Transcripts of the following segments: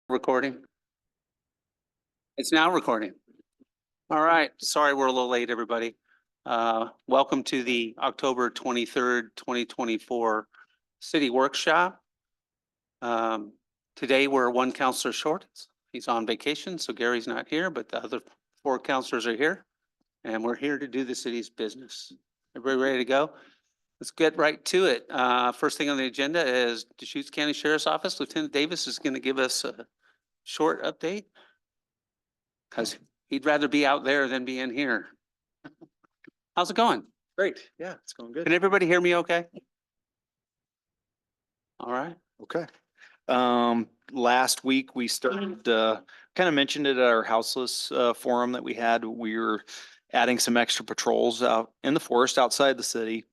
Recording. It's now recording. All right. Sorry, we're a little late, everybody. Welcome to the October 23rd, 2024 City Workshop. Today we're one counselor short. He's on vacation, so Gary's not here, but the other four counselors are here. And we're here to do the city's business. Everybody ready to go? Let's get right to it. First thing on the agenda is Deschutes County Sheriff's Office. Lieutenant Davis is going to give us a short update, because he'd rather be out there than be in here. How's it going? Great. Yeah, it's going good. Can everybody hear me okay? All right. Okay. Last week we started, kind of mentioned it at our houseless forum that we had. We were adding some extra patrols out in the forest outside the city,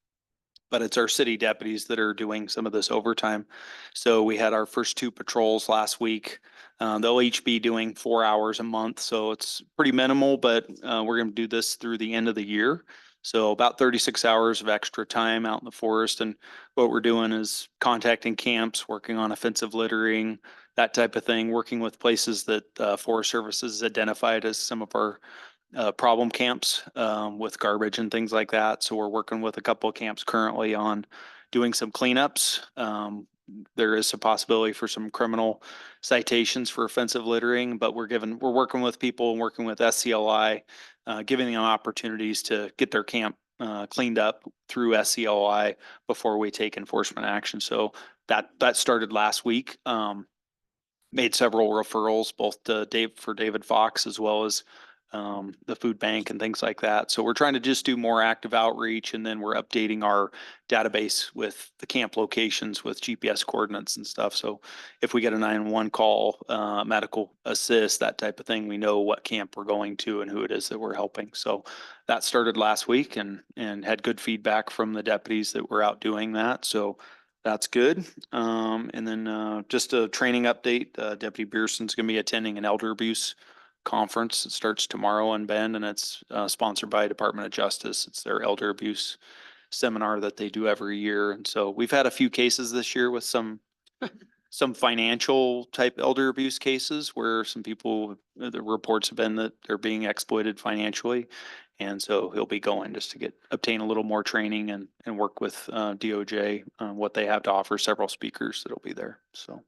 but it's our city deputies that are doing some of this overtime. So we had our first two patrols last week. They'll each be doing 4 hours a month, so it's pretty minimal, but we're going to do this through the end of the year. So about 36 hours of extra time out in the forest. And what we're doing is contacting camps, working on offensive littering, that type of thing, working with places that Forest Service has identified as some of our problem camps with garbage and things like that. So we're working with a couple of camps currently on doing some cleanups. There is a possibility for some criminal citations for offensive littering, but we're working with people and working with SCLI, giving them opportunities to get their camp cleaned up through SCLI before we take enforcement action. So that started last week. Made several referrals, both to David Fox as well as the food bank and things like that. So we're trying to just do more active outreach, and then we're updating our database with the camp locations with GPS coordinates and stuff. So if we get a 911 call, medical assist, that type of thing, we know what camp we're going to and who it is that we're helping. So that started last week and had good feedback from the deputies that were out doing that. So that's good. And then just a training update, Deputy Beerson's going to be attending an elder abuse conference. It starts tomorrow in Bend, and it's sponsored by Department of Justice. It's their elder abuse seminar that they do every year. And so we've had a few cases this year with some financial type elder abuse cases where some people, the reports have been that they're being exploited financially. And so he'll be going just to obtain a little more training and work with DOJ on what they have to offer, several speakers that'll be there. So,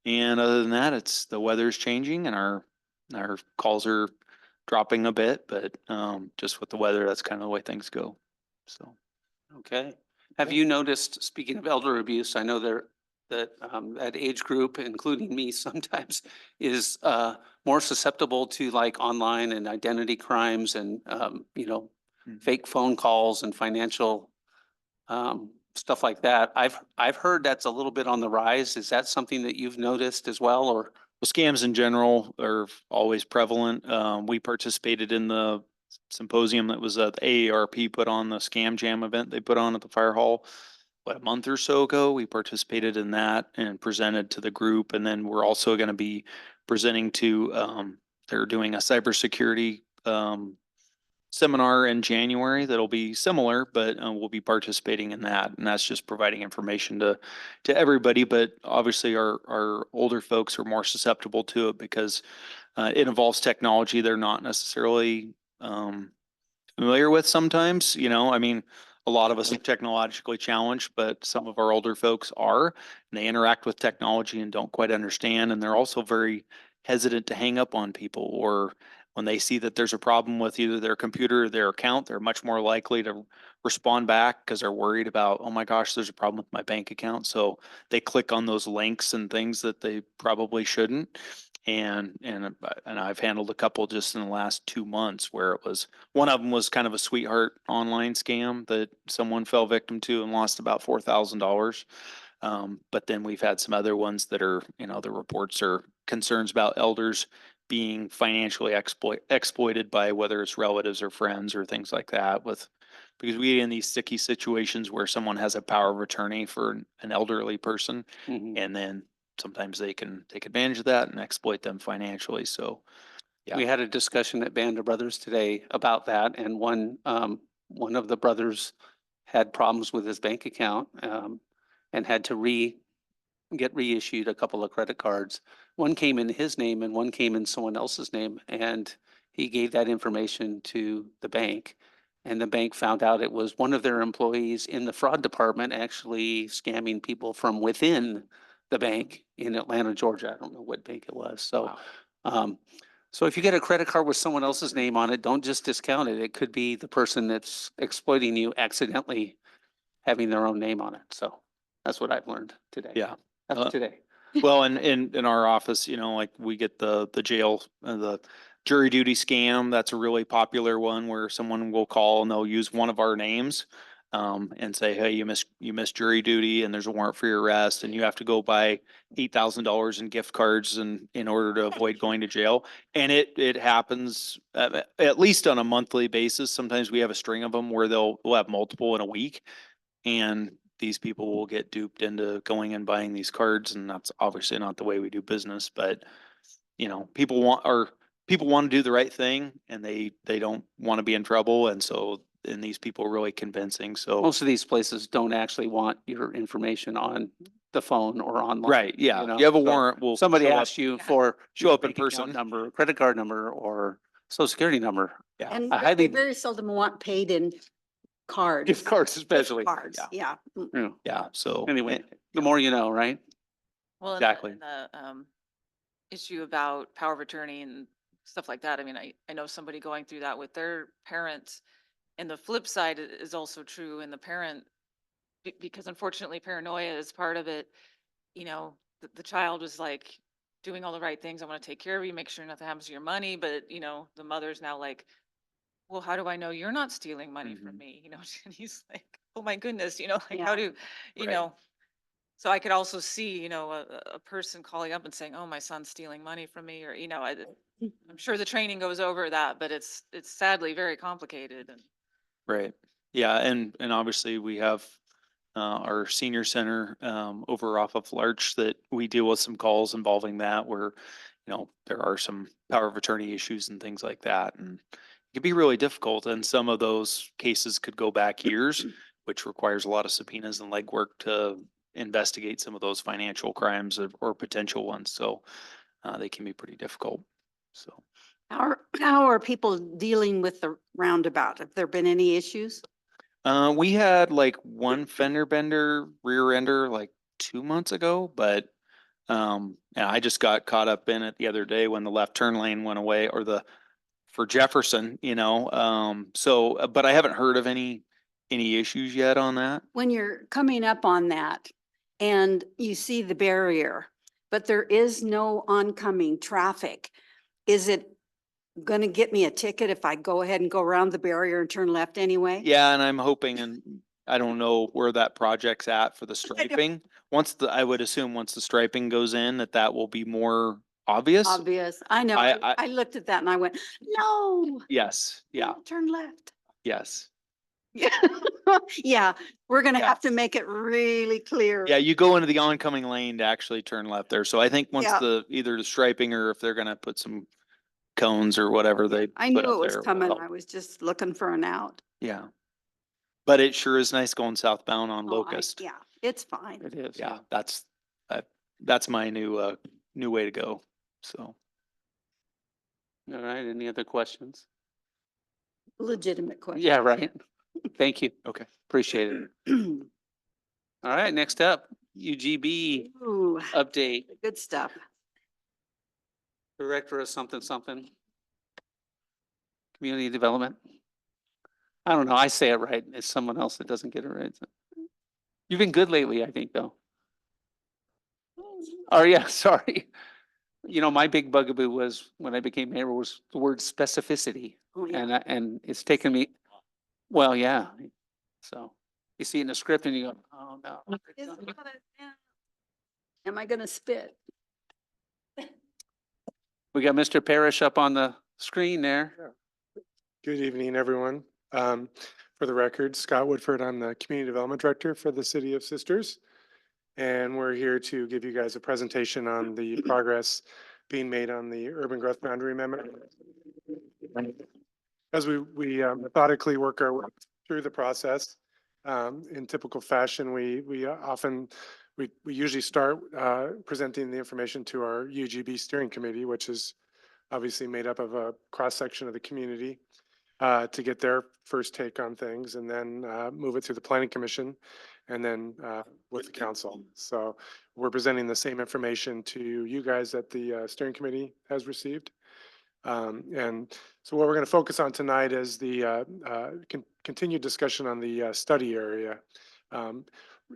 and other than that, it's the weather's changing and our calls are dropping a bit, but just with the weather, that's kind of the way things go. So, okay. Have you noticed, speaking of elder abuse, I know that age group, including me sometimes, is more susceptible to like online and identity crimes and, fake phone calls and financial stuff like that. I've heard that's a little bit on the rise. Is that something that you've noticed as well, or? Well, scams in general are always prevalent. We participated in the symposium that was the AARP put on, the Scam Jam event they put on at the fire hall, a month or so ago. We participated in that and presented to the group. And then we're also going to be presenting to, they're doing a cybersecurity seminar in January that'll be similar, but we'll be participating in that. And that's just providing information to everybody. But obviously our older folks are more susceptible to it because it involves technology they're not necessarily familiar with sometimes. I mean, a lot of us are technologically challenged, but some of our older folks are, and they interact with technology and don't quite understand. And they're also very hesitant to hang up on people, or when they see that there's a problem with either their computer or their account, they're much more likely to respond back because they're worried about, oh my gosh, there's a problem with my bank account. So they click on those links and things that they probably shouldn't. And I've handled a couple just in the last 2 months where one of them was kind of a sweetheart online scam that someone fell victim to and lost about $4,000. But then we've had some other ones that are, the reports are concerns about elders being financially exploited by whether it's relatives or friends or things like that, because we get in these sticky situations where someone has a power of attorney for an elderly person, and then sometimes they can take advantage of that and exploit them financially. So yeah. We had a discussion at Band of Brothers today about that, and one of the brothers had problems with his bank account and had to get reissued a couple of credit cards one came in his name and one came in someone else's name. And he gave that information to the bank. And the bank found out it was one of their employees in the fraud department actually scamming people from within the bank in Atlanta, Georgia. I don't know what bank it was. So, Wow. so if you get a credit card with someone else's name on it, don't just discount it. It could be the person that's exploiting you accidentally having their own name on it. So that's what I've learned today. Yeah. Today. Well, and in our office, you know, like we get the jail, the jury duty scam. That's a really popular one where someone will call and they'll use one of our names. And say, hey, you missed jury duty and there's a warrant for your arrest and you have to go buy $8,000 in gift cards and in order to avoid going to jail. And it happens at least on a monthly basis. Sometimes we have a string of them where we'll have multiple in a week. And these people will get duped into going and buying these cards, and that's obviously not the way we do business, but you know, people want to do the right thing and they don't want to be in trouble. And these people are really convincing. So, Most of these places don't actually want your information on the phone or online. right. Yeah. know, You have a so warrant. We'll Somebody show up. asks you Yeah. for. Show your up in bank account person. Number, credit card number, or social security number. Yeah. And I they highly- very seldom want paid in cards. Gift cards Gift especially. Cards, Yeah. yeah. Yeah. Yeah. So Anyway, the more you know, right? Well, Exactly. and the issue about power of attorney and stuff like that. I mean, I know somebody going through that with their parents. And the flip side is also true. And the parent, because unfortunately paranoia is part of it, you know, the child was like doing all the right things. I want to take care of you, make sure nothing happens to your money. But, you know, the mother's now like, well, how do I know you're not stealing money from Mhm. me? You know, and he's like, oh my goodness, you know, like how Yeah. do, you Right. know, so I could also see, you know, a person calling up and saying, oh, my son's stealing money from me, or, you know, I'm sure the training goes over that, but it's sadly very complicated. And right. Yeah. And obviously we have our senior center over off of Larch that we deal with some calls involving that where, you know, there are some power of attorney issues and things like that. And it can be really difficult. And some of those cases could go back years, which requires a lot of subpoenas and legwork to investigate some of those financial crimes or potential ones. So they can be pretty difficult. So. How are people dealing with the roundabout? Have there been any issues? We had like one fender bender, rear ender like 2 months ago, but and I just got caught up in it the other day when the left turn lane went away for Jefferson, you know. But I haven't heard of any issues yet on that. When you're coming up on that and you see the barrier, but there is no oncoming traffic, is it going to get me a ticket if I go ahead and go around the barrier and turn left anyway? Yeah, and I'm hoping, and I don't know where that project's at for the striping. I would assume once the striping goes in, that will be more obvious. Obvious. I know. I looked at that and I went, no. Yes, yeah, Turn left. yes. Yeah. Yeah, we're gonna Yeah. have to make it really clear. Yeah, you go into the oncoming lane to actually turn left there. So I think once Yeah. either the striping or if they're gonna put some cones or whatever they I put knew up it was there will coming. help. I was just looking for an out. Yeah. But it sure is nice going southbound on Oh, Locust. Yeah, it's fine. It is. Yeah, that's my new way to go. So, All right. Any other questions? Legitimate question. Yeah, right. Thank you. okay. Appreciate it. All right. Next up, UGB Ooh, update. good stuff. Director of something, something. Community development. I don't know. I say it right. It's someone else that doesn't get it right. You've been good lately, I think, though. Oh, yeah, sorry. You know, my big bugaboo was when I became mayor was the word specificity. Oh, yeah. And it's taken me, well, yeah. So you see it in the script and you go, oh, no. Am I gonna spit? We got Mr. Parrish up on the screen there. Good evening, everyone. For the record, Scott Woodford, I'm the Community Development Director for the City of Sisters. And we're here to give you guys a presentation on the progress being made on the Urban Growth Boundary Amendment. As we methodically work our way through the process, in typical fashion, we we usually start presenting the information to our UGB steering committee, which is obviously made up of a cross-section of the community, to get their first take on things, and then move it through the planning commission, and then with the council. So we're presenting the same information to you guys that the steering committee has received. And so what we're going to focus on tonight is the continued discussion on the study area.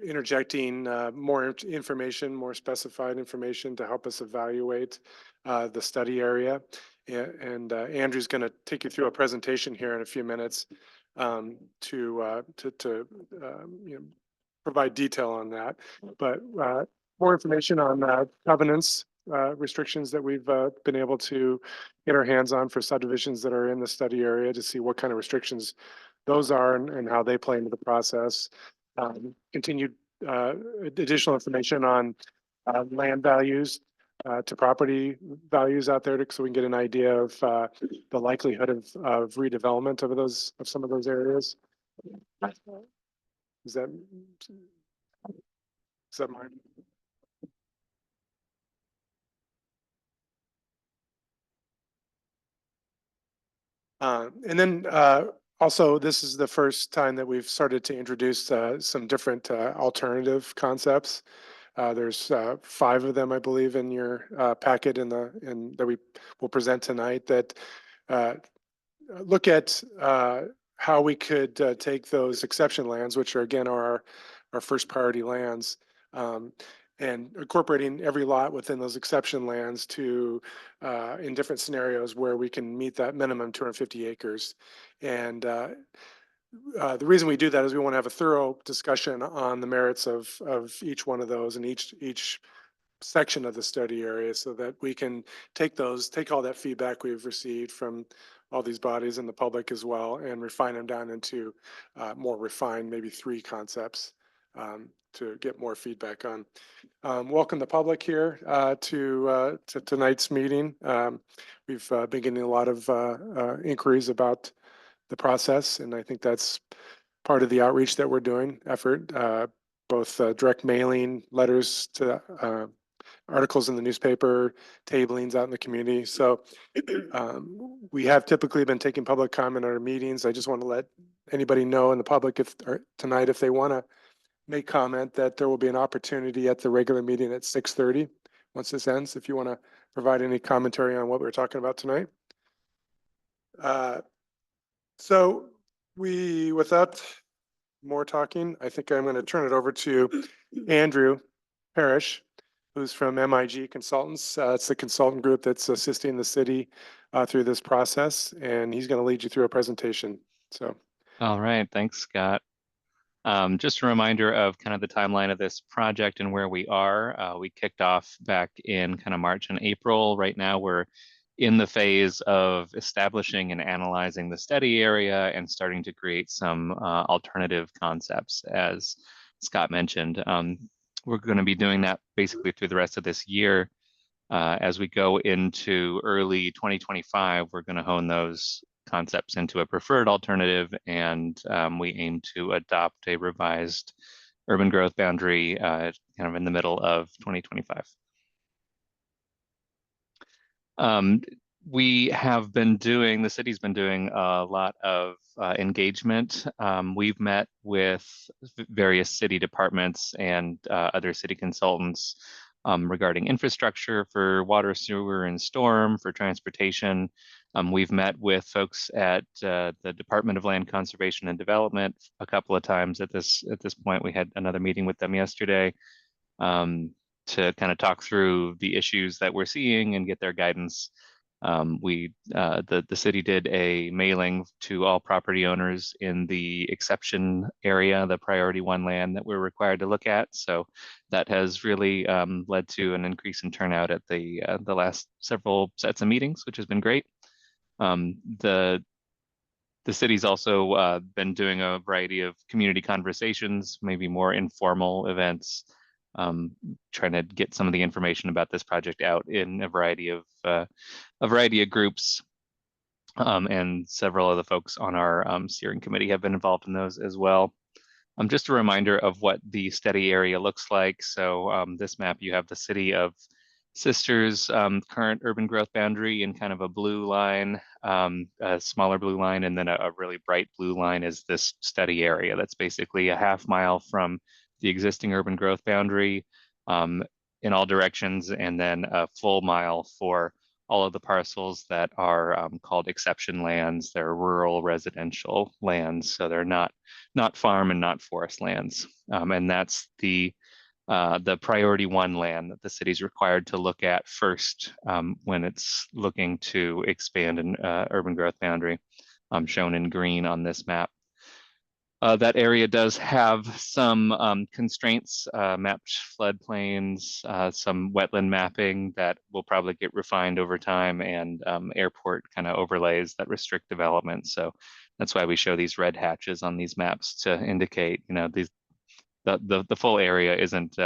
Interjecting more information, more specified information to help us evaluate the study area. And Andrew's going to take you through a presentation here in a few minutes to you know, provide detail on that. But more information on covenants, restrictions that we've been able to get our hands on for subdivisions that are in the study area, to see what kind of restrictions those are and how they play into the process. Continued additional information on land values to property values out there, so we can get an idea of the likelihood of redevelopment of some of those areas. Is that mine? And then also, this is the first time that we've started to introduce some different alternative concepts. There's 5 of them, I believe, in your packet that we will present tonight, that look at how we could take those exception lands, which are again our first priority lands, and incorporating every lot within those exception lands to in different scenarios where we can meet that minimum 250 acres. And the reason we do that is we want to have a thorough discussion on the merits of each one of those and each section of the study area, so that we can take all that feedback we've received from all these bodies and the public as well, and refine them down into more refined, maybe 3 concepts to get more feedback on. Welcome the public here to tonight's meeting. We've been getting a lot of inquiries about the process, and I think that's part of the outreach that we're doing, effort, both direct mailing, letters to articles in the newspaper, tablings out in the community. So we have typically been taking public comment at our meetings. I just want to let anybody know in the public tonight, if they want to make comment, that there will be an opportunity at the regular meeting at 6:30 once this ends, if you want to provide any commentary on what we're talking about tonight. So without more talking, I think I'm going to turn it over to Andrew Parrish, who's from MIG Consultants. It's the consultant group that's assisting the city through this process, and he's going to lead you through a presentation. So. All right, thanks, Scott. Just a reminder of kind of the timeline of this project and where we are. We kicked off back in kind of March and April. Right now, we're in the phase of establishing and analyzing the study area and starting to create some alternative concepts, as Scott mentioned. We're going to be doing that basically through the rest of this year. As we go into early 2025, we're going to hone those concepts into a preferred alternative, and we aim to adopt a revised urban growth boundary kind of in the middle of 2025. The city's been doing a lot of engagement. We've met with various city departments and other city consultants regarding infrastructure for water, sewer, and storm, for transportation. We've met with folks at the Department of Land Conservation and Development a couple of times at this point. We had another meeting with them yesterday to kind of talk through the issues that we're seeing and get their guidance. The city did a mailing to all property owners in the exception area, the priority 1 land that we're required to look at. So that has really led to an increase in turnout at the last several sets of meetings, which has been great. The city's also been doing a variety of community conversations, maybe more informal events, trying to get some of the information about this project out in a variety of groups. And several of the folks on our steering committee have been involved in those as well. Just a reminder of what the study area looks like. So this map, you have the city of Sisters current urban growth boundary in kind of a blue line, a smaller blue line, and then a really bright blue line is this study area. That's basically a half mile from the existing urban growth boundary in all directions, and then a full mile for all of the parcels that are called exception lands. They're rural residential lands, so they're not farm and not forest lands. And that's the priority one land that the city's required to look at first when it's looking to expand an urban growth boundary, shown in green on this map. That area does have some constraints, mapped floodplains, some wetland mapping that will probably get refined over time, and airport kind of overlays that restrict development. So that's why we show these red hatches on these maps to indicate, you know, the full area isn't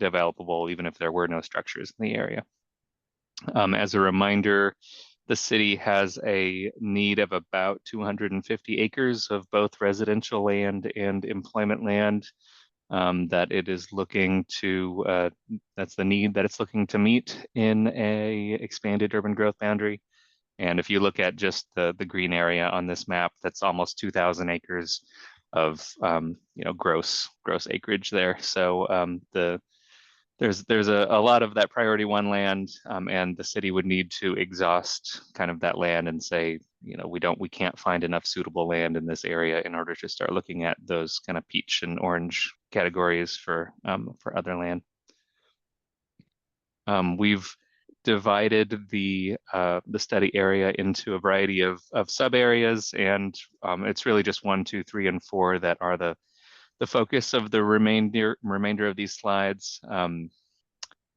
developable, even if there were no structures in the area. As a reminder, the city has a need of about 250 acres of both residential land and employment land that it is looking to, that's the need that it's looking to meet in a expanded urban growth boundary. And if you look at just the green area on this map, that's almost 2,000 acres of you know, gross acreage there. So there's a lot of that priority one land, and the city would need to exhaust kind of that land and say, you know, we can't find enough suitable land in this area in order to start looking at those kind of peach and orange categories for other land. We've divided the study area into a variety of sub areas, and it's really just 1, 2, 3, and 4 that are the focus of the remainder of these slides.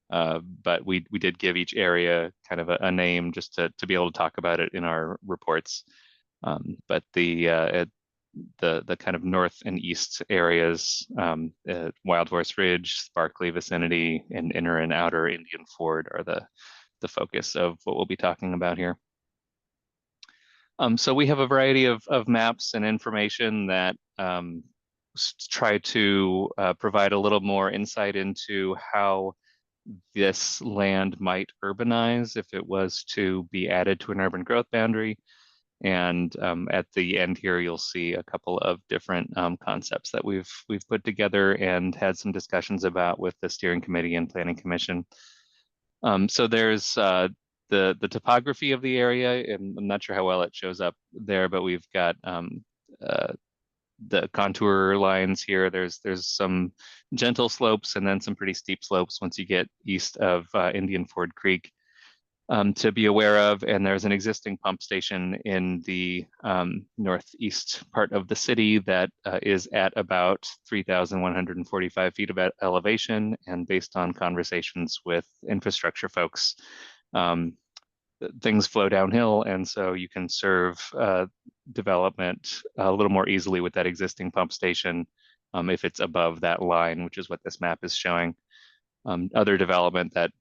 But we did give each area kind of a name just to be able to talk about it in our reports. But the kind of north and east areas, Wild Horse Ridge, Sparkley vicinity, and inner and outer Indian Ford are the focus of what we'll be talking about here. So we have a variety of maps and information that try to provide a little more insight into how this land might urbanize if it was to be added to an urban growth boundary. And at the end here, you'll see a couple of different concepts that we've put together and had some discussions about with the steering committee and planning commission. So there's the topography of the area, and I'm not sure how well it shows up there, but we've got the contour lines here. There's some gentle slopes and then some pretty steep slopes once you get east of Indian Ford Creek to be aware of. And there's an existing pump station in the northeast part of the city that is at about 3,145 feet of elevation. And based on conversations with infrastructure folks, things flow downhill, and so you can serve development a little more easily with that existing pump station if it's above that line, which is what this map is showing. Other development that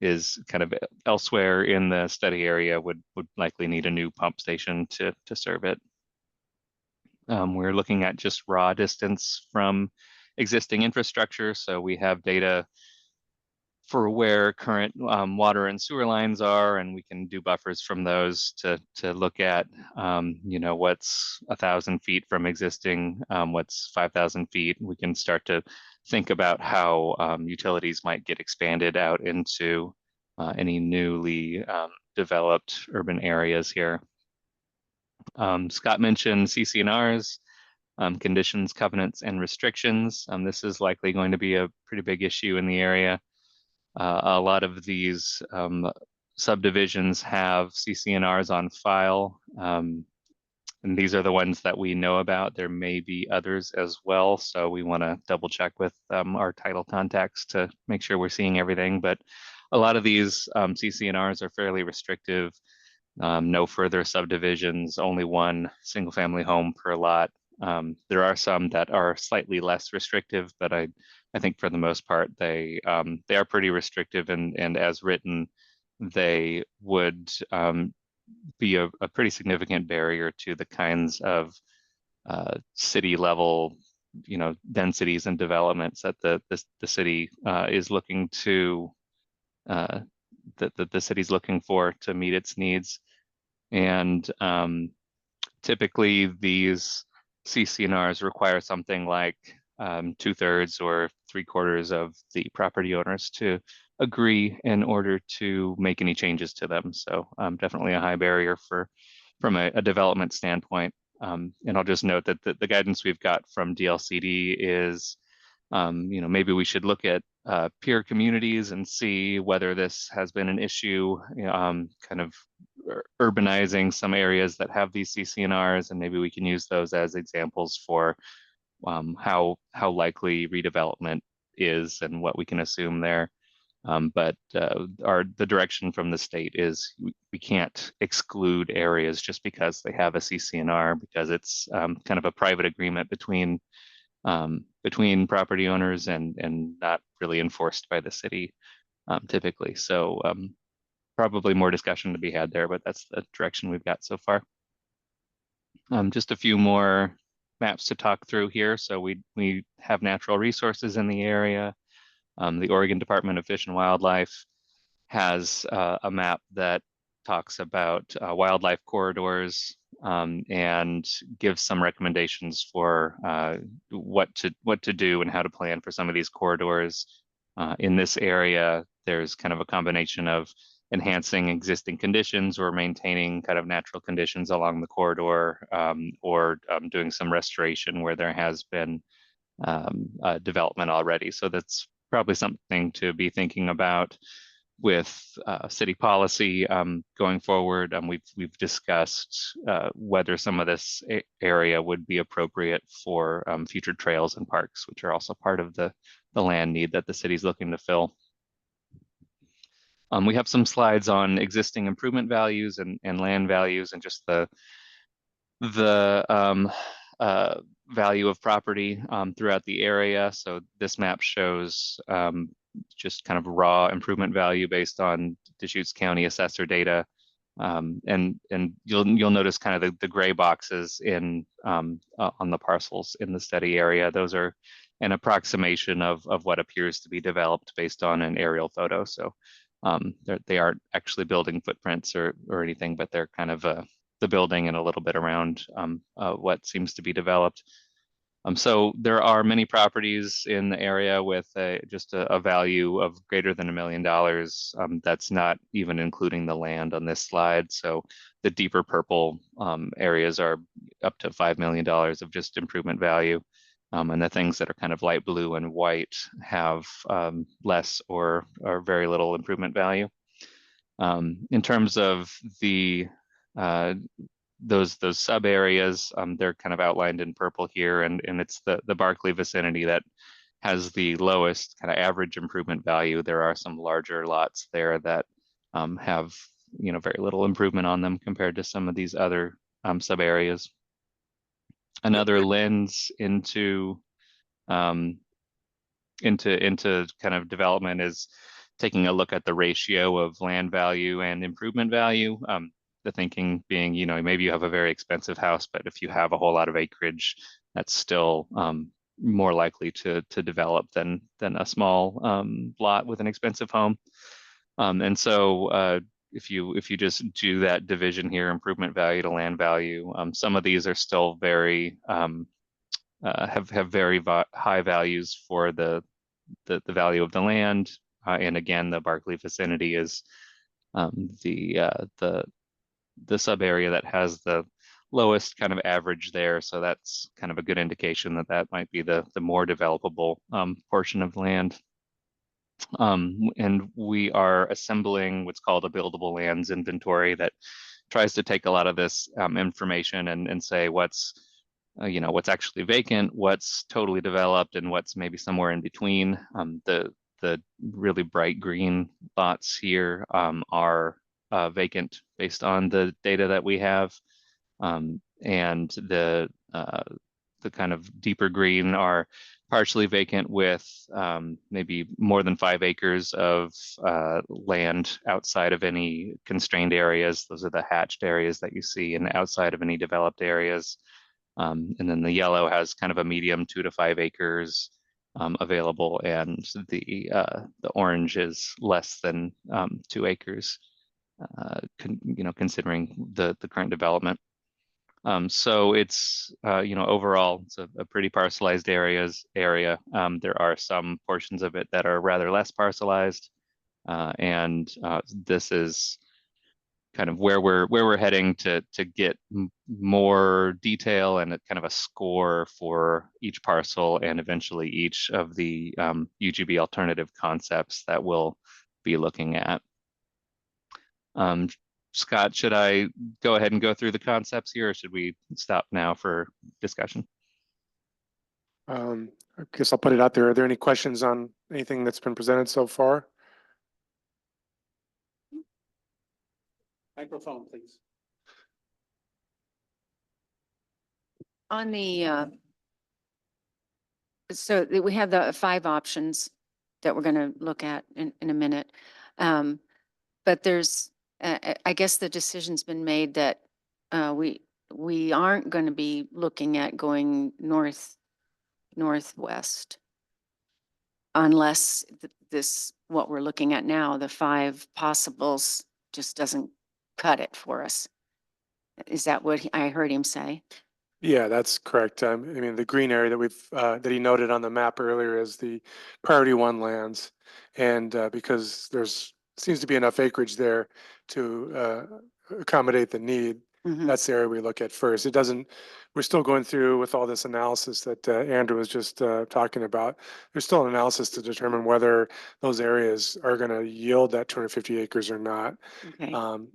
is kind of elsewhere in the study area would likely need a new pump station to serve it. We're looking at just raw distance from existing infrastructure, so we have data for where current water and sewer lines are, and we can do buffers from those to look at, you know, what's 1,000 feet from existing, what's 5,000 feet. We can start to think about how utilities might get expanded out into any newly developed urban areas here. Scott mentioned CC&Rs, conditions, covenants, and restrictions. This is likely going to be a pretty big issue in the area. A lot of these subdivisions have CC&Rs on file, and these are the ones that we know about. There may be others as well, so we want to double check with our title contacts to make sure we're seeing everything. But a lot of these CC&Rs are fairly restrictive. No further subdivisions, only one single family home per lot. There are some that are slightly less restrictive, but I think for the most part, they are pretty restrictive, and as written, they would be a pretty significant barrier to the kinds of city level, densities and developments that the city is looking to that the city's looking for to meet its needs. And typically these CCNRs require something like 2/3 or 3/4 of the property owners to agree in order to make any changes to them. So definitely a high barrier from a development standpoint. And I'll just note that the guidance we've got from DLCD is, maybe we should look at peer communities and see whether this has been an issue, kind of urbanizing some areas that have these CCNRs, and maybe we can use those as examples for how likely redevelopment is and what we can assume there. But the direction from the state is we can't exclude areas just because they have a CCNR, because it's kind of a private agreement between property owners and not really enforced by the city typically. So probably more discussion to be had there, but that's the direction we've got so far. Just a few more maps to talk through here. So we have natural resources in the area. The Oregon Department of Fish and Wildlife has a map that talks about wildlife corridors and gives some recommendations for what to do and how to plan for some of these corridors. In this area, there's kind of a combination of enhancing existing conditions or maintaining kind of natural conditions along the corridor, or doing some restoration where there has been development already. So that's probably something to be thinking about with city policy going forward. We've discussed whether some of this area would be appropriate for future trails and parks, which are also part of the land need that the city's looking to fill. We have some slides on existing improvement values and land values and just the value of property throughout the area. So this map shows just kind of raw improvement value based on Deschutes County assessor data. And you'll notice kind of the gray boxes in on the parcels in the study area. Those are an approximation of what appears to be developed based on an aerial photo. So they aren't actually building footprints or anything, but they're kind of the building and a little bit around what seems to be developed. So there are many properties in the area with just a value of greater than $1 million. That's not even including the land on this slide. So the deeper purple areas are up to $5 million of just improvement value. And the things that are kind of light blue and white have less or very little improvement value. In terms of the those sub areas, they're kind of outlined in purple here, and it's the Barkley vicinity that has the lowest kind of average improvement value. There are some larger lots there that have very little improvement on them compared to some of these other sub areas. Another lens into kind of development is taking a look at the ratio of land value and improvement value. The thinking being, maybe you have a very expensive house, but if you have a whole lot of acreage, that's still more likely to develop than a small lot with an expensive home. And so if you just do that division here, improvement value to land value, some of these are still very have very high values for the value of the land. And again, the Barkley vicinity is the sub area that has the lowest kind of average there. So that's kind of a good indication that might be the more developable portion of land. And we are assembling what's called a buildable lands inventory that tries to take a lot of this information and say what's actually vacant, what's totally developed, and what's maybe somewhere in between. The really bright green lots here are vacant based on the data that we have, and the kind of deeper green are partially vacant with maybe more than 5 acres of land outside of any constrained areas. Those are the hatched areas that you see, and outside of any developed areas. And then the yellow has kind of a medium 2 to 5 acres available, and the orange is less than 2 acres, considering the current development. So it's, overall, it's a pretty parcelized area. There are some portions of it that are rather less parcelized. And this is kind of where we're heading to get more detail and a kind of a score for each parcel and eventually each of the UGB alternative concepts that we'll be looking at. Scott, should I go ahead and go through the concepts here, or should we stop now for discussion? I guess I'll put it out there. Are there any questions on anything that's been presented so far? Microphone, please. On the, we have the 5 options that we're going to look at in a minute. But there's, I guess the decision's been made that we aren't going to be looking at going northwest unless what we're looking at now, the 5 possibles, just doesn't cut it for us. Is that what I heard him say? Yeah, that's correct. I mean, the green area that he noted on the map earlier is the priority 1 lands. And because seems to be enough acreage there to accommodate the need, Mhm. that's the area we look at first. We're still going through with all this analysis that Andrew was just talking about. There's still an analysis to determine whether those areas are going to yield that 250 acres or not. Okay.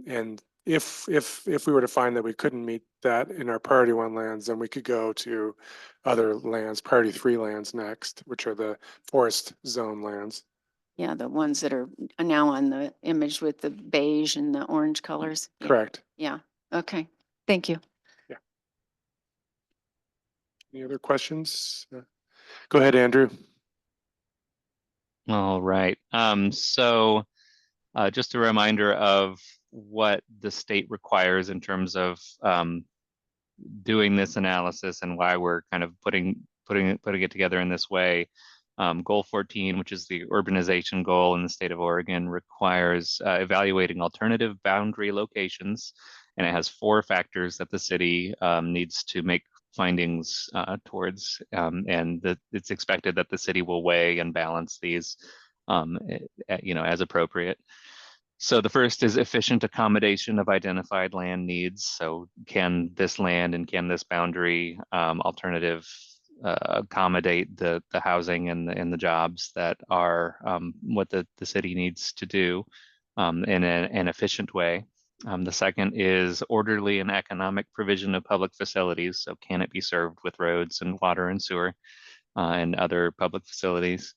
And if we were to find that we couldn't meet that in our priority 1 lands, then we could go to other lands, priority 3 lands next, which are the forest zone lands. Yeah, the ones that are now on the image with the beige and the orange colors. Yeah. Correct. Yeah, okay, thank you. Any other questions? Go ahead, Andrew. All right. So just a reminder of what the state requires in terms of doing this analysis and why we're kind of putting it together in this way. Goal 14, which is the urbanization goal in the state of Oregon, requires evaluating alternative boundary locations, and it has 4 factors that the city needs to make findings towards, and it's expected that the city will weigh and balance these, as appropriate. So the first is efficient accommodation of identified land needs. So can this land and can this boundary alternative accommodate the housing and the jobs that are what the city needs to do in an efficient way. The second is orderly and economic provision of public facilities. So can it be served with roads and water and sewer and other public facilities?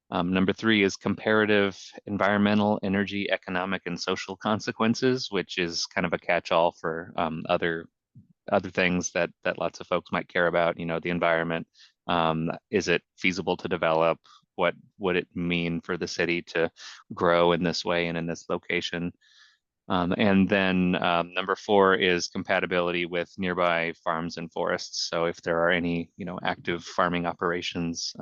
Number 3 is comparative environmental, energy, economic, and social consequences, which is kind of a catch-all for other things that lots of folks might care about. The environment. Is it feasible to develop? What would it mean for the city to grow in this way and in this location? And then number 4 is compatibility with nearby farms and forests. So if there are any, active farming operations,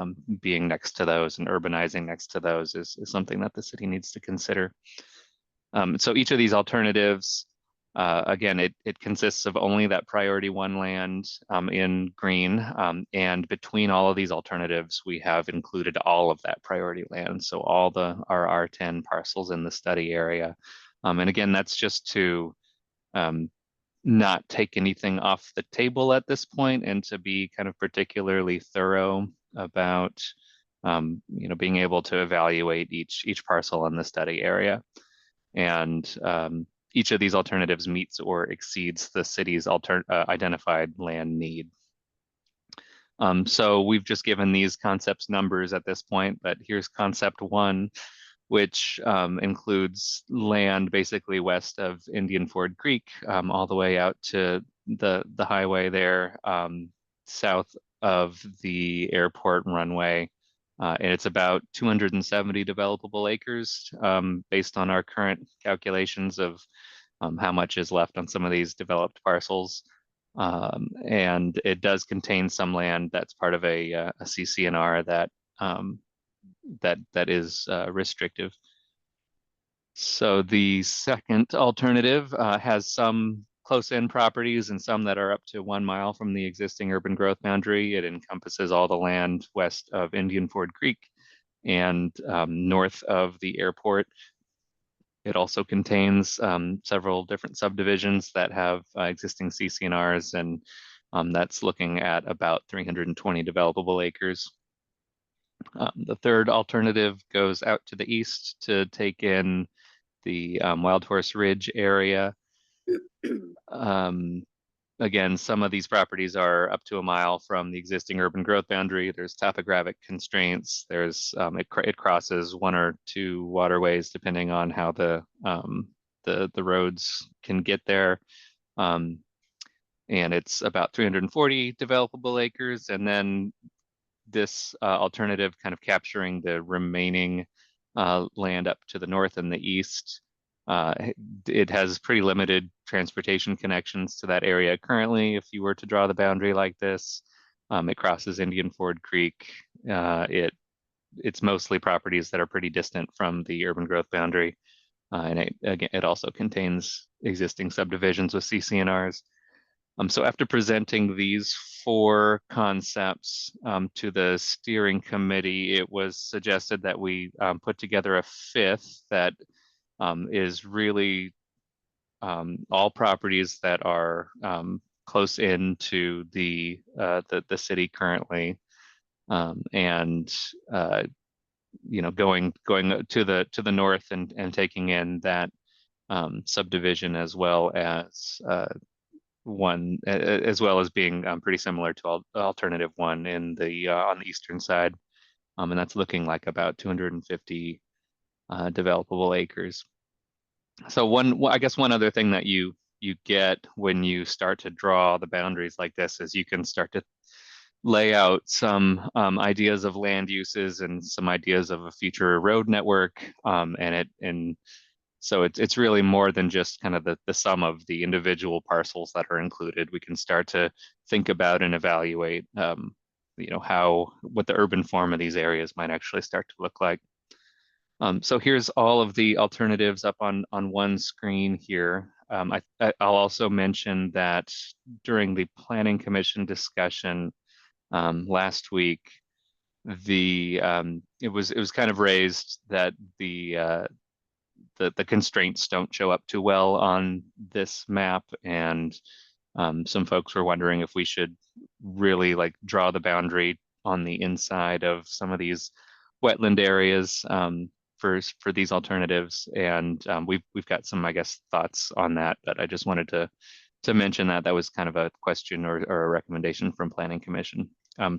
being next to those and urbanizing next to those is something that the city needs to consider. So each of these alternatives, again, it consists of only that priority 1 land in green. And between all of these alternatives, we have included all of that priority land. So all our R10 parcels in the study area. And again, that's just to not take anything off the table at this point, and to be kind of particularly thorough about being able to evaluate each parcel in the study area. And each of these alternatives meets or exceeds the city's identified land need. So we've just given these concepts numbers at this point, but here's concept 1, which includes land basically west of Indian Ford Creek, all the way out to the highway there, south of the airport runway. And it's about 270 developable acres based on our current calculations of how much is left on some of these developed parcels. And it does contain some land that's part of a CCNR that that is restrictive. So the second alternative has some close-in properties and some that are up to 1 mile from the existing urban growth boundary. It encompasses all the land west of Indian Ford Creek and north of the airport. It also contains several different subdivisions that have existing CCNRs, and that's looking at about 320 developable acres. The third alternative goes out to the east to take in the Wild Horse Ridge area. Again, some of these properties are up to 1 mile from the existing urban growth boundary. There's topographic constraints. There's it crosses 1 or 2 waterways depending on how the roads can get there. And it's about 340 developable acres. And then this alternative kind of capturing the remaining land up to the north and the east. It has pretty limited transportation connections to that area currently. If you were to draw the boundary like this, it crosses Indian Ford Creek. It's mostly properties that are pretty distant from the urban growth boundary. And it also contains existing subdivisions with CCNRs. So after presenting these 4 concepts to the steering committee, it was suggested that we put together a 5th that is really all properties that are close in to the city currently, and you know, going to the north and taking in that subdivision as well as one, as well as being pretty similar to alternative 1 in the on the eastern side, and that's looking like about 250 developable acres. So I guess one other thing that you get when you start to draw the boundaries like this is you can start to lay out some ideas of land uses and some ideas of a future road network, and so it's really more than just kind of the sum of the individual parcels that are included. We can start to think about and evaluate, you know, what the urban form of these areas might actually start to look like. So here's all of the alternatives up on one screen here. I'll also mention that during the Planning Commission discussion last week, it was kind of raised that the constraints don't show up too well on this map, and some folks were wondering if we should really like draw the boundary on the inside of some of these wetland areas for these alternatives, and we've got some, I guess, thoughts on that, but I just wanted to mention that was kind of a question or a recommendation from Planning Commission.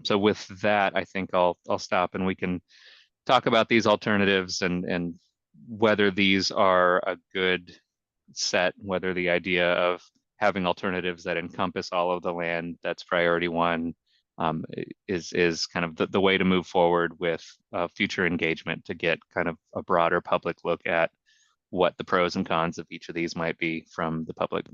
So with that, I think I'll stop and we can talk about these alternatives and whether these are a good set, whether the idea of having alternatives that encompass all of the land that's priority 1 is kind of the way to move forward with future engagement to get kind of a broader public look at what the pros and cons of each of these might be from the public.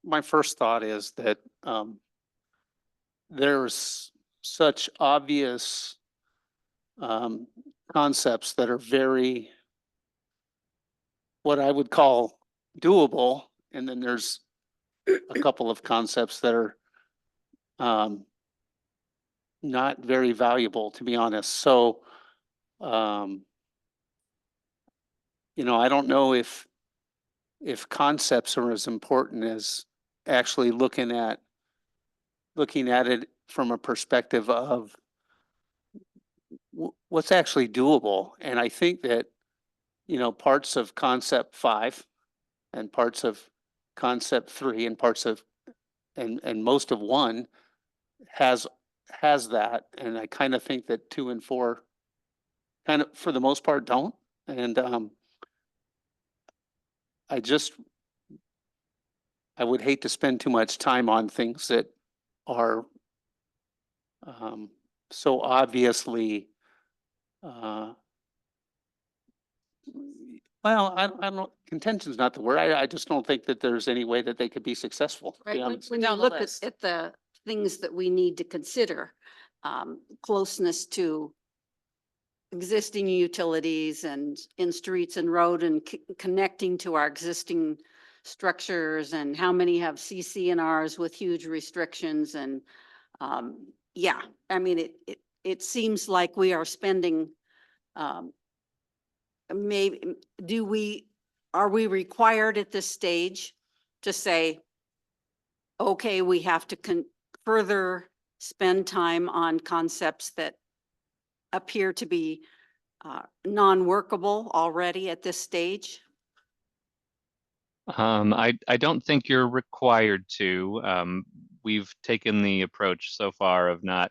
My first thought is that there's such obvious concepts that are very, what I would call doable, and then there's a couple of concepts that are not very valuable, to be honest. So, you know, I don't know if concepts are as important as actually looking at it from a perspective of what's actually doable. And I think that, you know, parts of concept 5 and parts of concept 3 and parts of and most of 1 has that, and I kind of think that 2 and 4 kind of for the most part don't. And I would hate to spend too much time on things that are so obviously Well, I don't, contention's not the word. I just don't think that there's any way that they could be successful, to Right, be when honest. when you Down the look list. at the things that we need to consider, closeness to existing utilities and in streets and road and connecting to our existing structures and how many have CCNRs with huge restrictions and, yeah, I mean, it seems like we are spending, um, maybe, are we required at this stage to say, okay, we have to further spend time on concepts that appear to be non-workable already at this stage? I don't think you're required to. We've taken the approach so far of not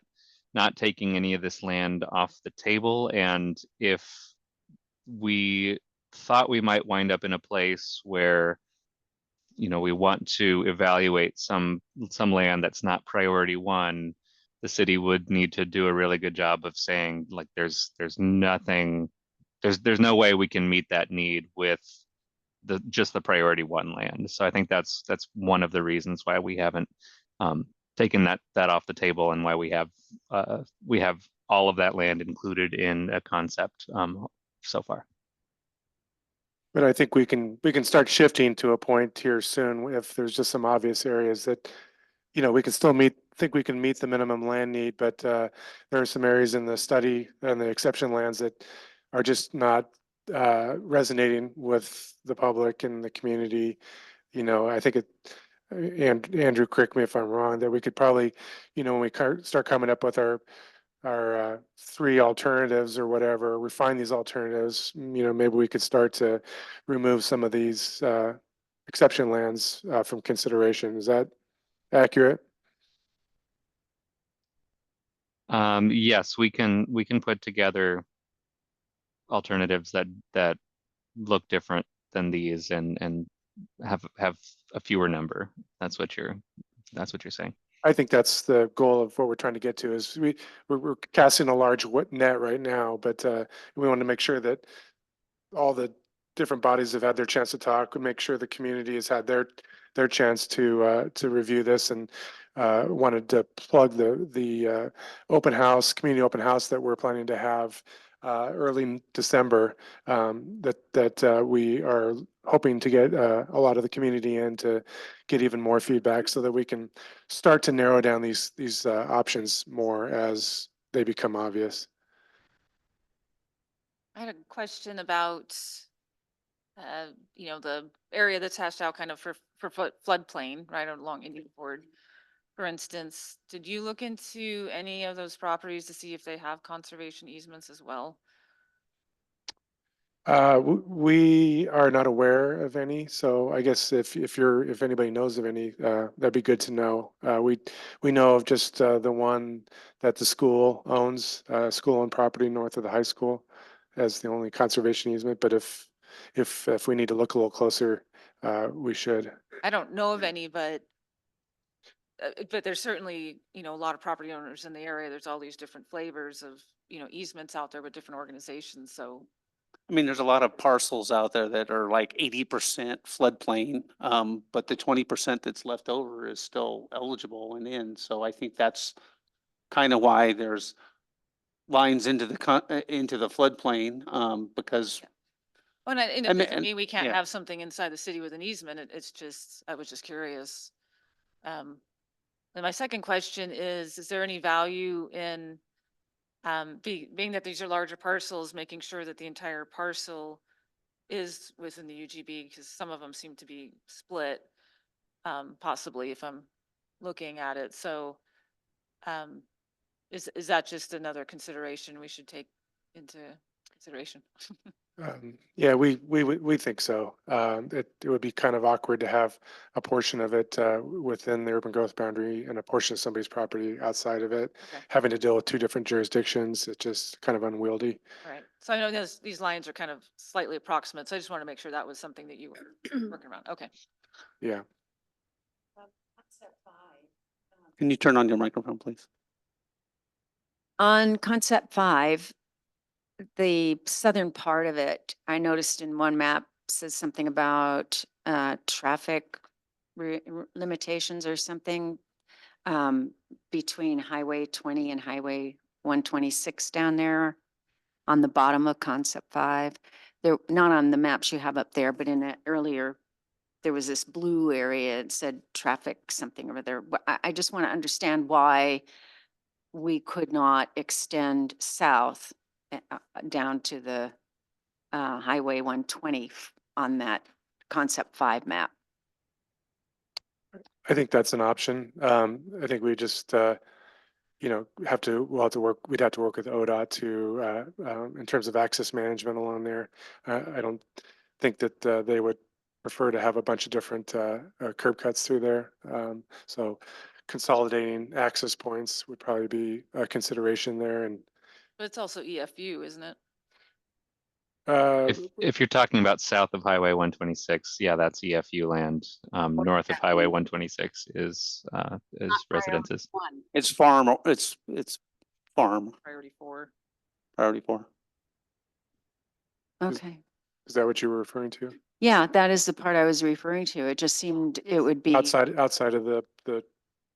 taking any of this land off the table. And if we thought we might wind up in a place where, we want to evaluate some land that's not priority one, the city would need to do a really good job of saying, like, there's nothing, there's no way we can meet that need with just the priority one land. So I think that's one of the reasons why we haven't taken that off the table, and why we have all of that land included in a concept so far. But I think we can start shifting to a point here soon if there's just some obvious areas that, we can still think we can meet the minimum land need, but there are some areas in the study and the exception lands that are just not resonating with the public and the community. I think and Andrew, correct me if I'm wrong, that we could probably, when we start coming up with our three alternatives or whatever, refine these alternatives, maybe we could start to remove some of these exception lands from consideration. Is that accurate? Yes, we can put together alternatives that look different than these, and have a fewer number. That's what you're saying. I think that's the goal of what we're trying to get to is we're casting a large net right now, but we want to make sure that all the different bodies have had their chance to talk, make sure the community has had their chance to review this, and wanted to plug the community open house that we're planning to have early December, that we are hoping to get a lot of the community in to get even more feedback so that we can start to narrow down these options more as they become obvious. I had a question about, the area that's hashed out kind of for floodplain, right along Indian Ford. For instance, did you look into any of those properties to see if they have conservation easements as well? We are not aware of any, so I guess if anybody knows of any, that'd be good to know. We know of just the one that the school owns, school-owned property north of the high school as the only conservation easement, but if we need to look a little closer, we should. I don't know of any, but there's certainly, a lot of property owners in the area. There's all these different flavors of, easements out there with different organizations. So I mean, there's a lot of parcels out there that are like 80% floodplain, but the 20% that's left over is still eligible and in. So I think that's kind of why there's lines into the floodplain, because well, and I it mean, doesn't mean we can't yeah. have something inside the city with an easement. It's just, I was just curious. And my second question is there any value in, being that these are larger parcels, making sure that the entire parcel is within the UGB, because some of them seem to be split, possibly if I'm looking at it. So, is that just another consideration we should take into consideration? Yeah, we think so. It would be kind of awkward to have a portion of it within the urban growth boundary and a portion of somebody's property outside of it, Okay. having to deal with two different jurisdictions. It's just kind of unwieldy. Right. So I know these lines are kind of slightly approximate, so I just want to make sure that was something that you were working around. Okay. Yeah. Can you turn on your microphone, please? On concept 5, the southern part of it, I noticed in one map says something about traffic limitations or something between Highway 20 and Highway 126 down there on the bottom of Concept 5. They're not on the maps you have up there, but in an earlier, there was this blue area. It said traffic something over there. I just want to understand why we could not extend south down to the Highway 120 on that Concept 5 map. I think that's an option. I think we just, you know, we'll have to work, we'd have to work with ODOT to, in terms of access management along there. I don't think that they would prefer to have a bunch of different curb cuts through there. So consolidating access points would probably be a consideration there. And But it's also EFU, isn't it? If you're talking about south of Highway 126, yeah, that's EFU land. North of Highway 126 is residences. One. It's farm, it's farm, Priority 4. priority 4. Okay. is that what you were referring to? Yeah, that is the part I was referring to. It just seemed it would be Outside of the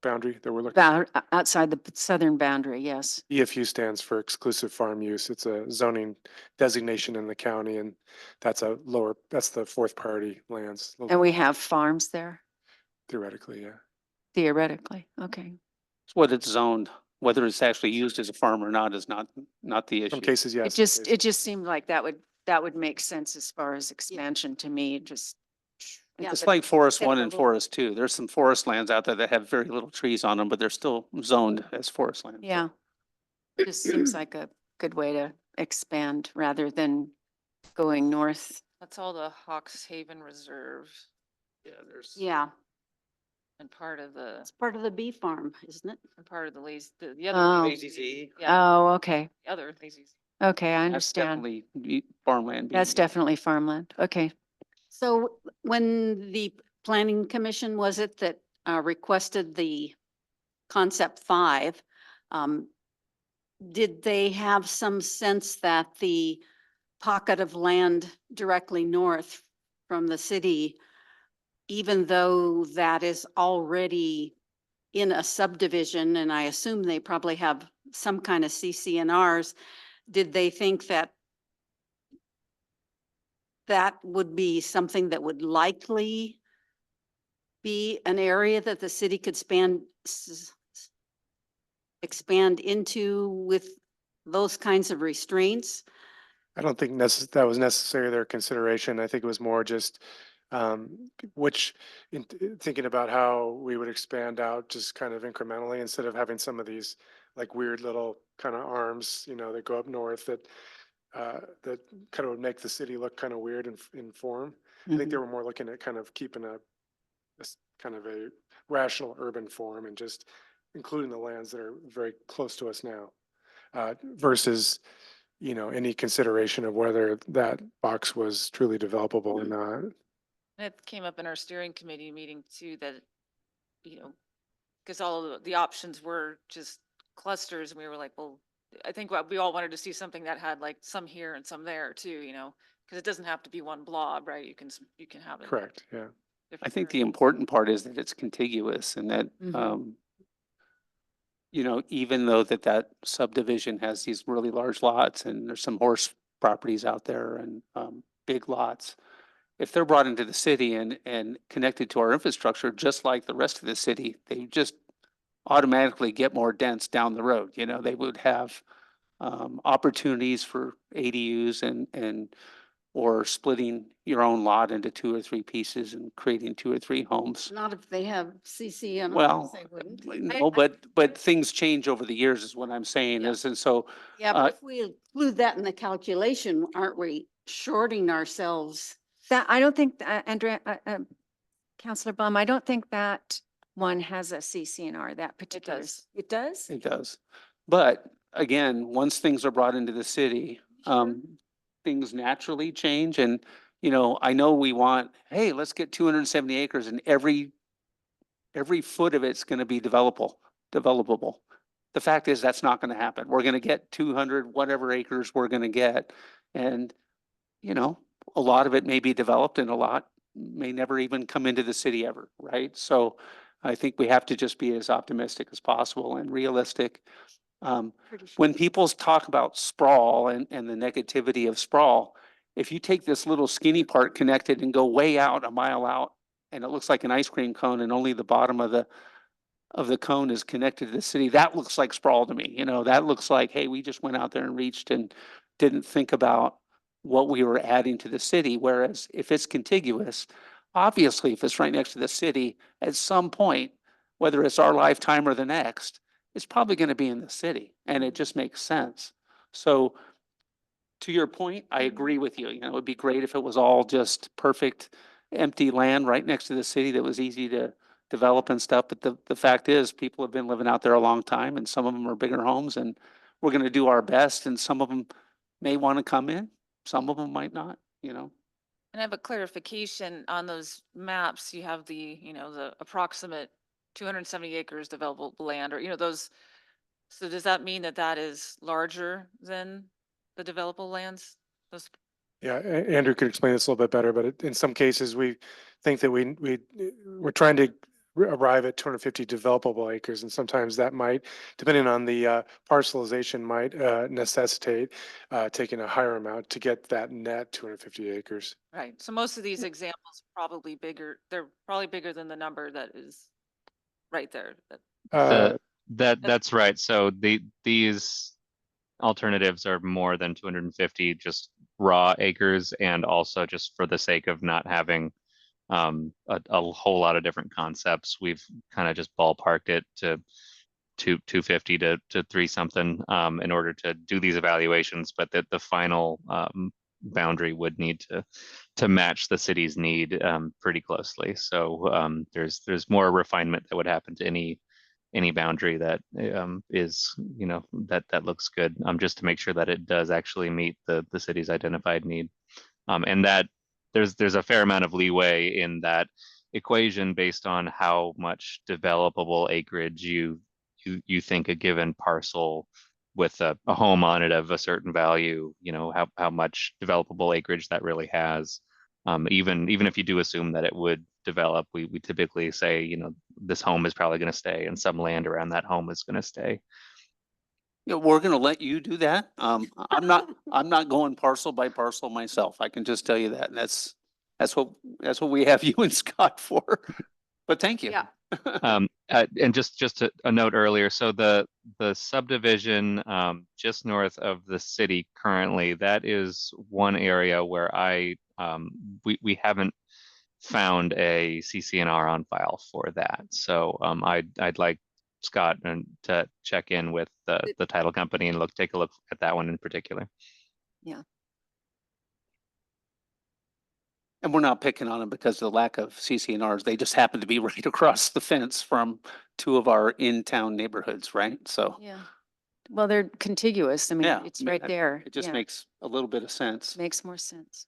boundary that we're looking at? outside the southern boundary, yes. EFU stands for exclusive farm use. It's a zoning designation in the county, and that's the fourth priority lands. And we have farms there Theoretically, yeah. theoretically. Okay. It's what it's zoned, whether it's actually used as a farm or not is not the issue. Some cases, yes. It some just, cases- it just seemed like that would make sense as far as expansion to me, just. Yeah, It's but like Forest instead of 1 a and little- Forest 2. There's some forest lands out there that have very little trees on them, but they're still zoned as forest land. Yeah. Just seems like a good way to expand rather than going north. That's all the Hawks Haven Reserve Yeah, there's. Yeah, and part of the, it's part of the bee farm, isn't it? and part of the the Oh. other. Lazy Z. Yeah, Oh, okay. the other lazy. Okay, I That's understand. definitely farmland. being That's used. definitely farmland. Okay. So when the planning commission, was it that requested the concept 5? Did they have some sense that the pocket of land directly north from the city, even though that is already in a subdivision, and I assume they probably have some kind of CCNRs, did they think that that would be something that would likely be an area that the city could expand into with those kinds of restraints? I don't think that was necessarily their consideration. I think it was more just thinking about how we would expand out just kind of incrementally instead of having some of these like weird little kind of arms, you know, that go up north that kind of would make the city look kind of weird in form. I think they were more looking at kind of keeping a kind of a rational urban form and just including the lands that are very close to us now, versus, you know, any consideration of whether that box was truly developable or not. And it came up in our steering committee meeting too, that, because all of the options were just clusters and we were like, well, I think what we all wanted to see something that had like some here and some there too, because it doesn't have to be one blob, right? You can have it. in Correct, yeah. I different think the areas. important part is that it's contiguous and that, Mhm. Even though that subdivision has these really large lots and there's some horse properties out there and, big lots. If they're brought into the city and connected to our infrastructure, just like the rest of the city, they just automatically get more dense down the road. They would have, opportunities for ADUs and or splitting your own lot into 2 or 3 pieces and creating 2 or 3 homes. Not if they have CCNRs, Well, they wouldn't. no, but things change over the years is what I'm saying Yeah. is, and so, Yeah, but if we include that in the calculation, aren't we shorting ourselves? That, I don't think, Andrea, Counselor Baum, I don't think that one has a CCNR, that particular. does. It does? it does. But again, once things are brought into the city, things naturally change and, I know we want, hey, let's get 270 acres and every foot of it's gonna be developable. the fact is that's not going to happen. We're going to get 200 whatever acres we're going to get. And, you know, a lot of it may be developed and a lot may never even come into the city ever, right? So I think we have to just be as optimistic as possible and realistic. Pretty sure. When people talk about sprawl and the negativity of sprawl, if you take this little skinny part connected and go way out, a mile out, and it looks like an ice cream cone and only the bottom of the cone is connected to the city, that looks like sprawl to me. You know, that looks like, hey, we just went out there and reached and didn't think about what we were adding to the city. Whereas if it's contiguous, obviously, if it's right next to the city, at some point, whether it's our lifetime or the next, it's probably going to be in the city, and it just makes sense. So to your point, I agree with you. You know, it'd be great if it was all just perfect, empty land right next to the city that was easy to develop and stuff. But the fact is, people have been living out there a long time, and some of them are bigger homes, and we're going to do our best. And some of them may want to come in, some of them might not, you know. And I have a clarification on those maps. You have the, the approximate 270 acres developable land, or, those. So does that mean that that is larger than the developable lands? Those, Yeah, Andrew could explain this a little bit better, but in some cases, we think that we're trying to arrive at 250 developable acres, and sometimes that might, depending on the parcelization, might necessitate taking a higher amount to get that net 250 acres. right. So most of these examples are probably bigger. They're probably bigger than the number that is right there. Uh, That's right. So these alternatives are more than 250 just raw acres, and also just for the sake of not having a whole lot of different concepts, we've kind of just ballparked it to 250 to 3 something in order to do these evaluations, but that the final boundary would need to match the city's need pretty closely. So there's more refinement that would happen to any boundary that is, that looks good, just to make sure that it does actually meet the city's identified need. And that there's a fair amount of leeway in that equation based on how much developable acreage you think a given parcel with a home on it of a certain value, how much developable acreage that really has. Even if you do assume that it would develop, we typically say, this home is probably going to stay, and some land around that home is going to stay. Yeah, we're gonna let you do that. I'm not going parcel by parcel myself. I can just tell you that. And that's what we have you and Scott for. But thank you. Yeah. And just a note earlier, so the subdivision just north of the city currently, that is one area where we haven't found a CCNR on file for that. So I'd like Scott to check in with the title company and take a look at that one in particular. Yeah. And we're not picking on them because of the lack of CCNRs. They just happen to be right across the fence from two of our in-town neighborhoods, right? So Yeah. Well, they're contiguous. I mean, yeah, it's I mean, right there. it just Yeah. makes a little bit of sense. Makes more sense.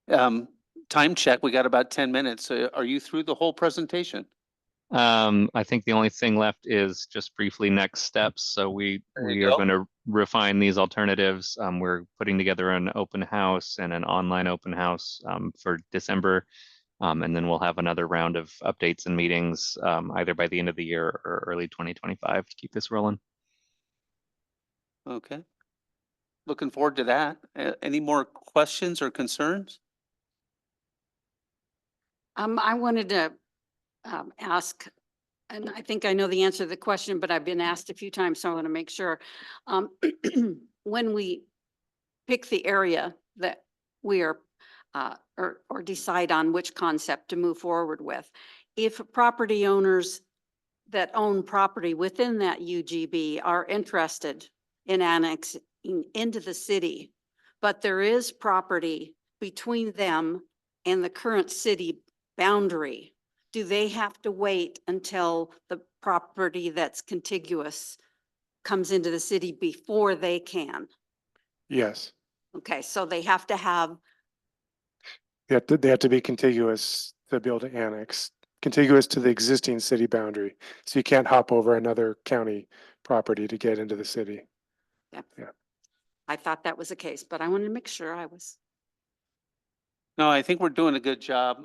Time check, we got about 10 minutes. Are you through the whole presentation? I think the only thing left is just briefly next steps. So we There you are go. going to refine these alternatives. We're putting together an open house and an online open house for December. And then we'll have another round of updates and meetings either by the end of the year or early 2025 to keep this rolling. Okay. Looking forward to that. Any more questions or concerns? I wanted to ask, and I think I know the answer to the question, but I've been asked a few times, so I want to make sure. When we pick the area that we are, or decide on which concept to move forward with, if property owners that own property within that UGB are interested in annexing into the city, but there is property between them and the current city boundary, do they have to wait until the property that's contiguous comes into the city before they can? Yes, Okay, so they have to have, they have to be contiguous to be able to annex, contiguous to the existing city boundary. So you can't hop over another county property to get into the city. I thought that was the case, but I wanted to make sure I was. No, I think we're doing a good job.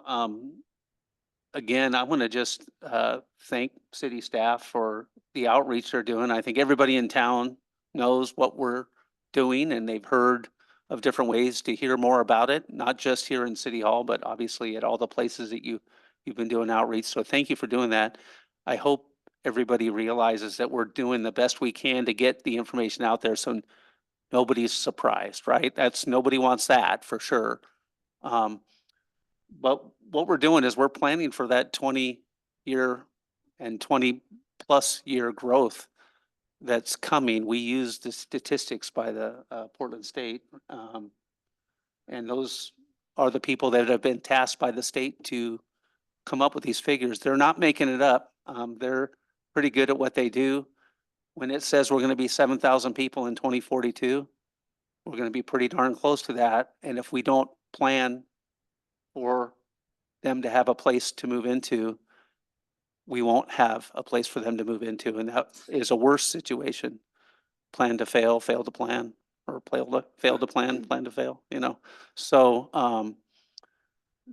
Again, I want to just thank city staff for the outreach they're doing. I think everybody in town knows what we're doing and they've heard of different ways to hear more about it, not just here in City Hall, but obviously at all the places that you've been doing outreach. So thank you for doing that. I hope everybody realizes that we're doing the best we can to get the information out there so nobody's surprised, right? Nobody wants that for sure. But what we're doing is we're planning for that 20-year and 20-plus-year growth that's coming. We use the statistics by the Portland State. And those are the people that have been tasked by the state to come up with these figures. They're not making it up. They're pretty good at what they do. When it says we're going to be 7,000 people in 2042, we're going to be pretty darn close to that. And if we don't plan for them to have a place to move into, we won't have a place for them to move into. And that is a worse situation. Plan to fail, fail to plan, or fail to plan, plan to fail, you know? So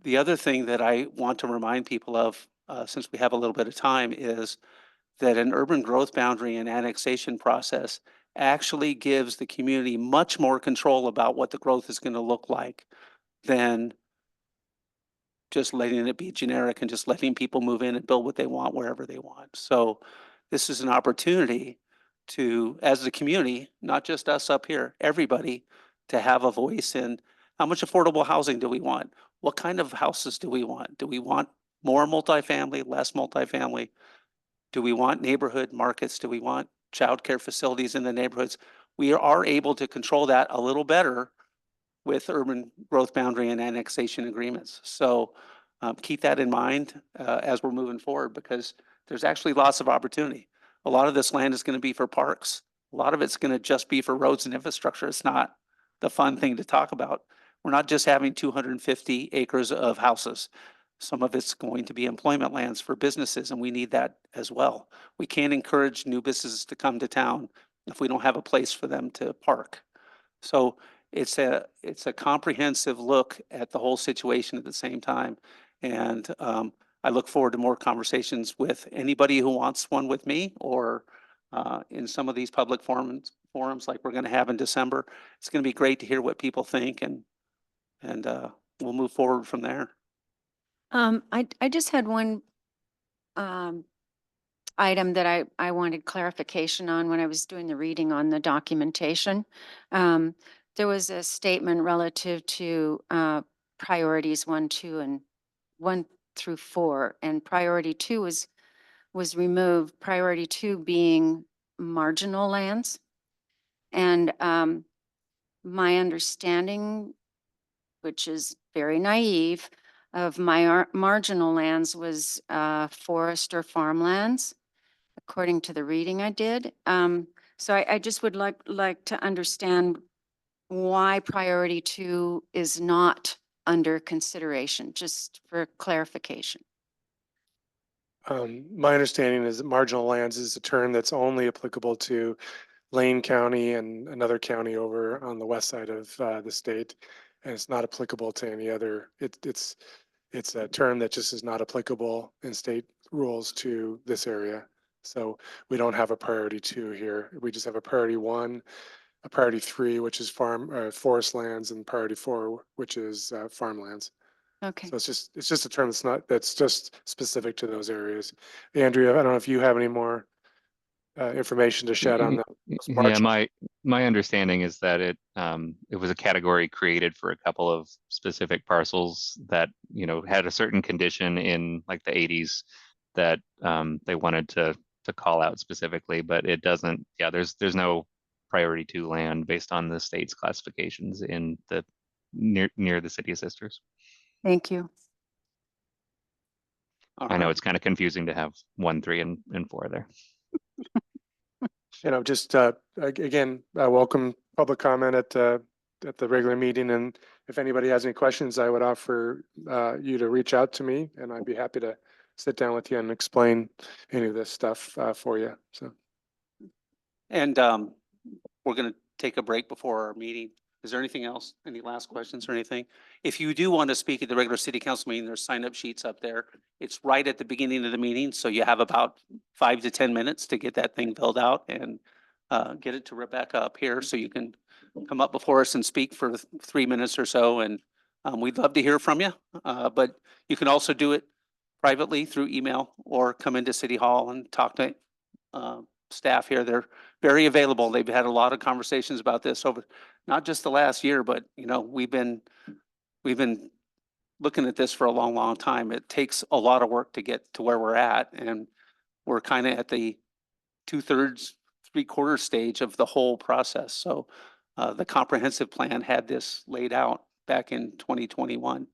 the other thing that I want to remind people of, since we have a little bit of time, is that an urban growth boundary and annexation process actually gives the community much more control about what the growth is going to look like than just letting it be generic and just letting people move in and build what they want wherever they want. So this is an opportunity to, as the community, not just us up here, everybody, to have a voice in how much affordable housing do we want? What kind of houses do we want? Do we want more multifamily, less multifamily? Do we want neighborhood markets? Do we want childcare facilities in the neighborhoods? We are able to control that a little better with urban growth boundary and annexation agreements. So keep that in mind as we're moving forward, because there's actually lots of opportunity. A lot of this land is going to be for parks. A lot of it's going to just be for roads and infrastructure. It's not the fun thing to talk about. We're not just having 250 acres of houses. Some of it's going to be employment lands for businesses, and we need that as well. We can't encourage new businesses to come to town if we don't have a place for them to park. So it's a comprehensive look at the whole situation at the same time. And I look forward to more conversations with anybody who wants one with me, or in some of these public forums like we're going to have in December. It's going to be great to hear what people think, and we'll move forward from there. I just had one item that I wanted clarification on when I was doing the reading on the documentation. There was a statement relative to priorities 1, 2, and 1 through 4, and priority 2 was removed. Priority 2 being marginal lands, and my understanding, which is very naive, of my marginal lands was forest or farmlands, according to the reading I did. So I just would like to understand why priority 2 is not under consideration, just for clarification. My understanding is that marginal lands is a term that's only applicable to Lane County and another county over on the west side of the state. And it's not applicable to any other, it's a term that just is not applicable in state rules to this area. So we don't have a priority 2 here. We just have a priority 1, a priority 3, which is forest lands, and priority 4, which is farmlands. Okay. So it's just a term that's just specific to those areas. Andrea, I don't know if you have any more information to shed on that. Yeah, my understanding is that it was a category created for a couple of specific parcels that, you know, had a certain condition in like the 80s that they wanted to call out specifically, but it doesn't. Yeah, there's no priority 2 land based on the state's classifications in the near the City of Sisters. Thank you. I know it's kind of confusing to have 1, 3, and 4 there. You know, just again, I welcome public comment at the regular meeting, and if anybody has any questions, I would offer you to reach out to me, and I'd be happy to sit down with you and explain any of this stuff for you. So, And we're going to take a break before our meeting. Is there anything else? Any last questions or anything? If you do want to speak at the regular city council meeting, there's sign-up sheets up there. It's right at the beginning of the meeting, so you have about 5 to 10 minutes to get that thing filled out and get it to Rebecca up here so you can come up before us and speak for 3 minutes or so. And we'd love to hear from you, but you can also do it privately through email or come into City Hall and talk to staff here. They're very available. They've had a lot of conversations about this over not just the last year, but we've been looking at this for a long, long time. It takes a lot of work to get to where we're at, and we're kind of at the 2/3, 3/4 stage of the whole process. So the comprehensive plan had this laid out back in 2021.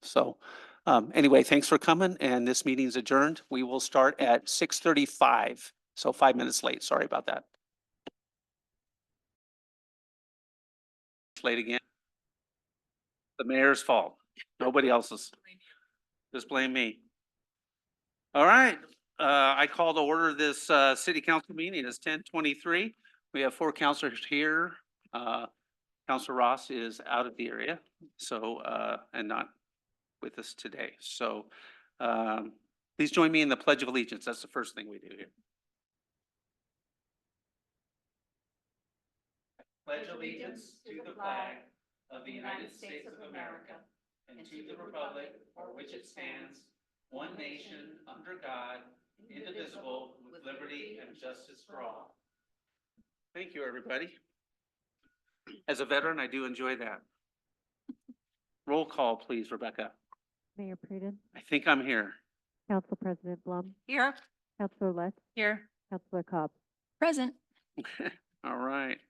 So anyway, thanks for coming, and this meeting's adjourned. We will start at 6:35, so 5 minutes late. Sorry about that. Late again. The mayor's fault. Nobody else's. Just blame me. All right, I call to order this city council meeting. It's 10:23. We have 4 councilors here. Councilor Ross is out of the area, so and not with us today. So please join me in the Pledge of Allegiance. That's the first thing we do here. Pledge allegiance to the flag of the United States of America and to the republic for which it stands, one nation, under God, indivisible, with liberty and justice for all. Thank you, everybody. As a veteran, I do enjoy that. Roll call, please, Rebecca. Mayor Pruden, I think I'm here. Council President Blum, Here. Councilor Lutz, Here. Councilor Cobb. Present. All right.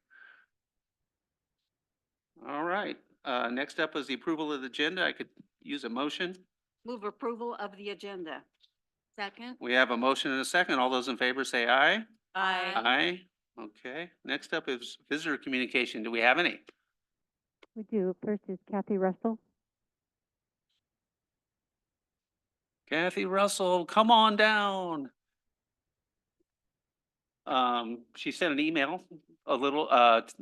All right. Next up is the approval of the agenda. I could use a motion. Move approval of the agenda. Second? We have a motion and a second. All those in favor say aye. Aye. Aye. Okay. Next up is visitor communication. Do we have any? We do. First is Kathy Russell. Kathy Russell, come on down. She sent an email a little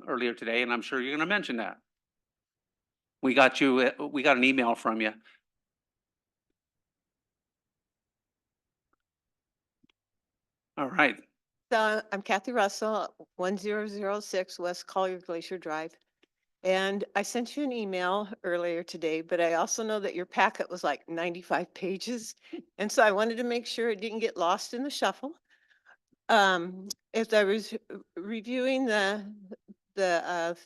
earlier today, and I'm sure you're going to mention that. We got an email from you. All right. So I'm Kathy Russell, 1006 West Collier Glacier Drive. And I sent you an email earlier today, but I also know that your packet was like 95 pages. And so I wanted to make sure it didn't get lost in the shuffle. As I was reviewing the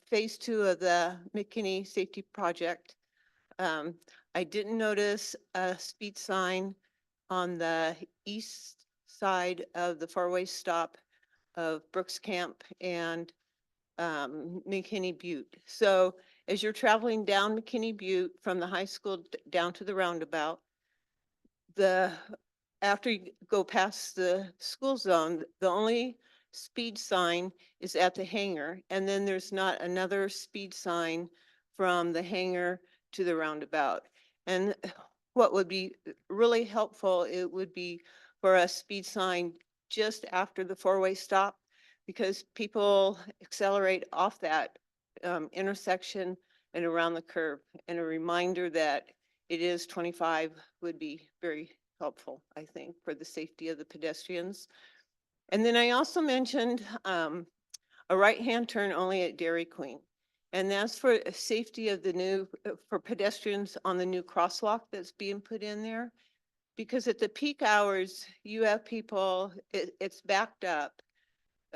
phase 2 of the McKinney Safety Project, I didn't notice a speed sign on the east side of the four-way stop of Brooks Camp and McKinney Butte. So as you're traveling down McKinney Butte from the high school down to the roundabout, after you go past the school zone, the only speed sign is at the hangar, and then there's not another speed sign from the hangar to the roundabout. And what would be really helpful, it would be for a speed sign just after the four-way stop, because people accelerate off that intersection and around the curve. And a reminder that it is 25 would be very helpful, I think, for the safety of the pedestrians. And then I also mentioned a right-hand turn only at Dairy Queen. And that's for safety of the new, for pedestrians on the new crosswalk that's being put in there. Because at the peak hours, you have people, it's backed up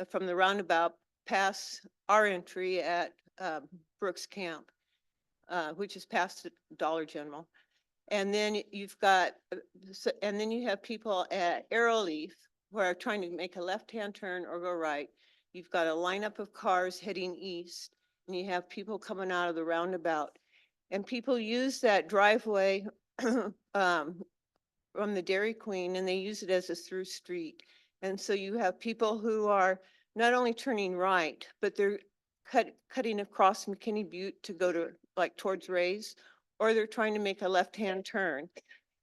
from the roundabout past our entry at Brooks Camp, which is past the Dollar General. And then you've got, and then you have people at Arrowleaf who are trying to make a left-hand turn or go right. You've got a lineup of cars heading east, and you have people coming out of the roundabout. And people use that driveway from the Dairy Queen, and they use it as a through street. And so you have people who are not only turning right, but they're cutting across McKinney Butte to go to like towards Ray's, or they're trying to make a left-hand turn.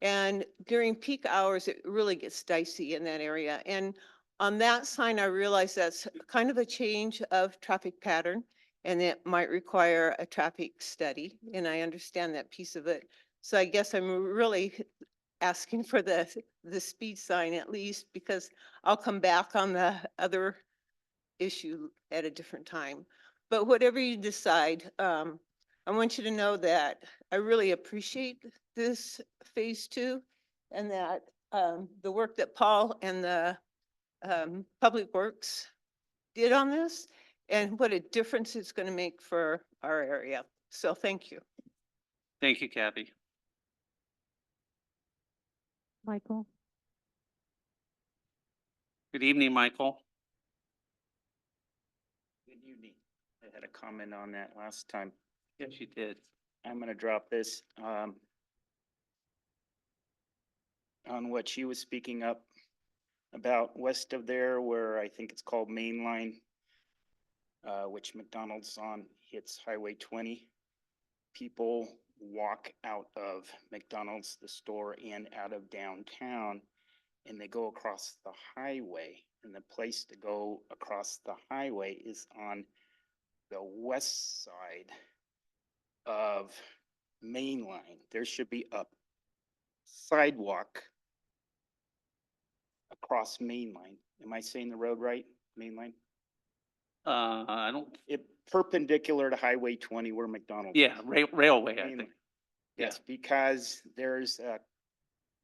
And during peak hours, it really gets dicey in that area. And On that sign, I realize that's kind of a change of traffic pattern and it might require a traffic study, and I understand that piece of it. So I guess I'm really asking for the speed sign at least, because I'll come back on the other issue at a different time. But whatever you decide, I want you to know that I really appreciate this phase two, and that the work that Paul and the Public Works did on this, and what a difference it's going to make for our area. So thank you. Thank you, Kathy. Michael, Good evening, Michael. Good evening. I had a comment on that last time. Yes, you did. I'm gonna drop this, on what she was speaking up about west of there where I think it's called Main Line, which McDonald's on, hits Highway 20. People walk out of McDonald's, the store, and out of downtown, and they go across the highway. And the place to go across the highway is on the west side of Main Line. There should be a sidewalk across Main Line. Am I saying the road right? Main Line? I don't, It perpendicular to Highway 20 where McDonald's yeah, is. railway, I Main think. Line. Yes, because there's a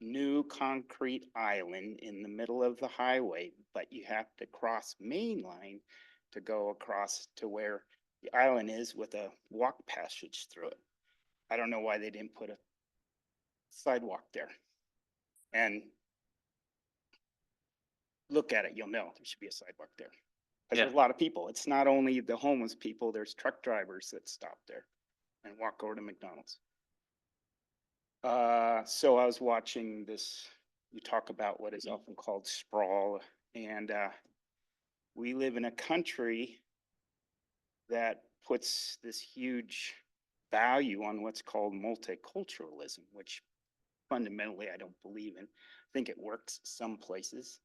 new concrete island in the middle of the highway, but you have to cross Main Line to go across to where the island is with a walk passage through it. I don't know why they didn't put a sidewalk there. And look at it, you'll know there should be a sidewalk there. Because there's a lot of people. It's not only the homeless people, there's truck drivers that stop there and walk over to McDonald's. So I was watching this, you talk about what is often called sprawl, and we live in a country that puts this huge value on what's called multiculturalism, which fundamentally I don't believe in. I think it works some places.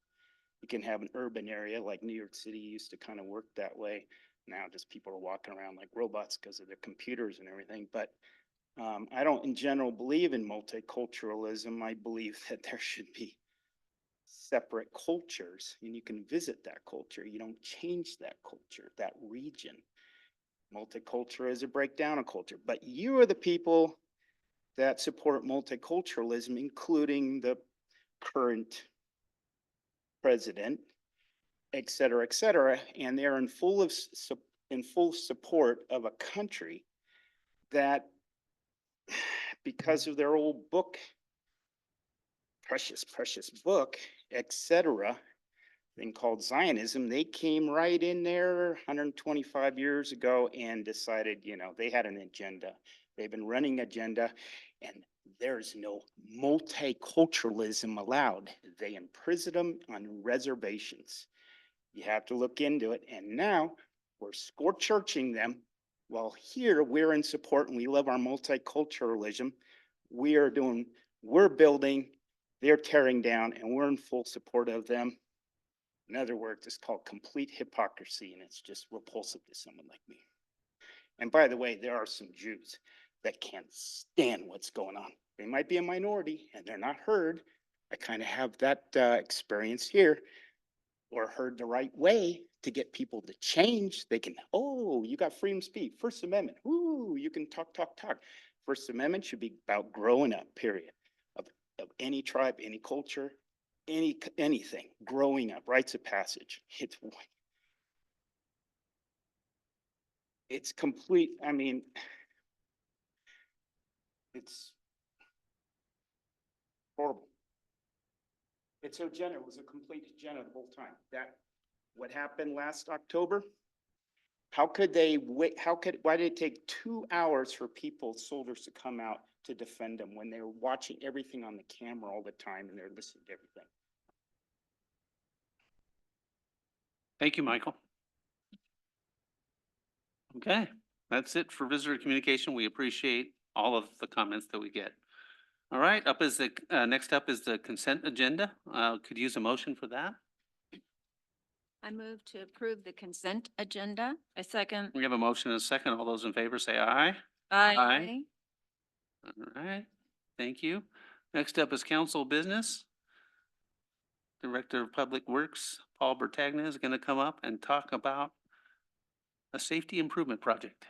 You can have an urban area like New York City used to kind of work that way. Now just people are walking around like robots because of their computers and everything. But I don't in general believe in multiculturalism. I believe that there should be separate cultures and you can visit that culture. You don't change that culture, that region. Multicultural is a breakdown of culture, but you are the people that support multiculturalism, including the current president, et cetera, and they're in full support of a country that, because of their old book, precious book, et cetera, thing called Zionism, they came right in there 125 years ago and decided, you know, they had an agenda. They've been running agenda, and there's no multiculturalism allowed. They imprison them on reservations. You have to look into it. And now we're scorching them. Well, here we're in support and we love our multiculturalism. We're building, they're tearing down, and we're in full support of them. In other words, it's called complete hypocrisy, and it's just repulsive to someone like me. And by the way, there are some Jews that can't stand what's going on. They might be a minority and they're not heard. I kind of have that experience here, or heard the right way to get people to change. They can, oh, you got freedom of speech, First Amendment. Ooh, you can talk. First Amendment should be about growing up, period, of any tribe, any culture, anything, growing up, rites of passage. It's complete, I mean, it's horrible. It's agenda, it was a complete agenda the whole time. That, what happened last October? How could they wait, why did it take 2 hours for people, soldiers to come out to defend them when they were watching everything on the camera all the time and they're listening to everything? Thank you, Michael. Okay, that's it for visitor communication. We appreciate all of the comments that we get. All right, next up is the consent agenda. Could use a motion for that. I move to approve the consent agenda. I second. We have a motion and a second. All those in favor say aye. Aye. All right, thank you. Next up is council business. Director of Public Works, Paul Bertagna, is gonna come up and talk about a safety improvement project.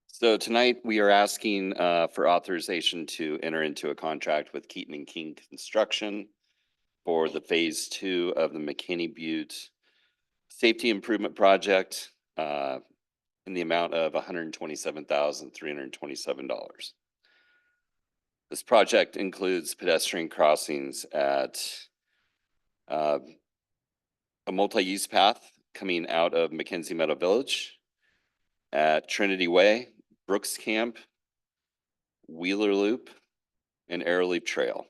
So tonight, we are asking for authorization to enter into a contract with Keaton and King Construction for the Phase 2 of the McKinney Butte Safety Improvement Project in the amount of $127,327. This project includes pedestrian crossings at a multi-use path coming out of Mackenzie Meadow Village, at Trinity Way, Brooks Camp, Wheeler Loop, and Arrowleaf Trail.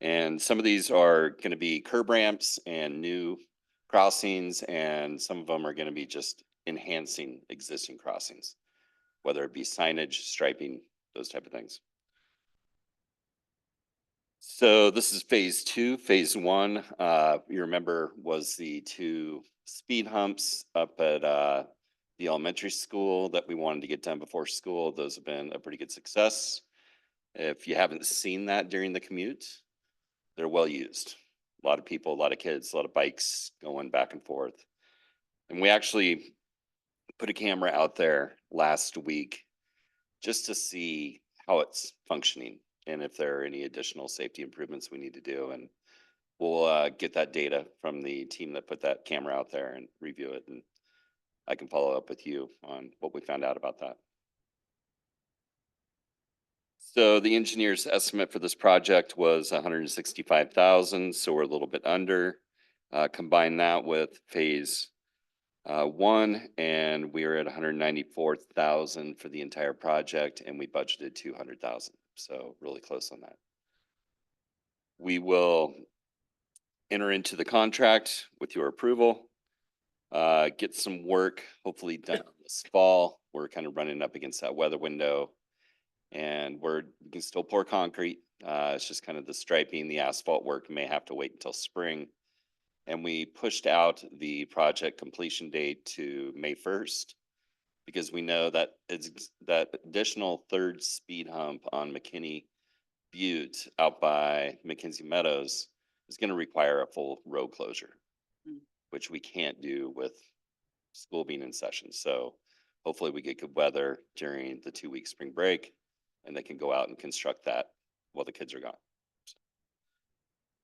And some of these are going to be curb ramps and new crossings, and some of them are going to be just enhancing existing crossings, whether it be signage, striping, those type of things. So this is phase 2. Phase 1, you remember, was the 2 speed humps up at the elementary school that we wanted to get done before school. Those have been a pretty good success. If you haven't seen that during the commute, they're well used. A lot of people, a lot of kids, a lot of bikes going back and forth. And we actually put a camera out there last week just to see how it's functioning and if there are any additional safety improvements we need to do. And we'll get that data from the team that put that camera out there and review it. And I can follow up with you on what we found out about that. So the engineer's estimate for this project was 165,000, so we're a little bit under. Combine that with phase 1, and we are at 194,000 for the entire project, and we budgeted 200,000, so really close on that. We will enter into the contract with your approval. Get some work hopefully done this fall. We're kind of running up against that weather window, and we can still pour concrete. It's just kind of the striping, the asphalt work may have to wait until spring. And we pushed out the project completion date to May 1st because we know that that additional 3rd speed hump on McKinney Butte out by Mackenzie Meadows is going to require a full road closure, which we can't do with school being in session. So hopefully we get good weather during the 2-week spring break and they can go out and construct that while the kids are gone. So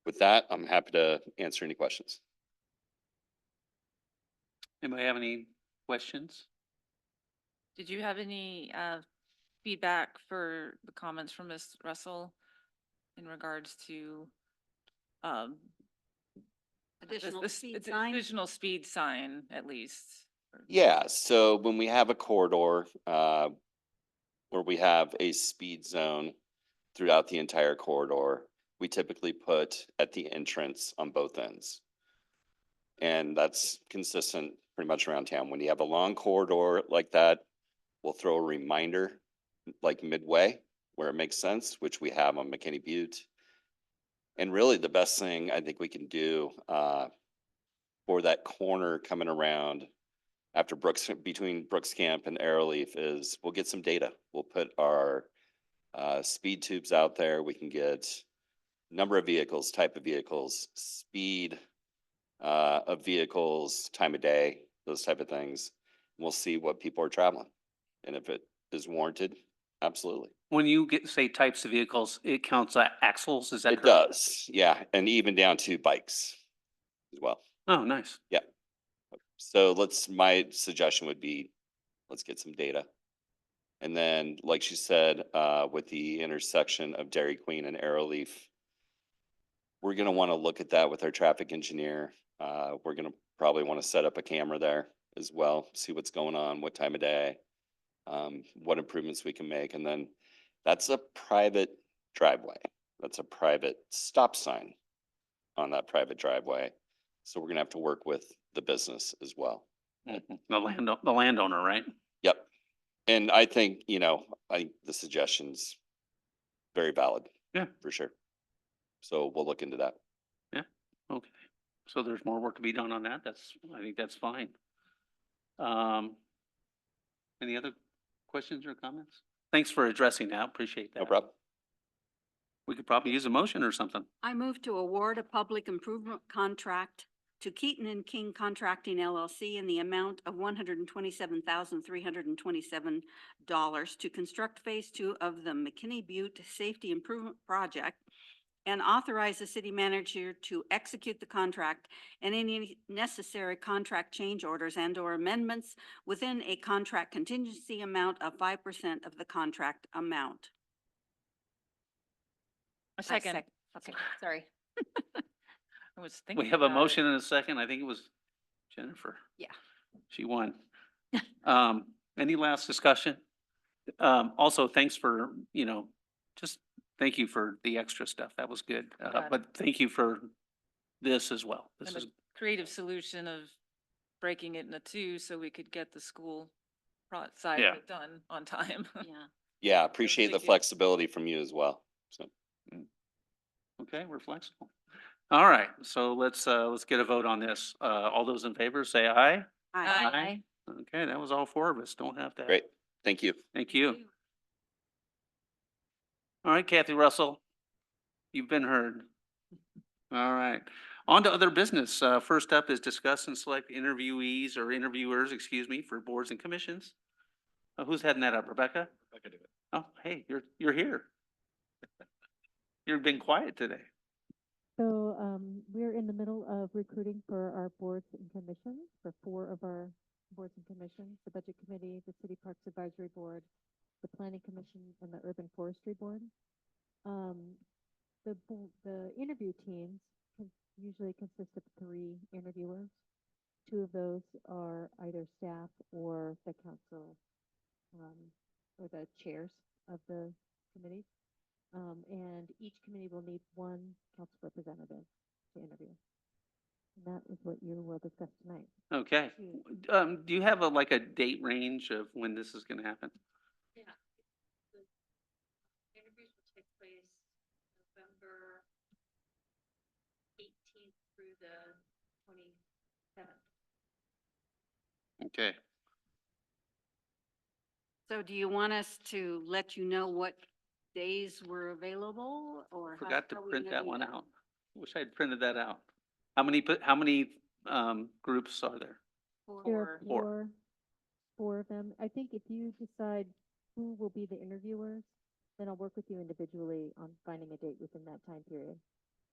with that, I'm happy to answer any questions. Anybody have any questions? Did you have any feedback for the comments from Ms. Russell in regards to Additional speed it's sign? additional speed sign, at least? Yeah, so when we have a corridor where we have a speed zone throughout the entire corridor, we typically put at the entrance on both ends. And that's consistent pretty much around town. When you have a long corridor like that, we'll throw a reminder like midway where it makes sense, which we have on McKinney Butte. And really the best thing I think we can do for that corner coming around after between Brooks Camp and Arrowleaf is we'll get some data. We'll put our speed tubes out there. We can get number of vehicles, type of vehicles, speed of vehicles, time of day, those type of things. We'll see what people are traveling. And if it is warranted, absolutely. When you say types of vehicles, it counts axles, is that It correct? does, yeah, and even down to bikes as well. Oh, nice. Yeah. So my suggestion would be, let's get some data. And then, like she said, with the intersection of Dairy Queen and Arrowleaf, we're gonna wanna look at that with our traffic engineer. We're gonna probably wanna set up a camera there as well, see what's going on, what time of day, what improvements we can make. And then that's a private driveway. That's a private stop sign on that private driveway. So we're gonna have to work with the business as well. Mhm. The landowner, right? Yep. And I think, I think the suggestion's very valid. Yeah. For sure. So we'll look into that. Okay, so there's more work to be done on that. I think that's fine. Any other questions or comments? Thanks for addressing that. Appreciate that. No problem. We could probably use a motion or something. I move to award a public improvement contract to Keaton and King Contracting LLC in the amount of $127,327 to construct Phase 2 of the McKinney Butte Safety Improvement Project and authorize the city manager to execute the contract and any necessary contract change orders and or amendments within a contract contingency amount of 5% of the contract amount. A second. Okay, sorry. I was thinking We have a about it. motion and a second. I think it was Jennifer. Yeah. She won. Any last discussion? Also, thanks for, just thank you for the extra stuff. That was good. Got it. But thank you for this as well. This And is, the creative solution of breaking it into two so we could get the school side Yeah. of it done on time. Yeah. Yeah, appreciate the big deal. flexibility from you as well. So. okay, we're flexible. All right, so let's get a vote on this. All those in favor, say aye. Aye. Okay, that was all four of us. Don't have to. Great. Thank you. Thank you. All right, Kathy Russell, you've been heard. All right, on to other business. First up is discuss and select interviewees or interviewers, excuse me, for boards and commissions. Who's heading that up, Rebecca? I could do it. Oh, hey, you're here. You've been quiet today. So, we're in the middle of recruiting for our boards and commissions, for 4 of our boards and commissions, the Budget Committee, the City Parks Advisory Board, the Planning Commission, and the Urban Forestry Board. The interview teams usually consist of 3 interviewers. 2 of those are either staff or the council, or the chairs of the committees. And each committee will need 1 council representative to interview. And that is what you will discuss tonight. Okay. Do you have like a date range of when this is gonna happen? Yeah. The interviews will take place November 18th through the 27th. Okay. So do you want us to let you know what days were available or? how Forgot to are we print gonna that do one out. Wish I'd printed that out. How many groups are there? There are Four. four of them. I think if you decide who will be the interviewers, then I'll work with you individually on finding a date within that time period.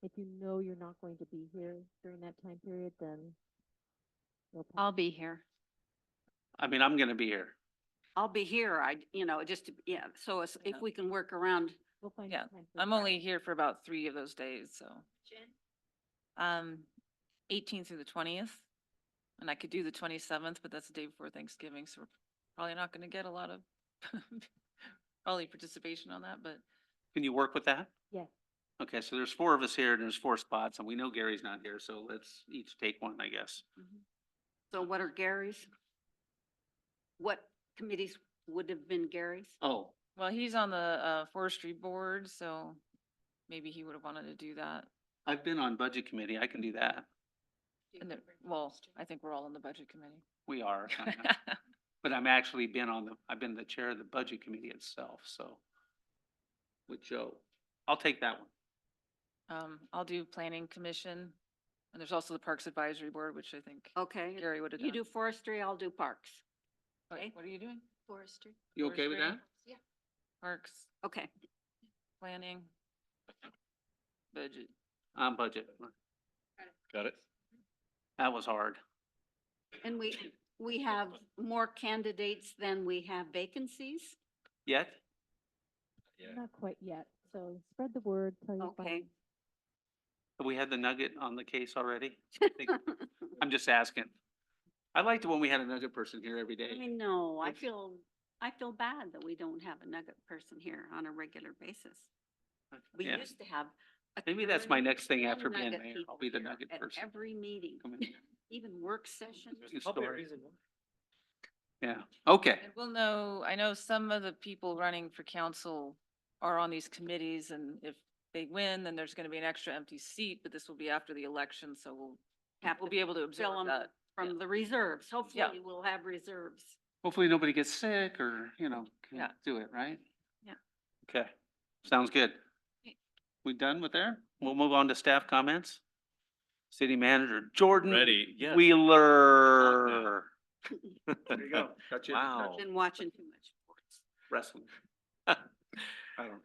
If you know you're not going to be here during that time period, then you'll pass. I'll be here. I mean, I'm gonna be here. I'll be here. Yeah, so if Yeah. we can work around. We'll find. Yeah, a time for I'm that. only here for about 3 of those days, so. 18th through the 20th. And I could do the 27th, but that's the day before Thanksgiving, so we're probably not gonna get a lot of probably participation on that, but Can you work with that? Yes. Okay, so there's 4 of us here and there's 4 spots and we know Gary's not here, so let's each take one, I guess. So what are Gary's? What committees would have been Gary's? Oh, well, he's on the forestry board, so maybe he would have wanted to do that. I've been on budget committee. I can do that. And well, I think we're all on the budget committee. We are. But I've been the chair of the budget committee itself, so. With Joe. I'll take that one. I'll do planning commission, and there's also the Parks Advisory Board, which I think Okay. Gary would have done. You do forestry, I'll do parks. Okay, what are you doing? Forestry. You okay with that? Forestry, Parks, Okay. planning, budget. On budget. Got it? That was hard. And we have more candidates than we have vacancies. Yet? Not quite yet. So spread the word, tell your Okay. friends. Have we had the nugget on the case already? I'm just asking. I liked it when we had a nugget person here every I day. mean, no, I feel bad that we don't have a nugget person here on a regular basis. We Yeah. used to have. Maybe that's my next thing and after being nugget mayor. people I'll be the here nugget at person. every meeting, Come in. even work sessions. Good story. Yeah, okay. And we'll know, I know some of the people running for council are on these committees, and if they win, then there's gonna be an extra empty seat, but this will be after the election, so Have we'll to be able to fill absorb 'em that. from the reserves. Hopefully we'll have reserves. Hopefully nobody gets sick or, you know, can Yeah. do it, right? Yeah. Okay, sounds good. We done with there? We'll move on to staff comments. City Manager Jordan Ready, yes. Wheeler. There you go. Got you. Wow. Been watching too much sports. Wrestling. I don't.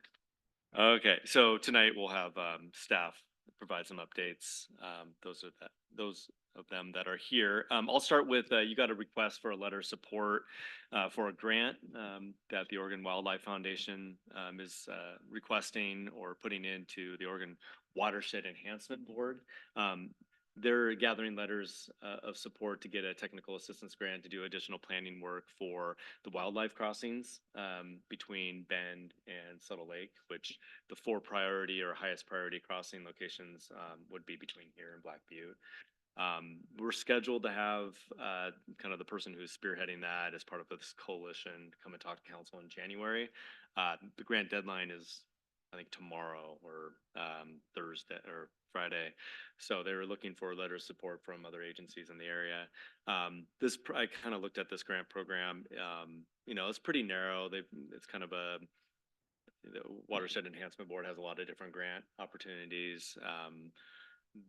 Okay, so tonight we'll have staff provide some updates. Those of them that are here. I'll start with, you got a request for a letter of support for a grant that the Oregon Wildlife Foundation is requesting or putting into the Oregon Watershed Enhancement Board. They're gathering letters of support to get a technical assistance grant to do additional planning work for the wildlife crossings between Bend and Subtle Lake, which the 4 priority or highest priority crossing locations would be between here and Black Butte. We're scheduled to have kind of the person who's spearheading that as part of this coalition come and talk to council in January. The grant deadline is, I think, tomorrow or Thursday or Friday. So they were looking for a letter of support from other agencies in the area. I kind of looked at this grant program. It's pretty narrow. It's kind of the Watershed Enhancement Board has a lot of different grant opportunities.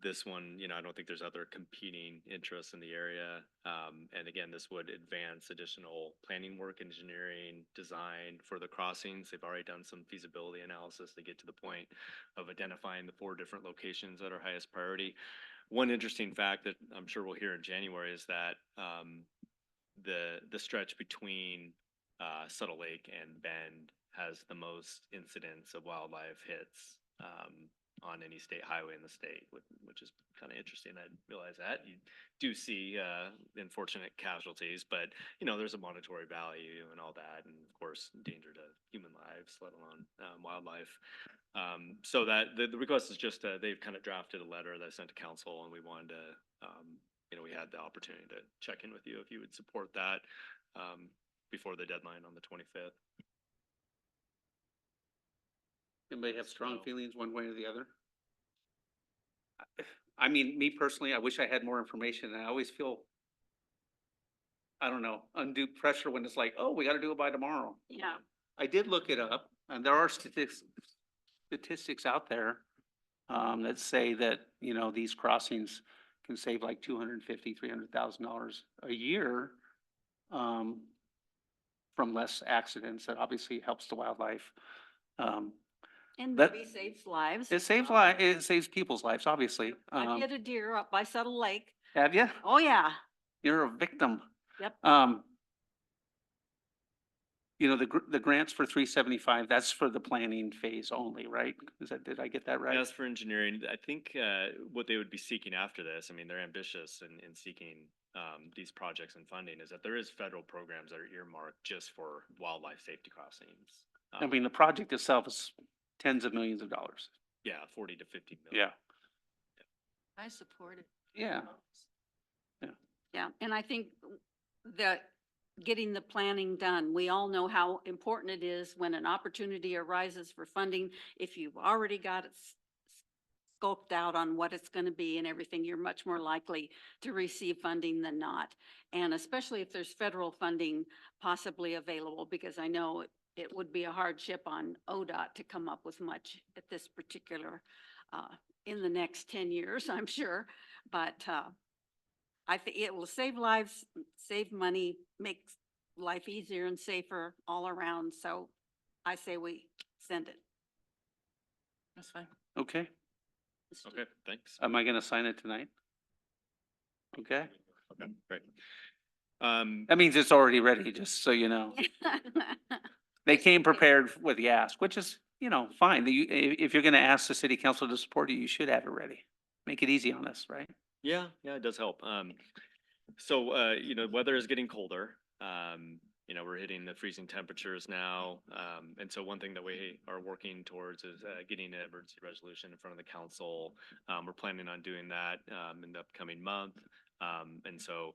This one, I don't think there's other competing interests in the area. And again, this would advance additional planning work, engineering, design for the crossings. They've already done some feasibility analysis to get to the point of identifying the 4 different locations that are highest priority. One interesting fact that I'm sure we'll hear in January is that the stretch between Subtle Lake and Bend has the most incidents of wildlife hits on any state highway in the state, which is kind of interesting. I didn't realize that. You do see unfortunate casualties, but there's a monetary value and all that, and of course, danger to human lives, let alone wildlife. So that the request is just they've kind of drafted a letter that I sent to council, and we wanted to, we had the opportunity to check in with you if you would support that before the deadline on the 25th. Anybody have strong So- feelings one way or the other? I mean, me personally, I wish I had more information, and I always feel, I don't know, undue pressure when it's like, oh, we gotta do it by tomorrow. Yeah. I did look it up, and there are statistics out there that say that, these crossings can save like $250,000, $300,000 a year from less accidents. That obviously helps the wildlife. And That- maybe saves lives. It saves it saves people's lives, obviously. I hit a deer up by Subtle Lake. Have you? Oh, yeah. You're a victim. Yep. The grants for 375, that's for the planning phase only, right? Did I get that right? As for engineering, I think what they would be seeking after this, I mean, they're ambitious in seeking these projects and funding, is that there is federal programs that are earmarked just for wildlife safety crossings. I mean, the project itself is tens of millions of dollars. Yeah, 40 to 50 million. I support it. Yeah. Yeah, and I think that getting the planning done, we all know how important it is when an opportunity arises for funding. If you've already got it scoped out on what it's going to be and everything, you're much more likely to receive funding than not. And especially if there's federal funding possibly available, because I know it would be a hardship on ODOT to come up with much at this particular, in the next 10 years, I'm sure. But I think it will save lives, save money, make life easier and safer all around. So I say we send it. That's fine. Okay. Okay, thanks. Am I gonna sign it tonight? Okay. Okay, great. That means it's already ready, just so you know. They came prepared with the ask, which is, fine. If you're gonna ask the city council to support you, you should have it ready. Make it easy on us, right? Yeah, it does help. So, weather is getting colder. We're hitting the freezing temperatures now. And so one thing that we are working towards is getting an emergency resolution in front of the council. We're planning on doing that in the upcoming month. And so,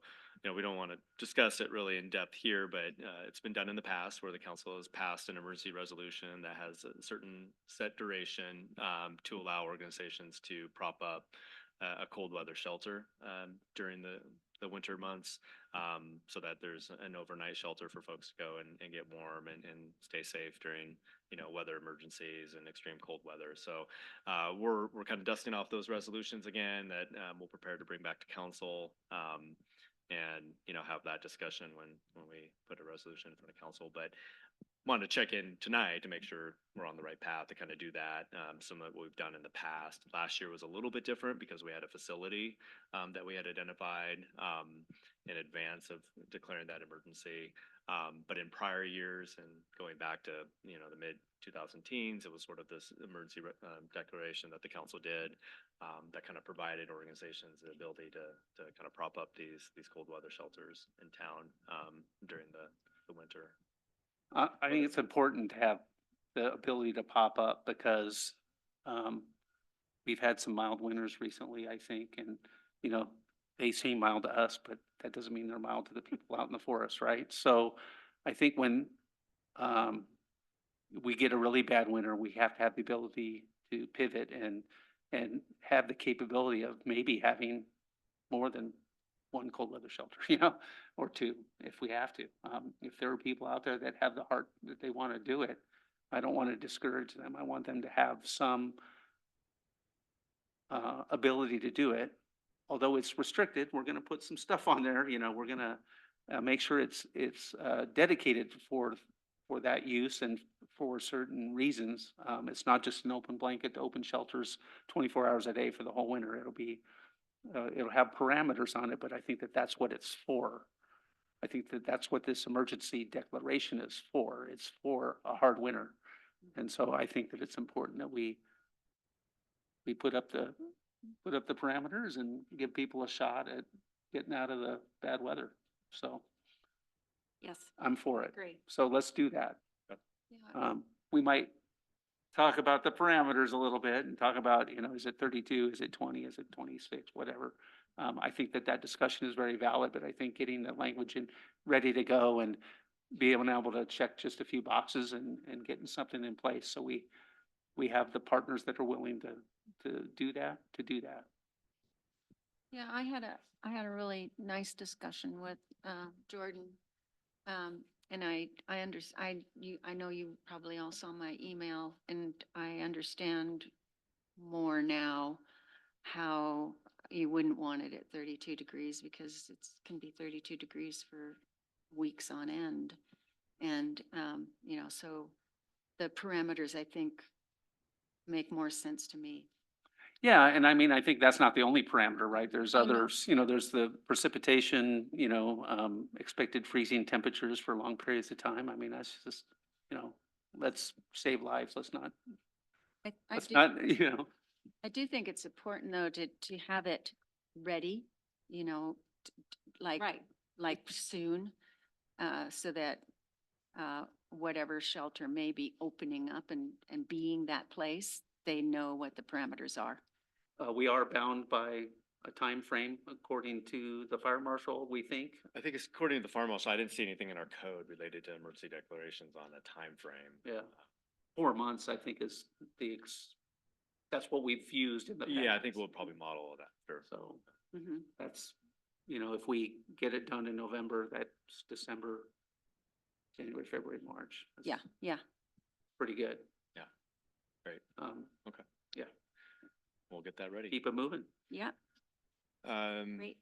we don't want to discuss it really in depth here, but it's been done in the past where the council has passed an emergency resolution that has a certain set duration to allow organizations to prop up a cold weather shelter during the winter months, so that there's an overnight shelter for folks to go and get warm and stay safe during weather emergencies and extreme cold weather. So we're kind of dusting off those resolutions again that we'll prepare to bring back to council. And have that discussion when we put a resolution in front of council. But wanted to check in tonight to make sure we're on the right path to kind of do that. Some of what we've done in the past. Last year was a little bit different because we had a facility that we had identified in advance of declaring that emergency. But in prior years and going back to the mid 2010s, it was sort of this emergency declaration that the council did that kind of provided organizations the ability to kind of prop up these cold weather shelters in town during the winter. I think it's important to have the ability to pop up because we've had some mild winters recently, I think, and they seem mild to us, but that doesn't mean they're mild to the people out in the forest, right? So I think when we get a really bad winter, we have to have the ability to pivot and have the capability of maybe having more than one cold weather shelter, or two if we have to. If there are people out there that have the heart that they want to do it, I don't want to discourage them. I want them to have some ability to do it. Although it's restricted, we're going to put some stuff on there. We're going to make sure it's dedicated for that use and for certain reasons. It's not just an open blanket to open shelters 24 hours a day for the whole winter. It'll have parameters on it, but I think that that's what it's for. I think that that's what this emergency declaration is for. It's for a hard winter. And so I think that it's important that we put up the parameters and give people a shot at getting out of the bad weather. So Yes, I'm for it. great. So let's do that. Yeah, We might talk about the parameters a little bit and talk about, is it 32, is it 20, is it 26, whatever. I think that discussion is very valid, but I think getting the language in ready to go and being able to check just a few boxes and getting something in place. So we have the partners that are willing to do that. Yeah, I had a really nice discussion with Jordan. And I know you probably all saw my email, and I understand more now how you wouldn't want it at 32 degrees because can be 32 degrees for weeks on end. And, so the parameters, I think, make more sense to me. Yeah, and I mean, I think that's not the only parameter, right? There's I know. others, there's the precipitation, expected freezing temperatures for long periods of time. I mean, that's just, let's save lives. Let's not, I do think it's important though to have it ready, like, Right. like soon, so that whatever shelter may be opening up and being that place, they know what the parameters are. we are bound by a time frame according to the fire marshal, we think. I think it's according to the fire marshal. I didn't see anything in our code related to emergency declarations on a time frame. Yeah. 4 months, I think, is that's what we've used in the past. Yeah, I think we'll probably model that. Sure. So Mhm. that's, if we get it done in November, that's December, January, February, March. That's Yeah, yeah. pretty good. Yeah. Great. Okay. Yeah, We'll get that ready. keep it moving. Yeah, Um, great.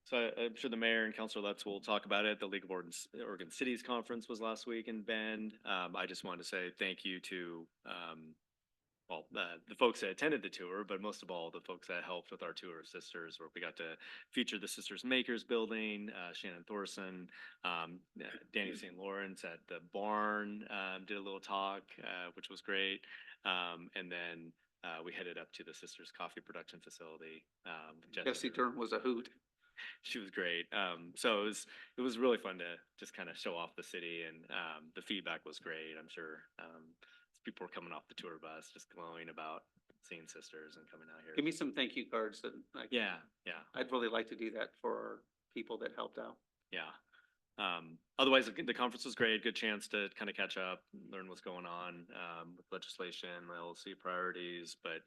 So I'm sure the mayor and Councilor Lutz will talk about it. The League of Oregon Cities Conference was last week in Bend. I just wanted to say thank you to, the folks that attended the tour, but most of all, the folks that helped with our tour of Sisters, where we got to feature the Sisters Makers Building, Shannon Thorson, Danny St. Lawrence at the barn, did a little talk, which was great. And then we headed up to the Sisters Coffee Production Facility. Jesse Durham was a hoot. She was great. So it was really fun to just kind of show off the city, and the feedback was great. I'm sure people were coming off the tour bus just glowing about seeing sisters and coming out here. Give me some thank you cards that Yeah, yeah. I'd really like to do that for our people that helped out. Yeah. Otherwise, the conference was great. Good chance to kind of catch up, learn what's going on with legislation, LLC priorities, but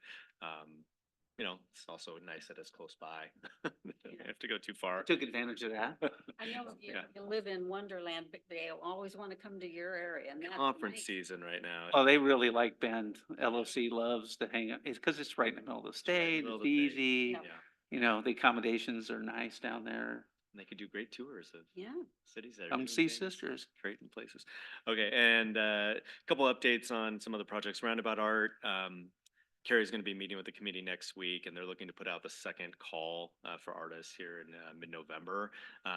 you know, it's also nice that it's close by. You don't have to go too far. Took advantage of that. I know you, Yeah. you live in Wonderland, but they always want to come to your area and that's Conference nice. season right now. Oh, they really like Bend. LOC loves to hang out. It's because it's right in the middle of the right in the state. middle It's of the state. easy. Yeah. Yeah, You know, the accommodations are nice down there. and they could do great tours of Yeah. cities that are Come doing see things, sisters. great in places. Okay, and a couple updates on some of the projects. Roundabout Art, Carrie's going to be meeting with the committee next week, and they're looking to put out the second call for artists here in mid-November.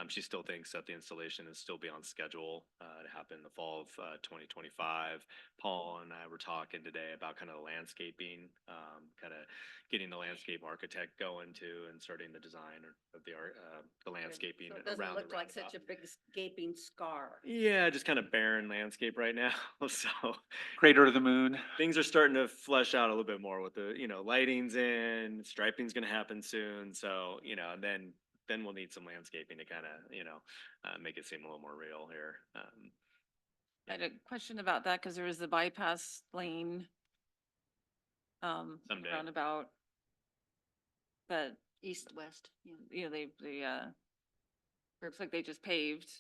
She still thinks that the installation is still be on schedule to happen in the fall of 2025. Paul and I were talking today about kind of the landscaping, kind of getting the landscape architect going to and starting the design of the art, the landscaping So it doesn't around the look like such a roundabout. big gaping scar. Yeah, just kind of barren landscape right now. So Crater of the Moon. things are starting to flesh out a little bit more with the, you know, lighting's in, striping's gonna happen soon. So, you know, then we'll need some landscaping to kind of, you know, make it seem a little more real here. I had a question about that because there was the bypass lane. Someday. Roundabout. But, East-west. Yeah. you know, looks like they just paved.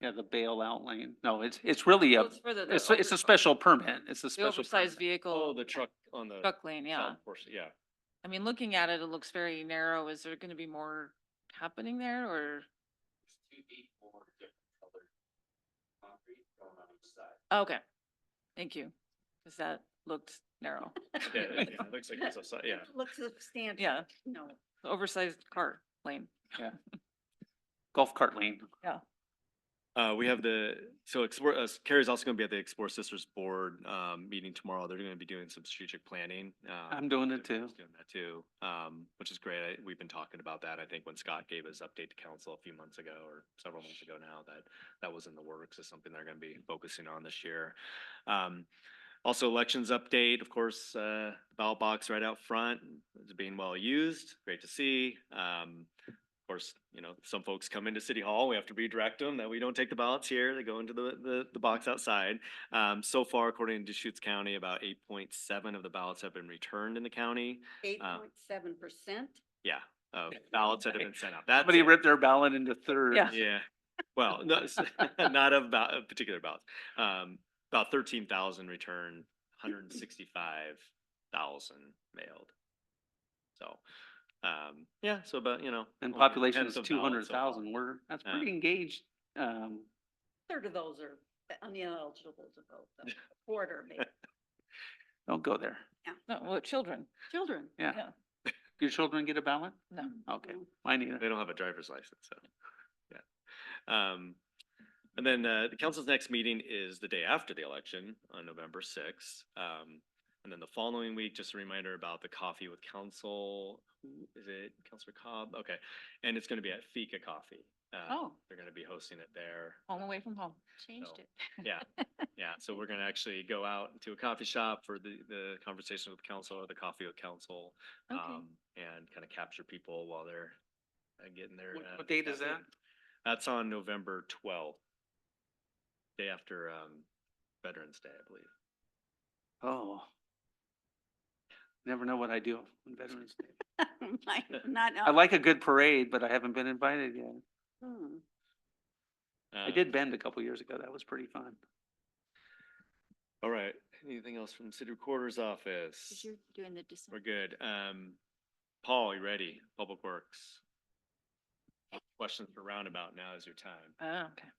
Yeah, the bailout lane. No, it's really a, Oh, it's for the it's a over- special permit. It's a The special. oversized permit. vehicle. Oh, the truck on the Truck lane, yeah. south portion, yeah. I mean, looking at it, it looks very narrow. Is there gonna be more happening there or? Okay, thank you. Cause that looked narrow. Yeah, it looks like it's a, yeah. Looks substantial. Yeah. No. Oversized car lane. Golf cart lane. We have so Explore, Carrie's also gonna be at the Explore Sisters Board, meeting tomorrow. They're gonna be doing some strategic planning. I'm doing it too. Doing that too, which is great. We've been talking about that. I think when Scott gave his update to council a few months ago or several months ago now, that was in the works is something they're gonna be focusing on this year. Also elections update, of course, ballot box right out front is being well used. Great to see. Of course, you know, some folks come into City Hall, we have to redirect them that we don't take the ballots here, they go into the box outside. So far, according to Deschutes County, about 8.7 of the ballots have been returned in the county. 8.7%. Yeah, ballots that have been sent out. That's Somebody it. ripped their ballot into thirds. Yeah. Yeah, well, no, not of particular ballots. About 13,000 returned, 165,000 mailed. So, yeah, so about, you know. And only a population tenth is of ballots 200,000. That's Yeah. pretty engaged. Third of those are ineligible to vote, though. Quarter maybe. Don't go there. No, well, children. Children. Yeah. Yeah. Your children get a ballot? No. Okay, mine either. They don't have a driver's license, so, yeah. And then, the council's next meeting is the day after the election on November 6th. And then the following week, just a reminder about the Coffee with Council. Who is it? Councilor Cobb? Okay. And it's gonna be at Fika Coffee. Oh. They're gonna be hosting it there. Home away from home. Changed So, it. Yeah, yeah. So we're gonna actually go out to a coffee shop for the conversation with council or the coffee with council. Okay. And kind of capture people while they're getting their. What date is that? That's on November 12th. Day after, Veterans Day, I believe. Oh. Never know what I do on Veterans Day. Not. I like a good parade, but I haven't been invited yet. Hmm. I did Bend a couple years ago. That was pretty fun. All right. Anything else from city recorder's office? 'Cause you're doing the We're December. good. Paul, you ready? Public Works. Questions for Roundabout, now is your time. Oh, okay.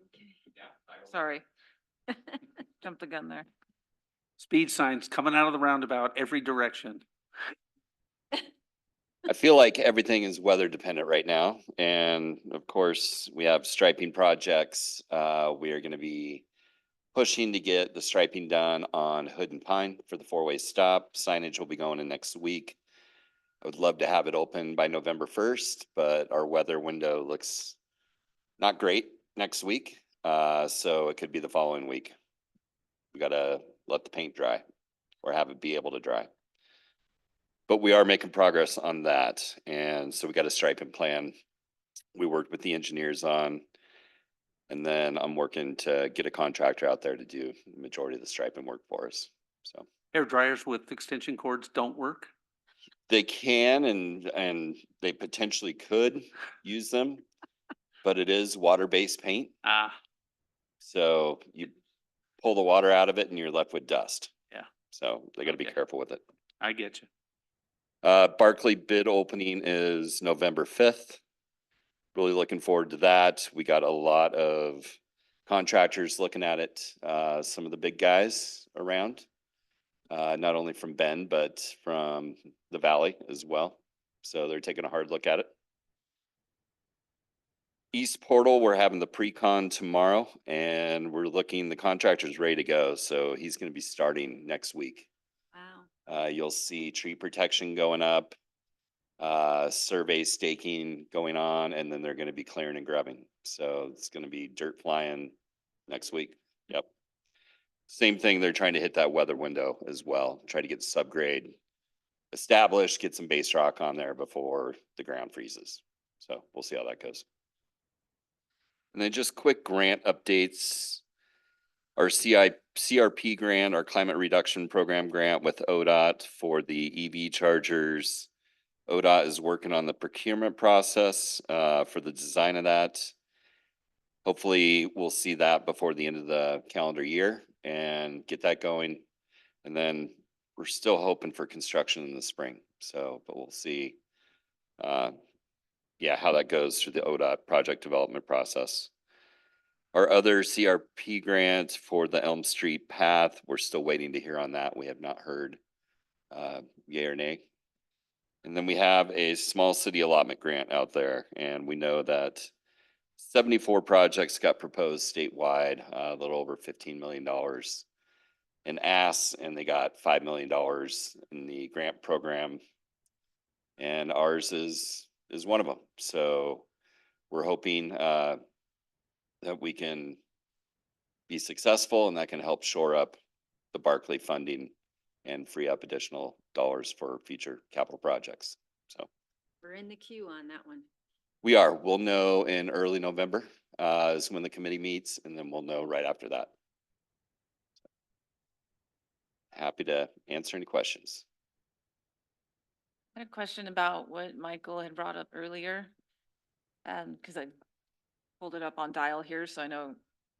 Sorry. Jumped the gun there. Speed signs coming out of the roundabout every direction. I feel like everything is weather dependent right now. And of course, we have striping projects. We are going to be pushing to get the striping done on Hood and Pine for the four-way stop. Signage will be going in next week. I would love to have it open by November 1st, but our weather window looks not great next week. So it could be the following week. We gotta let the paint dry or have it be able to dry. But we are making progress on that. And so we got a striping plan we worked with the engineers on. And then I'm working to get a contractor out there to do the majority of the striping work for us. So Hair dryers with extension cords don't work? they can and they potentially could use them, but it is water-based paint. Ah, So you pull the water out of it and you're left with dust. Yeah. So they gotta be Okay. careful with it. I get you. Barclay bid opening is November 5th. Really looking forward to that. We got a lot of contractors looking at it, some of the big guys around. Not only from Bend, but from the valley as well. So they're taking a hard look at it. East Portal, we're having the pre-con tomorrow and we're looking, the contractor's ready to go. So he's gonna be starting next week. Wow. You'll see tree protection going up, survey staking going on, and then they're gonna be clearing and grubbing. So it's gonna be dirt flying next week. Yep. Same thing, they're trying to hit that weather window as well, try to get subgrade established, get some base rock on there before the ground freezes. So we'll see how that goes. And then just quick grant updates. Our CRP grant, our climate reduction program grant with ODOT for the EV chargers. ODOT is working on the procurement process for the design of that. Hopefully, we'll see that before the end of the calendar year and get that going. And then we're still hoping for construction in the spring. So, but we'll see. Yeah, how that goes through the ODOT project development process. Our other CRP grant for the Elm Street path, we're still waiting to hear on that. We have not heard yay or nay. And then we have a small city allotment grant out there, and we know that 74 projects got proposed statewide, a little over $15 million in asks, and they got $5 million in the grant program. And ours is one of them. So we're hoping that we can be successful and that can help shore up the Barclay funding and free up additional dollars for future capital projects. So We're in the queue on that one. we are. We'll know in early November is when the committee meets, and then we'll know right after that. Happy to answer any questions. I had a question about what Michael had brought up earlier. Because I pulled it up on dial here, so I know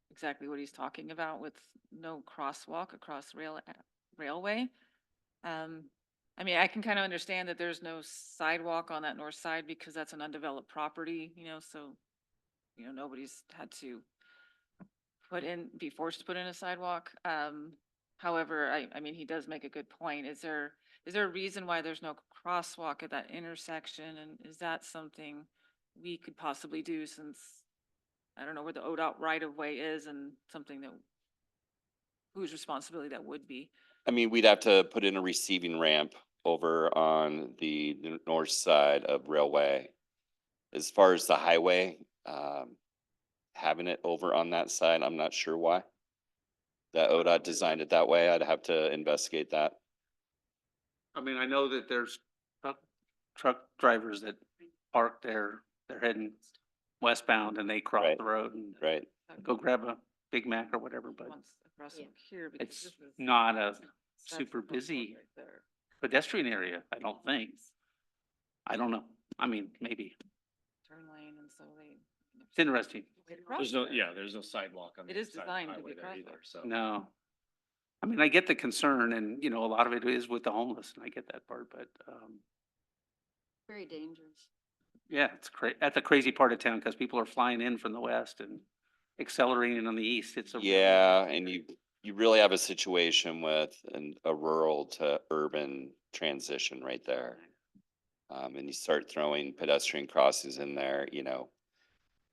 exactly what he's talking about with no crosswalk across railway. I mean, I can kind of understand that there's no sidewalk on that north side because that's an undeveloped property, so, nobody's had to be forced to put in a sidewalk. However, I mean, he does make a good point. Is there a reason why there's no crosswalk at that intersection? And is that something we could possibly do, since I don't know where the ODOT right of way is, and something that whose responsibility that would be? I mean, we'd have to put in a receiving ramp over on the north side of Railway. As far as the highway, having it over on that side, I'm not sure why. That ODOT designed it that way. I'd have to investigate that. I mean, I know that there's truck drivers that park there, they're heading westbound and they cross Right. the road and Right. go grab a Big Mac or whatever, but Once across from here, because it's this is- not a that's super the crosswalk busy right there. pedestrian area, I don't think. I don't know. I mean, maybe. Turn lane, and so they. It's interesting. There's no, yeah, there's no sidewalk on the It is other side of the designed to highway be there crosswalk. either, so. No. I mean, I get the concern and, a lot of it is with the homeless and I get that part, but, Very dangerous. yeah, that's a crazy part of town because people are flying in from the west and accelerating on the east. It's a. Yeah, and you really have a situation with a rural to urban transition right there. And you start throwing pedestrian crossings in there,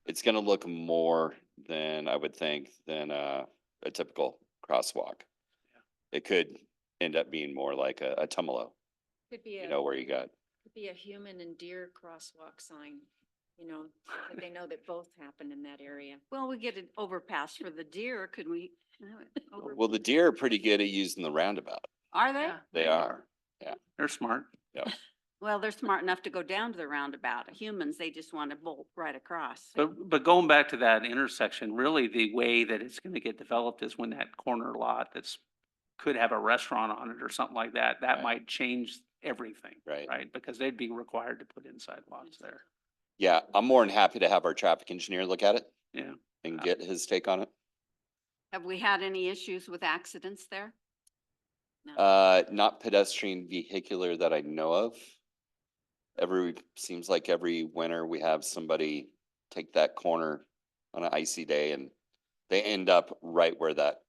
it's gonna look more than, I would think, than a typical crosswalk. It could end up being more like a tumalo, Could be where you got. could be a human and deer crosswalk sign, so that they know that both happen in that area. Well, we get an overpass for the deer, could we? Well, the deer are pretty good at using the roundabout. Are they? Yeah. They are. They're smart. Well, they're smart enough to go down to the roundabout. Humans, they just want to bolt right across. But going back to that intersection, really the way that it's gonna get developed is when that corner lot could have a restaurant on it or something like that, that Right. might change everything. Right. Right, because they'd be required to put in sidewalks there. Yeah, I'm more than happy to have our traffic engineer look at it Yeah. and get his take on it. Have we had any issues with accidents there? No. Not pedestrian vehicular that I know of. Seems like every winter we have somebody take that corner on an icy day and they end up right where that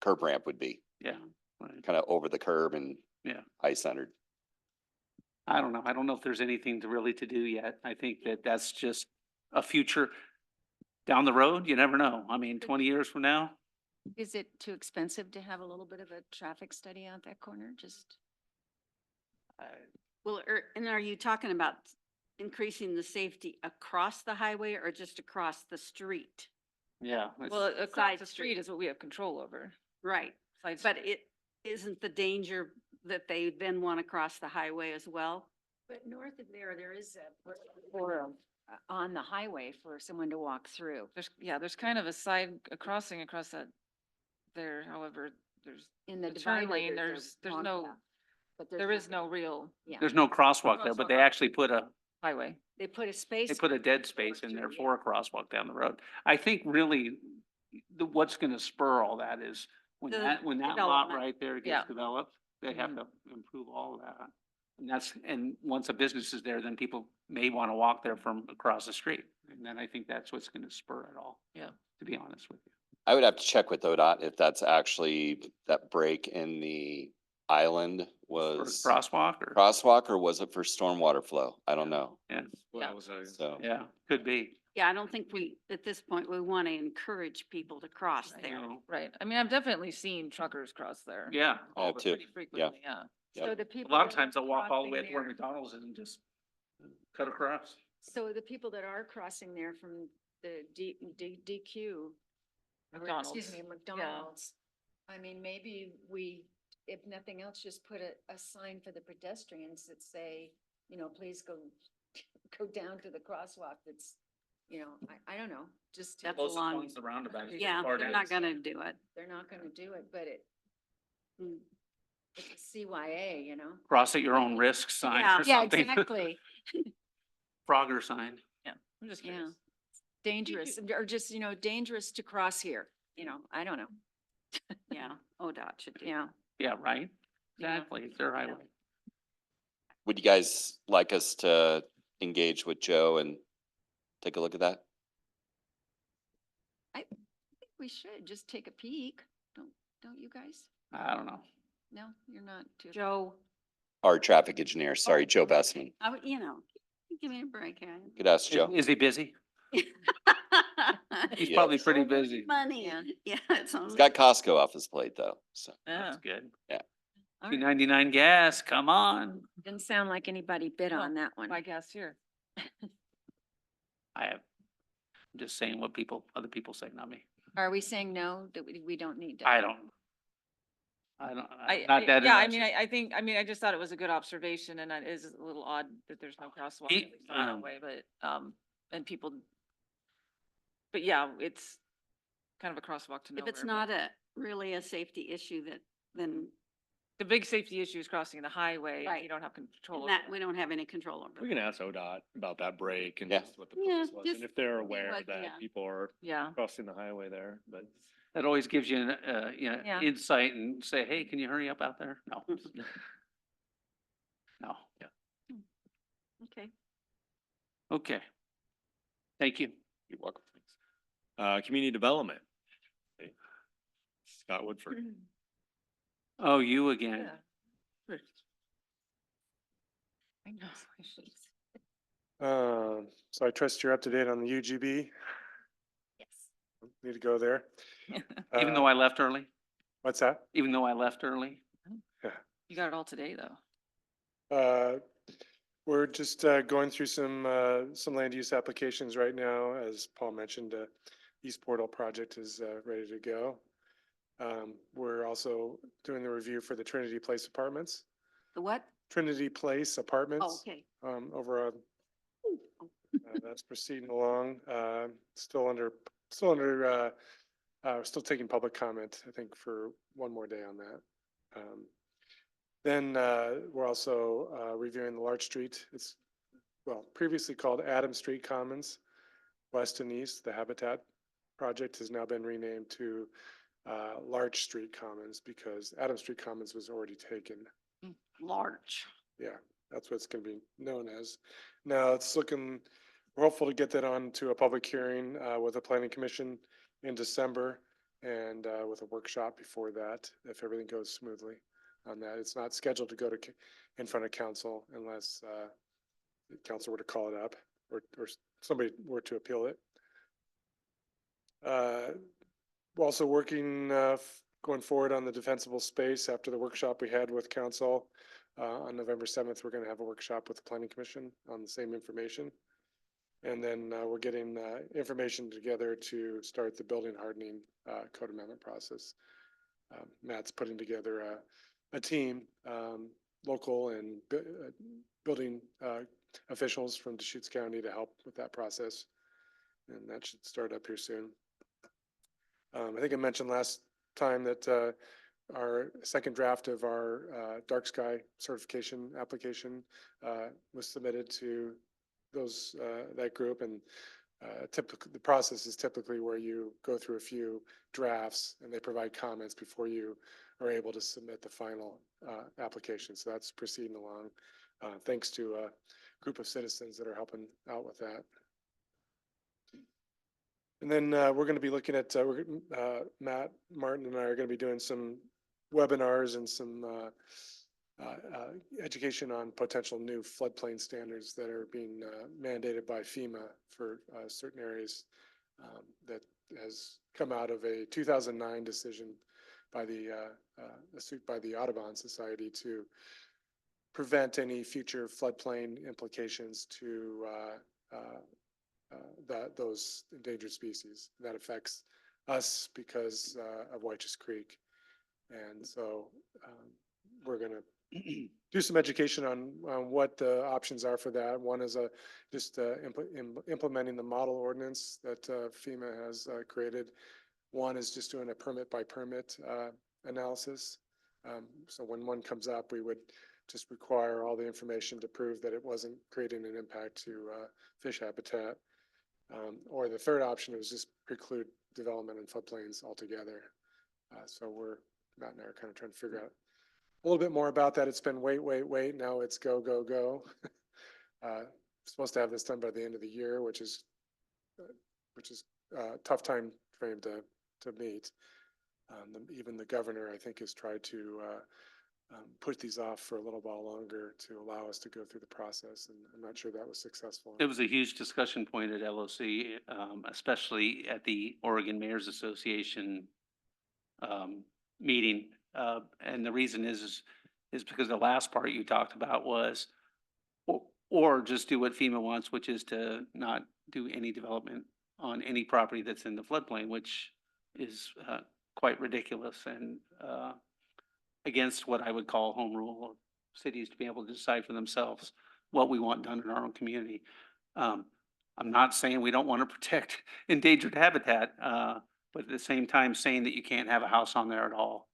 curb ramp would be, Yeah, right. kind of over the curb and Yeah. high centered. I don't know. I don't know if there's anything to do yet. I think that that's just a future down the road. You never know. I mean, 20 years from now, Is it too expensive to have a little bit of a traffic study out that corner? Just, Well, and are you talking about increasing the safety across the highway or just across the street? yeah. Well, across Side the street. street is what we have control over. Right, Side but street. it isn't the danger that they then want to cross the highway as well? but north of there is a, or on the highway for someone to walk through. There's kind of a side, a crossing across that there, however, there's, In the the turn divider, lane, there's a there's long no, path, but there is no real Yeah, There's no crosswalk there, but they crosswalk. actually put a, highway. they put a space. they put a for dead people to space walk in there through, for a crosswalk down the road. I think really what's gonna spur all that is when The when that lot development. right there Yeah. gets developed, they have to improve all of that. And once a business is there, then people may want to walk there from across the street. And then I think that's what's gonna spur it all. Yeah. To be honest with you. I would have to check with ODOT if that's actually, that break in the island For was crosswalk or, crosswalk or was it for stormwater flow? I don't know. yeah, Yeah. So, yeah, could be. Yeah, I don't think at this point, we want to encourage people to cross there. No. Right. I mean, I've definitely seen truckers cross there. Yeah. I have too. Pretty frequently, yeah. So Yep. the A people. lot of that times are they'll walk all the way crossing to where there- McDonald's is and just cut across. So the people that are crossing there from the DQ. or, McDonald's. Excuse me, McDonald's. I mean, maybe we, if nothing else, just put a sign for the pedestrians that say, please go, go down to the crosswalk that's, I don't know, just. That's Closest long. one's the roundabout. It's Yeah, far they're down. not gonna do it. They're not gonna do it, but Mm. it's a CYA, Cross at your own risk sign Yeah. or Yeah, something. exactly. Frogger sign. I'm just Yeah. curious. Dangerous, or just, dangerous to cross here, I don't know. Yeah, ODOT should do. Yeah. Yeah, right? Yeah. Exactly. It's their highway. would you guys like us to engage with Joe and take a look at that? I think we should just take a peek. Don't you guys? I don't know. No, you're not too. Joe, Our traffic engineer, sorry, Joe Bessman. give me a break, Could ask Is- Joe. Is he busy? He's Yeah. probably pretty busy. Money. Yeah. Yeah, it's He's only. got Costco off his plate though, so. That's Yeah. good. All Two right. 99 gas, come on. Didn't sound like anybody bid No, on that one. My gas here. I'm just saying what other people say, not me. Are we saying no, that we don't need to? I don't. I'm not that Yeah, I interested. mean, I just thought it was a good observation and it is a little odd that there's no crosswalk He- at least on that way, but, and people. But yeah, it's kind of a crosswalk to nowhere. If it's but not really a safety issue then The big safety issue is crossing the highway. Right. You don't have control over that, that. we don't have any control over. We can ask ODOT about that break and Yeah. just what the Yeah, purpose was, just and if they're see aware what- that yeah. people are Yeah. crossing the highway there, but. That always gives you an, Yeah. insight and say, hey, can you hurry up out there? No. No. Okay. Okay. Thank you. You're welcome. Community development. Okay. Scott Woodford. Oh, you again. I know. So I trust you're up to date on the UGB. Yes. Need to go there. Even though I left early, What's that? even though I left early. You got it all today, though. We're just going through some land use applications right now. As Paul mentioned, East Portal project is ready to go. We're also doing the review for the Trinity Place Apartments. The what? Trinity Place Apartments. Okay. Over on, that's proceeding along, still taking public comment, I think, for one more day on that. Then we're also reviewing the Larch Street. It's, well, previously called Adam Street Commons, west and east. The Habitat project has now been renamed to Larch Street Commons because Adam Street Commons was already taken. Large. Yeah, that's what it's going to be known as. Now it's looking, we're hopeful to get that on to a public hearing with the planning commission in December and with a workshop before that, if everything goes smoothly on that. It's not scheduled to go to in front of council unless the council were to call it up or somebody were to appeal it. We're also working going forward on the defensible space after the workshop we had with council. On November 7th, we're going to have a workshop with the planning commission on the same information. And then we're getting information together to start the building hardening code amendment process. Matt's putting together a team, local and building officials from Deschutes County to help with that process. And that should start up here soon. I think I mentioned last time that our second draft of our dark sky certification application was submitted to that group, and typically the process is typically where you go through a few drafts and they provide comments before you are able to submit the final application. So that's proceeding along thanks to a group of citizens that are helping out with that. And then we're going to be looking at, Matt Martin and I are going to be doing some webinars and some education on potential new floodplain standards that are being mandated by FEMA for certain areas that has come out of a 2009 decision by a suit by the Audubon Society to prevent any future floodplain implications to those endangered species. That affects us because of White's Creek. And so we're going to do some education on what the options are for that. One is just implementing the model ordinance that FEMA has created. One is just doing a permit by permit analysis. So when one comes up, we would just require all the information to prove that it wasn't creating an impact to fish habitat. Or the third option was just preclude development in floodplains altogether. So Matt and I are kind of trying to figure out a little bit more about that. It's been wait. Now it's go. Supposed to have this done by the end of the year, which is a tough time frame to meet. Even the governor, I think, has tried to put these off for a little while longer to allow us to go through the process, and I'm not sure that was successful. It was a huge discussion point at LOC, especially at the Oregon Mayors Association meeting. And the reason is because the last part you talked about was, or just do what FEMA wants, which is to not do any development on any property that's in the floodplain, which is quite ridiculous and against what I would call home rule of cities to be able to decide for themselves what we want done in our own community. I'm not saying we don't want to protect endangered habitat, but at the same time saying that you can't have a house on there at all.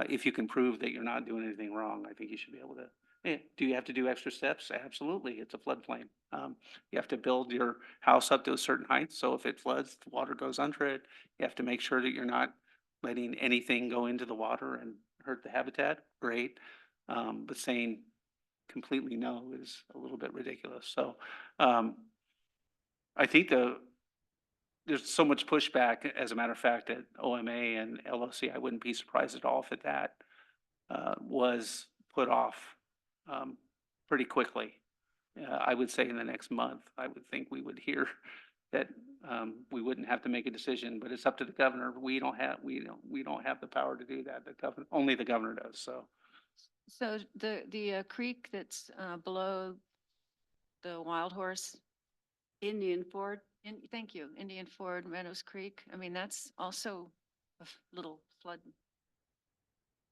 If you can prove that you're not doing anything wrong, I think you should be able to. Do you have to do extra steps? Absolutely. It's a floodplain. You have to build your house up to a certain height. So if it floods, the water goes under it. You have to make sure that you're not letting anything go into the water and hurt the habitat. Great. But saying completely no is a little bit ridiculous. So I think there's so much pushback, as a matter of fact, at OMA and LOC. I wouldn't be surprised at all if that was put off pretty quickly. I would say in the next month, I would think we would hear that we wouldn't have to make a decision, but it's up to the governor. We don't have the power to do that. Only the governor does. So the creek that's below the Wild Horse, Indian Ford. thank you, Indian Ford, Meadows Creek. I mean, that's also a little flood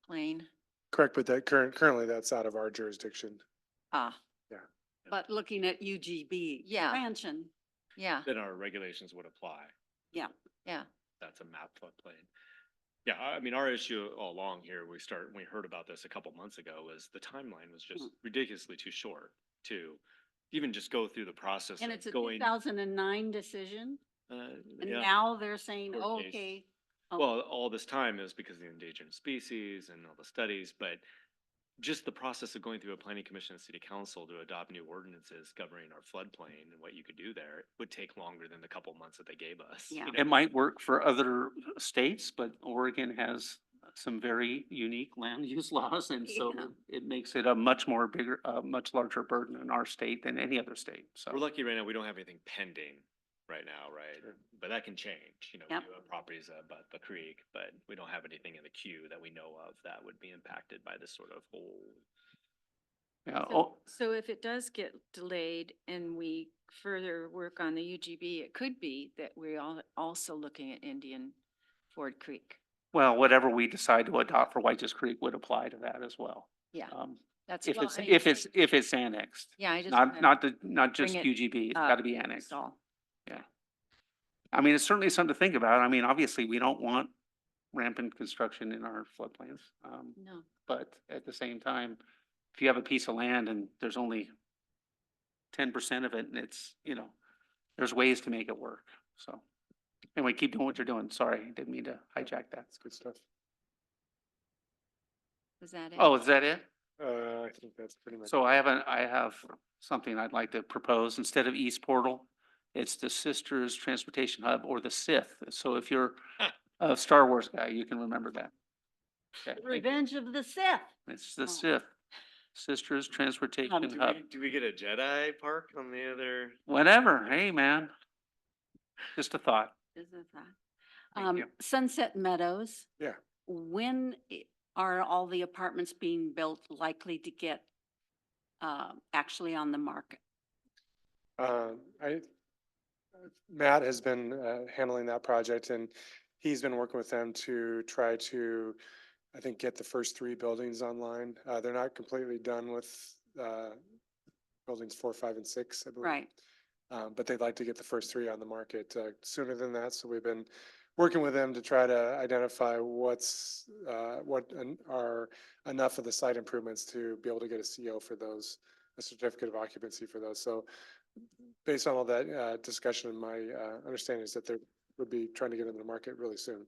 plain. Correct, but that currently that's out of our jurisdiction. Ah. Yeah. But looking at UGB Yeah. expansion, Yeah, Then our regulations would apply. yeah. yeah. That's a map floodplain. Yeah, I mean, our issue all along here, we heard about this a couple months ago, was the timeline was just ridiculously too short to even just go through the process And of it's a going. 2009 decision, and yeah. now they're saying, Court oh, case. okay. oh, Well, all this time is because of the endangered species and all the studies, but just the process of going through a planning commission and city council to adopt new ordinances governing our floodplain and what you could do there would take longer than the couple months that they gave us. Yeah. you know? It might work for other states, but Oregon has some very unique land use laws, and so Yeah. it makes it a much more bigger, much larger burden in our state than any other state, so. We're lucky right now, we don't have anything pending right now, right? Sure. But that can change, you know, we Yep. do have properties above the creek, but we don't have anything in the queue that we know of that would be impacted by this sort of whole. Yeah, So if it does get delayed and we further work on the UGB, it could be that we're also looking at Indian Ford Creek. well, whatever we decide to adopt for White's Creek would apply to that as well. Yeah, Um, that's. if well, it's, I mean, if it's annexed, Yeah, I just. not, wanna not the, not just bring it UGB, it's up, gotta be annexed. that's all. I mean, it's certainly something to think about. I mean, obviously, we don't want rampant construction in our floodplains. No, But at the same time, if you have a piece of land and there's only 10% of it and it's, you know, there's ways to make it work, so. Anyway, keep doing what you're doing. Sorry, didn't mean to hijack that. That's good stuff. was that it? Oh, is that it? I think that's pretty much. So I have something I'd like to propose. Instead of East Portal, it's the Sisters Transportation Hub, or the SITH. So if you're a Star Wars guy, you can remember that. Okay, thank you. Revenge of the Sith. It's the Oh. SITH, Sisters Transportation Do Hub. do we get a Jedi park on the other? Whatever, hey, man. Just a thought. Is it that? Thank you. Sunset Meadows. Yeah. When are all the apartments being built likely to get actually on the market? Matt has been handling that project, and he's been working with them to try to, I think, get the first 3 buildings online. They're not completely done with buildings 4, 5, and 6, I believe. Right. But they'd like to get the first 3 on the market sooner than that. So we've been working with them to try to identify what are enough of the site improvements to be able to get a CO for those, a certificate of occupancy for those. So based on all that discussion, my understanding is that they would be trying to get into the market really soon,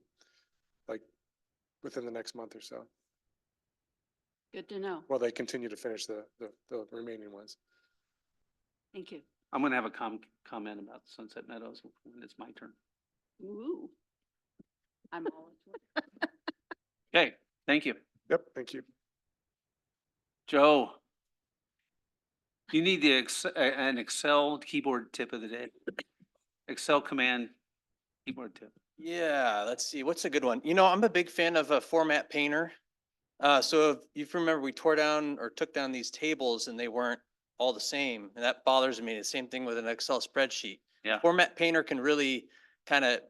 like within the next month or so, Good to know. while they continue to finish the remaining ones. Thank you. I'm gonna have a comment about Sunset Meadows when it's my turn. Ooh. I'm all into it. Okay, thank you. Yep, thank you. Joe. You need an Excel keyboard tip of the day. Excel command keyboard tip. Yeah, let's see. What's a good one? You know, I'm a big fan of a Format Painter. So if you remember, we tore down or took down these tables and they weren't all the same. And that bothers me. The same thing with an Excel spreadsheet. Yeah. Format Painter can really kind of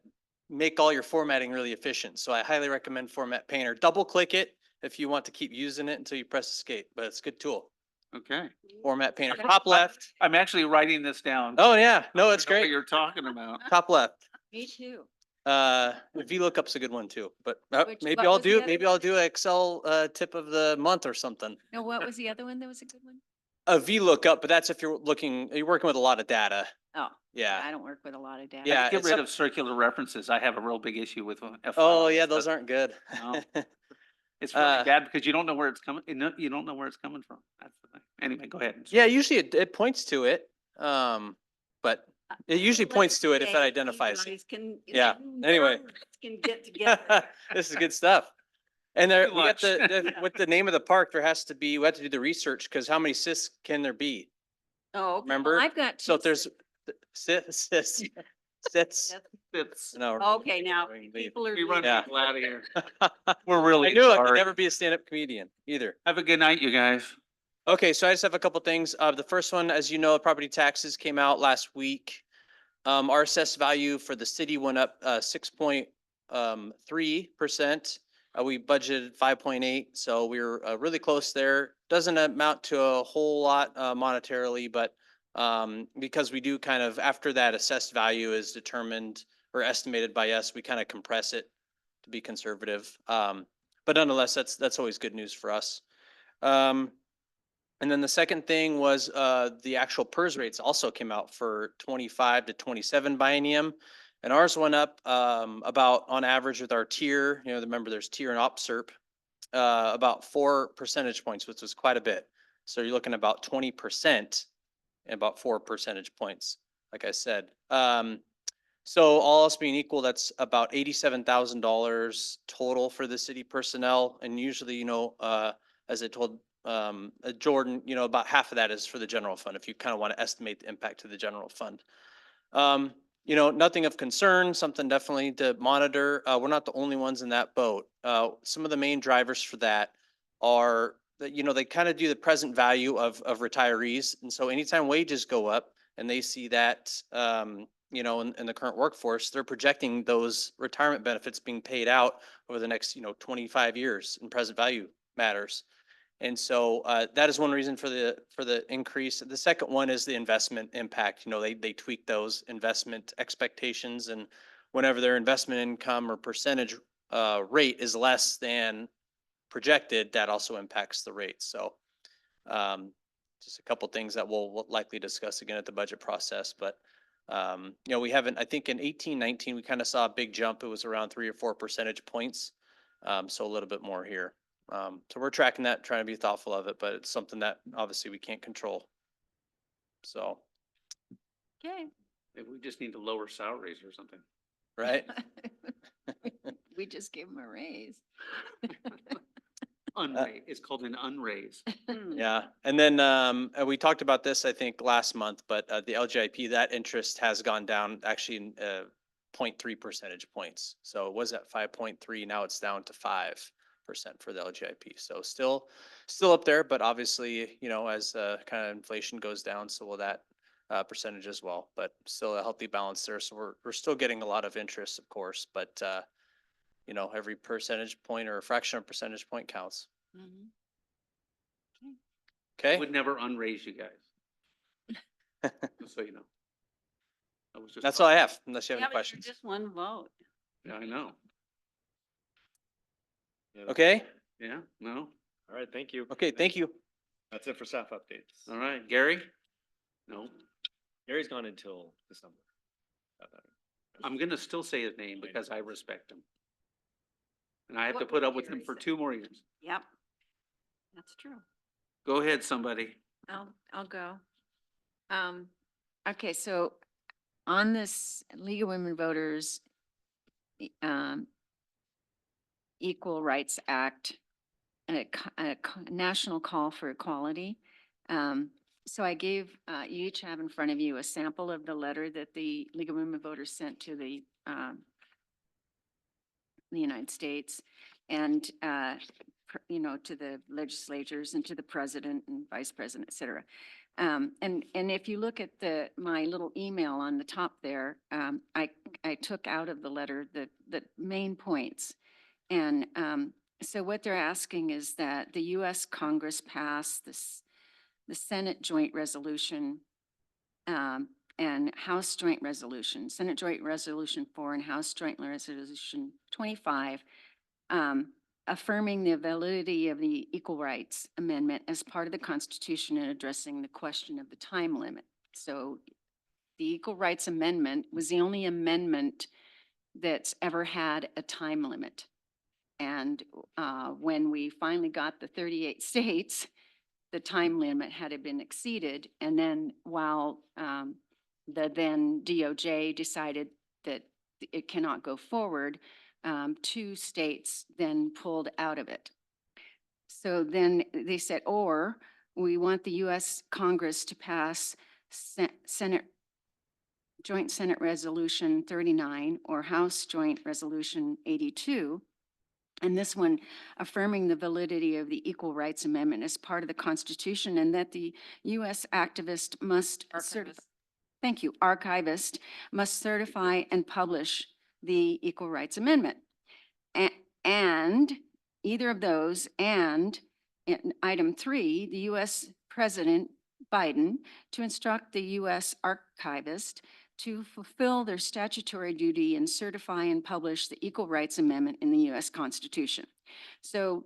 make all your formatting really efficient. So I highly recommend Format Painter. Double click it if you want to keep using it until you press escape, but it's a good tool. Okay. Format Painter, top left. I'm actually writing this down. Oh, yeah. No, it's I know what great. you're talking about. Top left. Me too. VLOOKUP's a good one too, but what maybe I'll was the do, other maybe I'll do an Excel tip of the month or something. No, what was the other one that was a good one? A VLOOKUP, but that's if you're working with a lot of data. Oh, Yeah. I don't work with a lot of data. Yeah, Get it's rid up- of circular references. I have a real big issue with F. Oh, yeah, those aren't good. No. It's really Uh, bad because you don't know where it's coming, you don't know where it's coming from. That's the thing. Anyway, go ahead. Yeah, usually it points to it. But it usually points to it if it identifies it. Yeah, anyway. Can get together. This is good stuff. And there, Too we got much. with the name of the park, we have to do the research, because how many cysts can there be? Oh, okay. Remember? I've got. So two if there's sets. cysts, It's, no. Okay, now we leave. people are. we run Yeah. people out of here. We're really I knew I could sorry. never be a stand-up comedian either. Have a good night, you guys. Okay, so I just have a couple things. The first one, as you know, property taxes came out last week. Our assessed value for the city went up 6.3%. We budgeted 5.8, so we were really close there. Doesn't amount to a whole lot monetarily, but because we do kind of, after that assessed value is determined or estimated by us, we kind of compress it to be conservative. But nonetheless, that's always good news for us. And then the second thing was the actual PERS rates also came out for 25 to 27 biennium. And ours went up about on average with our tier, remember there's tier and OPSERP, about 4 percentage points, which was quite a bit. So you're looking at about 20% and about 4 percentage points, like I said. So all else being equal, that's about $87,000 total for the city personnel. And usually, as I told Jordan, about half of that is for the general fund, if you kind of want to estimate the impact to the general fund. Nothing of concern, something definitely to monitor. We're not the only ones in that boat. Some of the main drivers for that are that, they kind of do the present value of retirees. And so anytime wages go up and they see that, in the current workforce, they're projecting those retirement benefits being paid out over the next, 25 years in present value matters. And so that is one reason for the increase. The second one is the investment impact. They tweak those investment expectations, and whenever their investment income or percentage rate is less than projected, that also impacts the rate. So just a couple things that we'll likely discuss again at the budget process. But we haven't, I think in 18-19, we kind of saw a big jump. It was around 3 or 4 percentage points. So a little bit more here. So we're tracking that, trying to be thoughtful of it, but it's something that obviously we can't control. So, Okay. Maybe we just need to lower salaries or something. right? We just gave them a raise. Unraise, it's called an unraise. Yeah. And then we talked about this, I think, last month, but the LGIP, that interest has gone down actually in 0.3 percentage points. So it was at 5.3. Now it's down to 5% for the LGIP. So still up there, but obviously, as kind of inflation goes down, so will that percentage as well, but still a healthy balance there. So we're still getting a lot of interest, of course, but every percentage point or a fraction of a percentage point counts. Mhm. Okay. Would never unraise you guys. Just so you know. I was just That's all I have, unless you have Yeah, any but you're questions. just one vote. Yeah, I know. Okay. Yeah, no. All right, thank you. Okay. Thank you. That's it for staff updates. All right, Gary? No, Gary's gone until December. I'm gonna still say his name because I respect him. And I have to put up with him for 2 more years. Yep. That's true. Go ahead, somebody. I'll go. Okay, so on this League of Women Voters Equal Rights Act, and a national call for equality. So I gave, you each have in front of you a sample of the letter that the League of Women Voters sent to the United States and, to the legislators and to the president and vice president, et cetera. And if you look at my little email on the top there, I took out of the letter the main points. And so what they're asking is that the U.S. Congress pass the Senate Joint Resolution and House Joint Resolution, Senate Joint Resolution 4 and House Joint Resolution 25, affirming the validity of the Equal Rights Amendment as part of the Constitution and addressing the question of the time limit. So the Equal Rights Amendment was the only amendment that's ever had a time limit. And when we finally got the 38 states, the time limit had been exceeded. And then while the then DOJ decided that it cannot go forward, 2 states then pulled out of it. So then they said, or we want the U.S. Congress to pass Joint Senate Resolution 39 or House Joint Resolution 82. And this one affirming the validity of the Equal Rights Amendment as part of the Constitution, and that the U.S. activist must certify. Thank you. Archivist must certify and publish the Equal Rights Amendment. And either of those, and in item 3, the U.S. President Biden to instruct the U.S. Archivist to fulfill their statutory duty and certify and publish the Equal Rights Amendment in the U.S. Constitution. So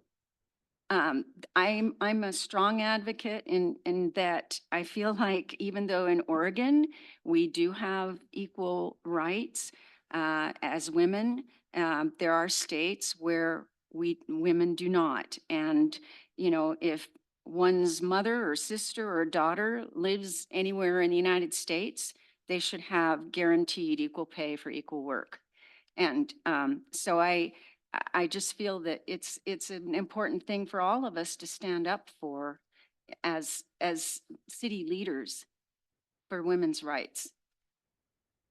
I'm a strong advocate in that I feel like even though in Oregon, we do have equal rights as women, there are states where women do not. And, you know, if one's mother or sister or daughter lives anywhere in the United States, they should have guaranteed equal pay for equal work. And so I just feel that it's an important thing for all of us to stand up for as city leaders for women's rights.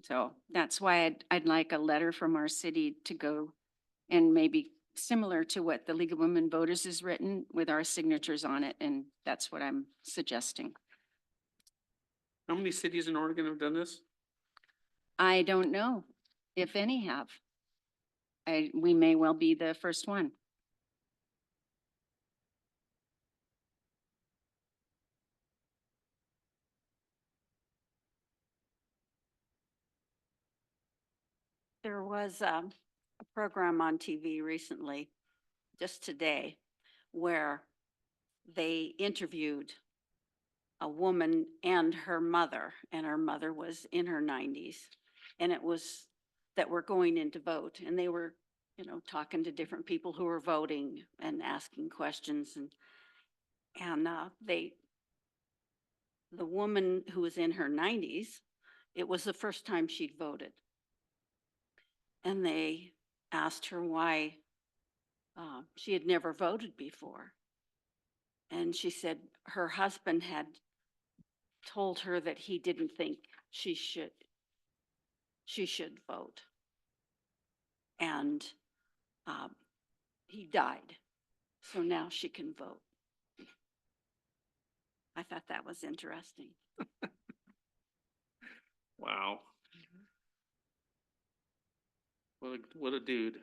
So that's why I'd like a letter from our city to go, and maybe similar to what the League of Women Voters has written with our signatures on it. And that's what I'm suggesting. How many cities in Oregon have done this? I don't know if any have. We may well be the first one. There was a program on TV recently, just today, where they interviewed a woman and her mother was in her 90s. And it was that were going in to vote, and they were, you know, talking to different people who were voting and asking questions, and the woman who was in her 90s, it was the first time she'd voted. And they asked her why she had never voted before. And she said her husband had told her that he didn't think she should vote. And he died. So now she can vote. I thought that was interesting. Wow. What a dude.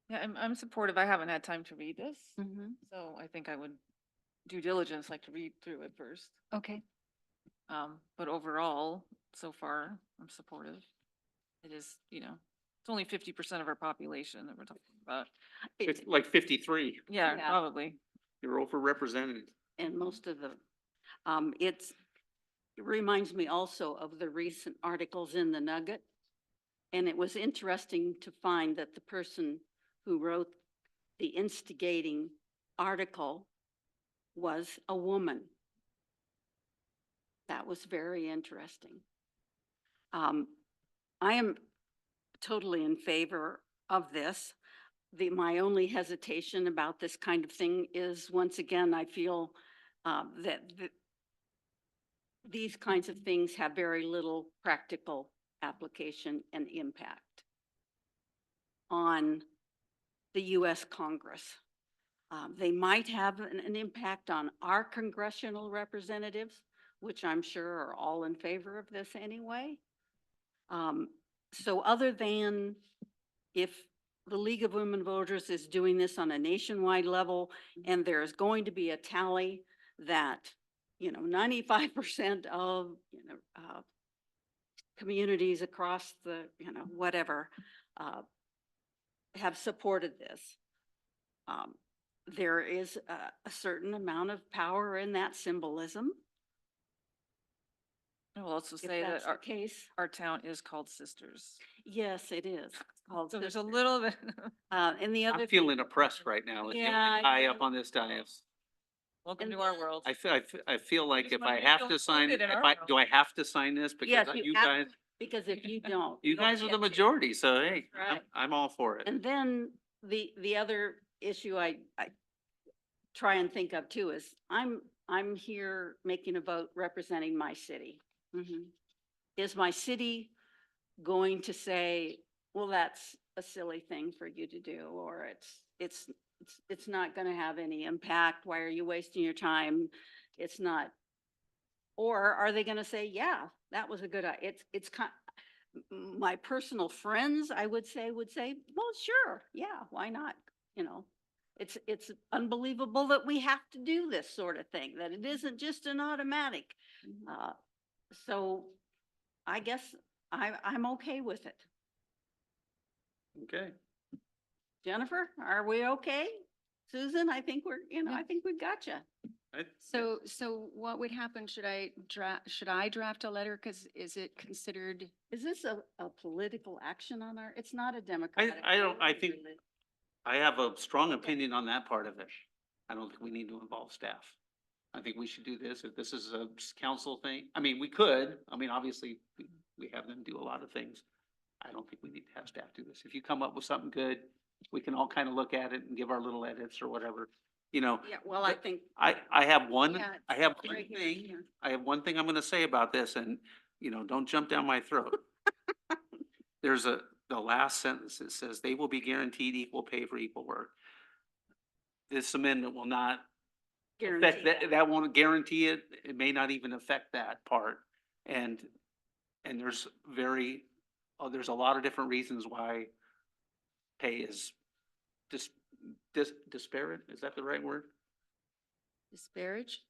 Yeah, I'm supportive. I haven't had time to read this, Mhm. so I think I would due diligence, like to read through it first. Okay. But overall, so far, I'm supportive. It is, you know, it's only 50% of our population that we're talking about. Like 53. Yeah, Yeah. probably. You're overrepresented. And most of the, it reminds me also of the recent articles in the Nugget. And it was interesting to find that the person who wrote the instigating article was a woman. That was very interesting. I am totally in favor of this. My only hesitation about this kind of thing is, once again, I feel that these kinds of things have very little practical application and impact on the U.S. Congress. They might have an impact on our congressional representatives, which I'm sure are all in favor of this anyway. So other than if the League of Women Voters is doing this on a nationwide level, and there's going to be a tally that, you know, 95% of, you know, communities across the, you know, whatever, have supported this. There is a certain amount of power in that symbolism. I will also If say that's that the case, our town is called Sisters. yes, it is. It's called So there's a Sisters. little bit. And the other I'm thing, feeling oppressed right now. Yeah, High up on this dais. Welcome And to our world. I feel like just if wanna I make have you to sign, included in our world. do I have to sign this? yes, Because you you have guys, to, because if you don't. you don't guys are the get to. majority, so hey, Right. I'm all for it. And then the other issue I try and think of too is I'm here making a vote representing my city. Is my city going to say, well, that's a silly thing for you to do, or it's not going to have any impact. Why are you wasting your time? It's not. Or are they going to say, yeah, that was a good, My personal friends, I would say, well, sure, yeah, why not? You know, it's unbelievable that we have to do this sort of thing, that it isn't just an automatic. So I guess I'm okay with it. Okay. Jennifer, are we okay? Susan, I think we're, Yeah. I think we got you. So what would happen? Should I draft a letter? Cause is it considered? Is this a political action on our, it's not a democratic. I think, I have a strong opinion on that part of it. I don't think we need to involve staff. I think we should do this, if this is a council thing. I mean, we could, obviously, we have them do a lot of things. I don't think we need to have staff do this. If you come up with something good, we can all kind of look at it and give our little edits or whatever, Yeah, well, I but think. I have one, Yeah, I have it's one right here, thing, here. I have one thing I'm gonna say about this, and, don't jump down my throat. There's the last sentence, it says, they will be guaranteed equal pay for equal work. This amendment will not affect Guarantee that won't guarantee it, it may not even affect that part. And there's there's a lot of different reasons why pay is disparate, is that the right word? Disparage?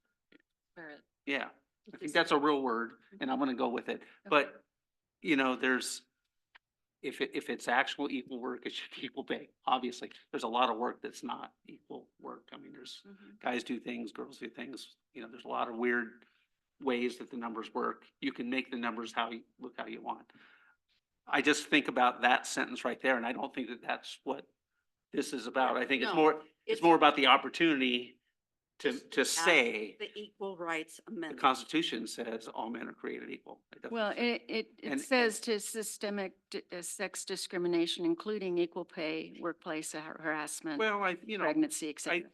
Barrett. Yeah, I think that's a real word, and I'm gonna go with it, but, there's, if it's actual equal work, it should be equal pay, obviously. There's a lot of work that's not equal work, there's guys do things, girls do things, there's a lot of weird ways that the numbers work. You can make the numbers look how you want. I just think about that sentence right there, and I don't think that that's what this is about. I think it's No, it's more about the opportunity to say, The Equal Rights the Amendment. Constitution says all men are created equal. It doesn't Well, say- it And- says to systemic sex discrimination, including equal pay, workplace harassment, Well, pregnancy, et cetera.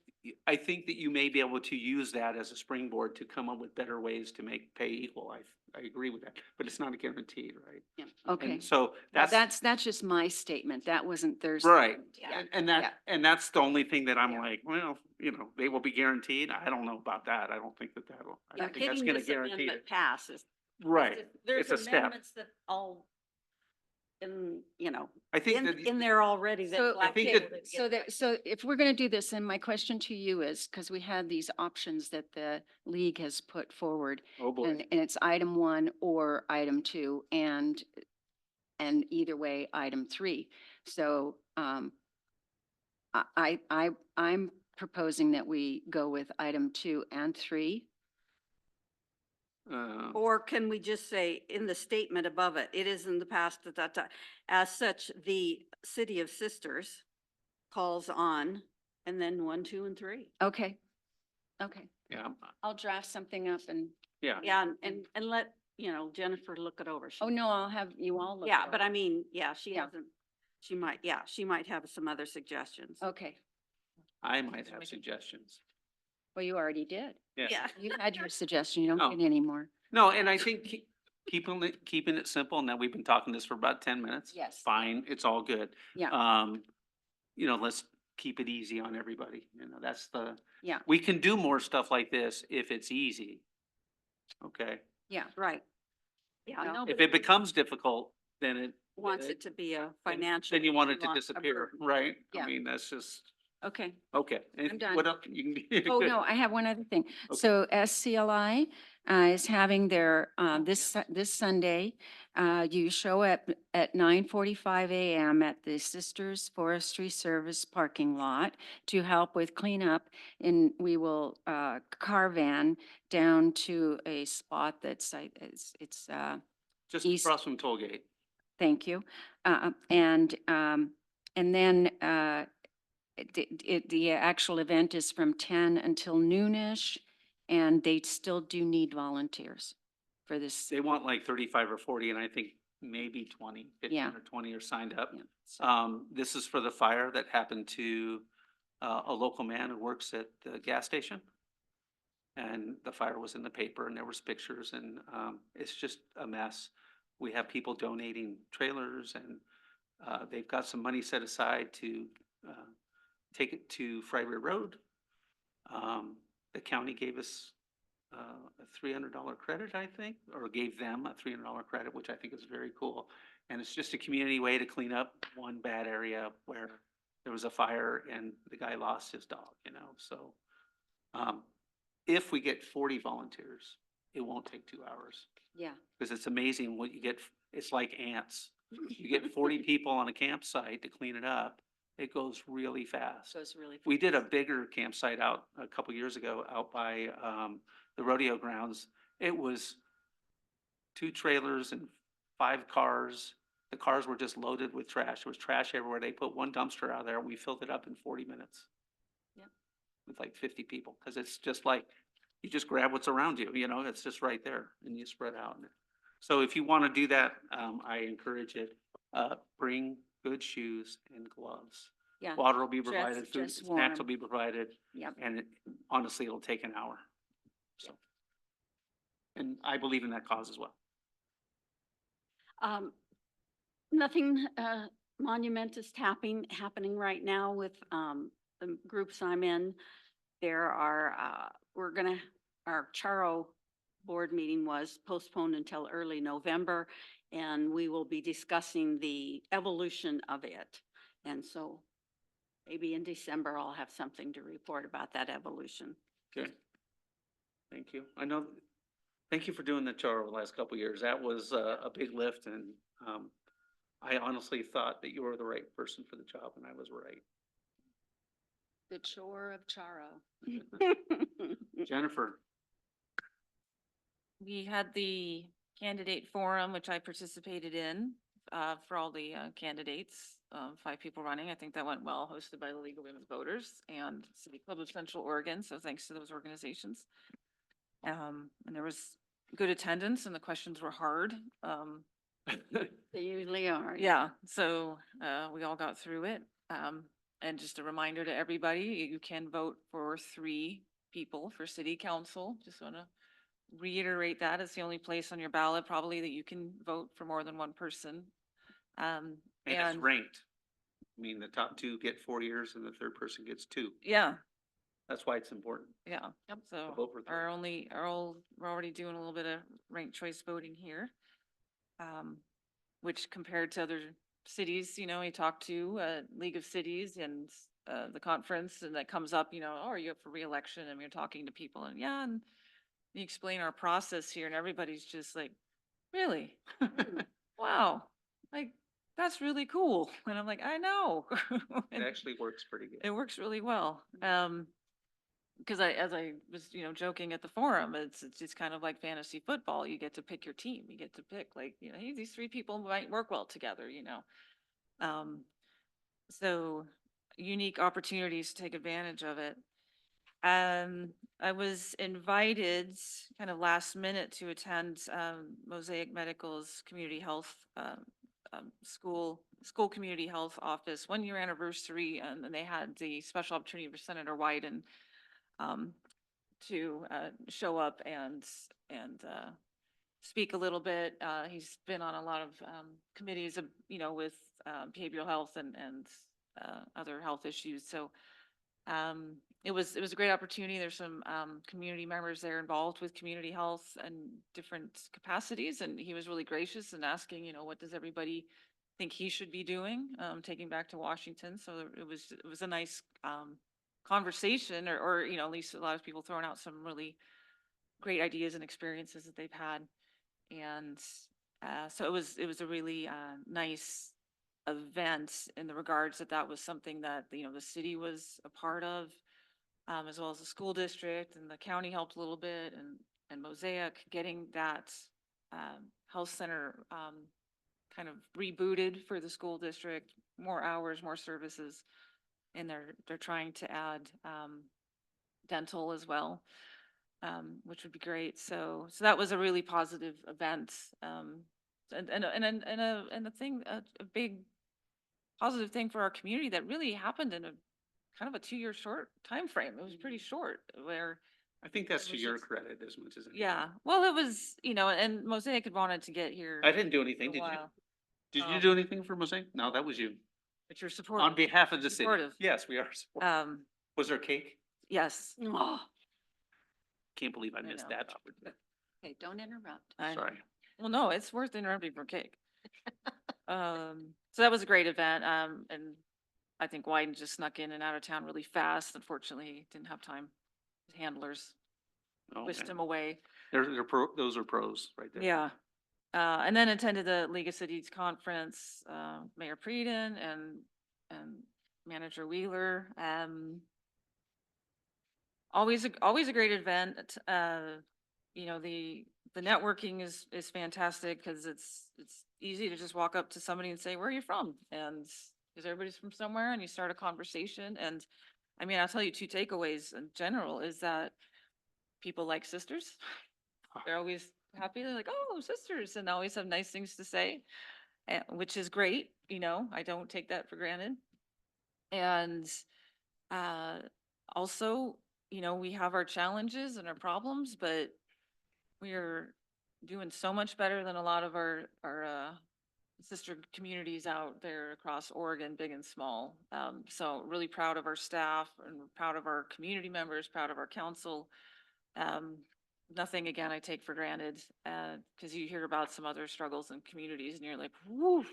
I think that you may be able to use that as a springboard to come up with better ways to make pay equal. I agree with that, but it's not a guarantee, right? Yeah. Okay. And so Well, that's, that's just my statement. That wasn't theirs. right. Yeah. And that's the only thing that I'm Yeah. like, well, they will be guaranteed. I don't know about that. I don't think that'll, I Yeah, don't think that's getting gonna this guarantee amendment it. passes. Right. There's It's a step. amendments that all, I think that. in there already that. So- I think that- Blackfield didn't So get. that, so if we're gonna do this, then my question to you is, because we had these options that the league has put forward, Oh, boy. and it's item 1 or item 2, and either way, item 3. So, I'm proposing that we go with item 2 and 3. Or can we just say in the statement above it, it is in the past, as such, the City of Sisters calls on, and then 1, 2, and 3. Okay. Okay. Yeah, I'll draft something up and, yeah. Yeah, and let, Jennifer look it over. oh, no, I'll have you all look. Yeah, it but over. I mean, yeah, she Yeah. hasn't, she might have some other suggestions. Okay. I might have suggestions. Well, you already did. Yeah. You had your suggestion. You don't No. get any more. No, and I think keeping it simple, and that we've been talking this for about 10 minutes. Yes. Fine, it's all good. Yeah. Let's keep it easy on everybody. That's Yeah. we can do more stuff like this if it's easy. Okay, Yeah. Right. Yeah, No. if nobody it becomes difficult, then it. wants it to be a then- financial. Then you want it to a disappear, burden. right? Yeah. I mean, that's just, Okay. okay. And I'm done. What else? You can. Oh, good. no, I have one other thing. Okay. So SCLI is having their, this Sunday, you show up at 9:45 a.m. at the Sisters Forestry Service parking lot to help with cleanup. And we will caravan down to a spot that's, it's, Just East- across from Tollgate. thank you. And then the actual event is from 10 until noonish, and they still do need volunteers for this. They want like 35 or 40, and I think maybe 20, 15 Yeah. or 20 are signed up. Yeah, so- This is for the fire that happened to a local man who works at the gas station. And the fire was in the paper, and there was pictures, and it's just a mess. We have people donating trailers, and they've got some money set aside to take it to Friary Road. The county gave us a $300 credit, I think, or gave them a $300 credit, which I think is very cool. And it's just a community way to clean up one bad area where there was a fire and the guy lost his dog, so. If we get 40 volunteers, it won't take 2 hours. Yeah. Because it's amazing what you get. It's like ants. You get 40 people on a campsite to clean it up. It goes really fast. Goes really. We did a bigger campsite out a couple years ago out by the rodeo grounds. It was 2 trailers and 5 cars. The cars were just loaded with trash. There was trash everywhere. They put 1 dumpster out there. We filled it up in 40 minutes. Yep. With like 50 people, because it's just like, you just grab what's around you, it's just right there and you spread out. So if you want to do that, I encourage it. Bring good shoes and gloves. Yeah. Water will be Dress- provided, food, dress snacks warm. will be provided, Yep. and honestly, it'll take an hour. So. And I believe in that cause as well. Nothing monumentous happening right now with the groups I'm in. There are, our Charo board meeting was postponed until early November, and we will be discussing the evolution of it. And so maybe in December, I'll have something to report about that evolution. Good. Thank you. Thank you for doing the chart over the last couple of years. That was a big lift, and I honestly thought that you were the right person for the job, and I was right. The chore of Charo. Jennifer, We had the candidate forum, which I participated in, for all the candidates, 5 people running. I think that went well, hosted by the League of Women Voters and City Club of Central Oregon. So thanks to those organizations. And there was good attendance and the questions were hard. They usually are. Yeah, so we all got through it. And just a reminder to everybody, you can vote for 3 people for city council. Just want to reiterate that. It's the only place on your ballot probably that you can vote for more than 1 person. and it's ranked. I mean, the top 2 get 4 years and the third person gets 2. Yeah, That's why it's important. yeah. So vote for 3. we're already doing a little bit of ranked choice voting here. Which compared to other cities, you talk to League of Cities and the conference, and that comes up, oh, are you up for reelection? And we're talking to people, and yeah, and you explain our process here, and everybody's just like, really? Wow, like, that's really cool. And I'm like, I know. It And actually works pretty good. it works really well. Because as I was, joking at the forum, it's just kind of like fantasy football. You get to pick your team. You get to pick like, hey, these 3 people might work well together, So unique opportunities to take advantage of it. I was invited kind of last minute to attend Mosaic Medical's community health school community health office 1-year anniversary, and they had the special opportunity for Senator Wyden to show up and speak a little bit. He's been on a lot of committees, with behavioral health and other health issues. So it was a great opportunity. There's some community members there involved with community health and different capacities, and he was really gracious and asking, what does everybody think he should be doing, taking back to Washington. So it was a nice conversation, or at least a lot of people throwing out some really great ideas and experiences that they've had. And so it was a really nice event in the regards that was something that, the city was a part of, as well as the school district, and the county helped a little bit, and Mosaic getting that health center kind of rebooted for the school district, more hours, more services. And they're trying to add dental as well, which would be great. So that was a really positive event, and a thing, a big positive thing for our community that really happened in a kind of a 2-year short time frame. It was pretty short, where I think that's It to was your just- credit as much as anything. yeah. Well, it was, and Mosaic had wanted to get here. I didn't do for anything, a did you? while. Did you Um, do anything for Mosaic? No, that was you. But you're supportive. On behalf of the city. supportive. Yes, we are supportive. Was there cake? Yes. Oh, Can't believe I I missed know. that opportunity. Okay, don't interrupt. I know. Sorry. Well, no, it's worth interrupting for cake. So that was a great event. And I think Wyden just snuck in and out of town really fast. Unfortunately, he didn't have time. His handlers Oh, whisked man. him away. Those are pros right there. Yeah. And then attended the League of Cities Conference, Mayor Breeden and Manager Wheeler. Always a great event. You know, the networking is fantastic because it's easy to just walk up to somebody and say, where are you from? And because everybody's from somewhere and you start a conversation. And I mean, I'll tell you two takeaways in general is that people like sisters. They're always happy. They're like, oh, sisters, and always have nice things to say, which is great. You know, I don't take that for granted. And uh, also, you know, we have our challenges and our problems, but we are doing so much better than a lot of our sister communities out there across Oregon, big and small. So really proud of our staff and proud of our community members, proud of our council. Nothing, again, I take for granted, because you hear about some other struggles in communities and you're like, whoo.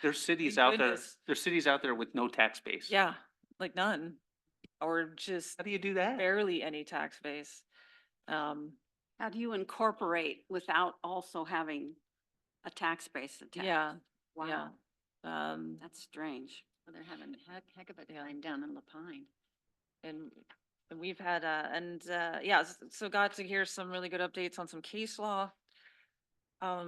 There's cities Thank out there, goodness. there's cities out there with no tax base. Yeah, like none, or just How do you do that? barely any tax base. Um, How do you incorporate without also having a tax base attached? yeah, Wow, yeah. that's strange. Well, they're having a heck of a time down in Lapine. And we've had, yeah, so got to hear some really good updates on some case law. I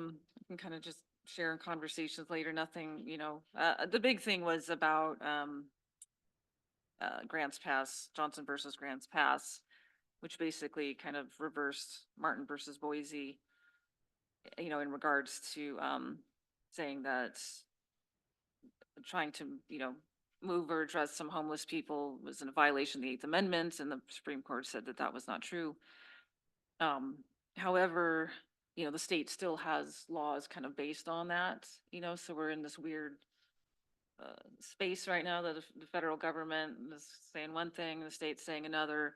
can kind of just share in conversations later, nothing, you know, the big thing was about, Grants Pass, Johnson versus Grants Pass, which basically kind of reversed Martin versus Boise, you know, in regards to, saying that trying to, you know, move or address some homeless people was in a violation of the Eighth Amendment, and the Supreme Court said that that was not true. However, you know, the state still has laws kind of based on that, you know, so we're in this weird space right now that the federal government is saying one thing, the state's saying another,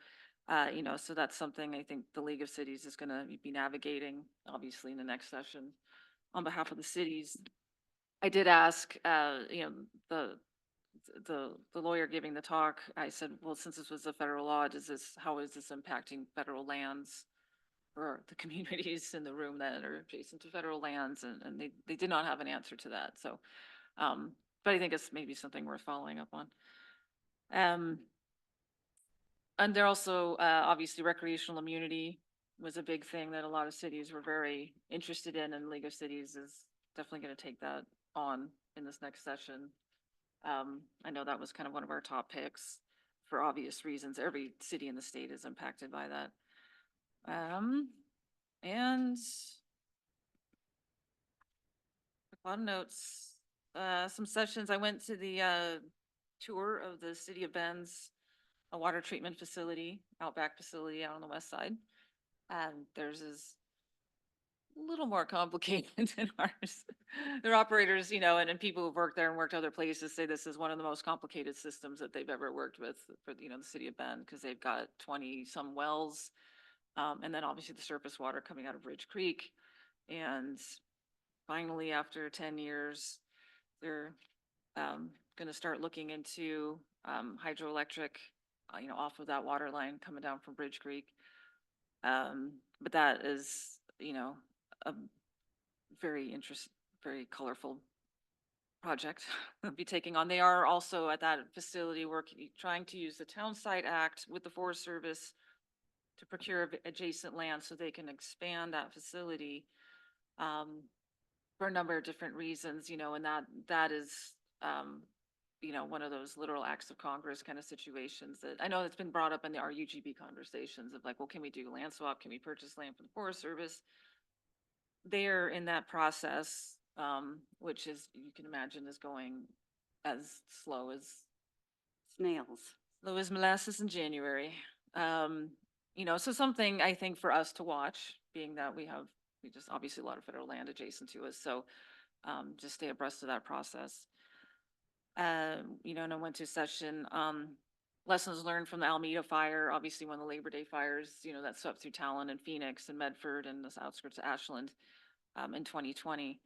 you know, so that's something I think the League of Cities is going to be navigating, obviously, in the next session on behalf of the cities. I did ask, you know, the lawyer giving the talk, I said, well, since this was a federal law, how is this impacting federal lands for the communities in the room that are adjacent to federal lands? And they did not have an answer to that. So, but I think it's maybe something worth following up on. And there also, obviously, recreational immunity was a big thing that a lot of cities were very interested in, and League of Cities is definitely going to take that on in this next session. I know that was kind of one of our top picks for obvious reasons. Every city in the state is impacted by that. And a lot of notes, some sessions. I went to the tour of the City of Bend's a water treatment facility, outback facility out on the west side. And theirs is a little more complicated than ours. Their operators, you know, and people who've worked there and worked other places say this is one of the most complicated systems that they've ever worked with for, you know, the City of Bend, because they've got 20 some wells. And then obviously the surface water coming out of Ridge Creek. And finally, after 10 years, they're going to start looking into hydroelectric, you know, off of that water line coming down from Bridge Creek. But that is, you know, a very colorful project they'll be taking on. They are also at that facility working, trying to use the Town Site Act with the Forest Service to procure adjacent land so they can expand that facility for a number of different reasons, you know, and that is, you know, one of those literal acts of Congress kind of situations that I know it's been brought up in the RUGB conversations of like, well, can we do land swap? Can we purchase land from the Forest Service? They're in that process, which is, you can imagine, is going as slow as Snails. molasses in January. You know, so something I think for us to watch, being that we just obviously a lot of federal land adjacent to us. So just stay abreast of that process. You know, and I went to a session, lessons learned from the Alameda fire, obviously one of the Labor Day fires, you know, that swept through Talon and Phoenix and Medford and the outskirts of Ashland in 2020.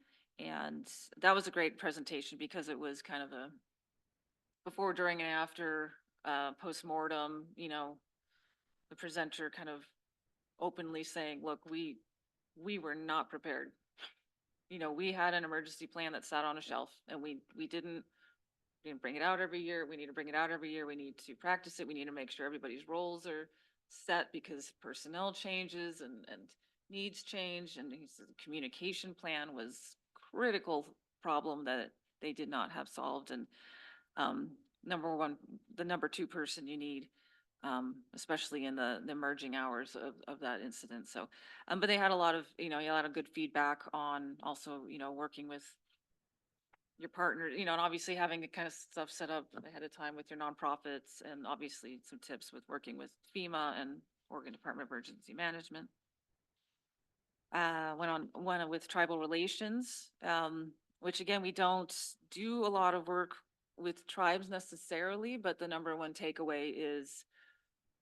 And that was a great presentation because it was kind of a before, during, and after, postmortem, you know, the presenter kind of openly saying, look, we were not prepared. You know, we had an emergency plan that sat on a shelf and we didn't bring it out every year. We need to bring it out every year. We need to practice it. We need to make sure everybody's roles are set because personnel changes and needs change. And he said the communication plan was critical problem that they did not have solved. And number one, the number two person you need, especially in the emerging hours of that incident. So, but they had a lot of, you know, a lot of good feedback on also, you know, working with your partner, you know, and obviously having the kind of stuff set up ahead of time with your nonprofits, and obviously some tips with working with FEMA and Oregon Department of Emergency Management. Went on one with tribal relations, which again, we don't do a lot of work with tribes necessarily, but the number one takeaway is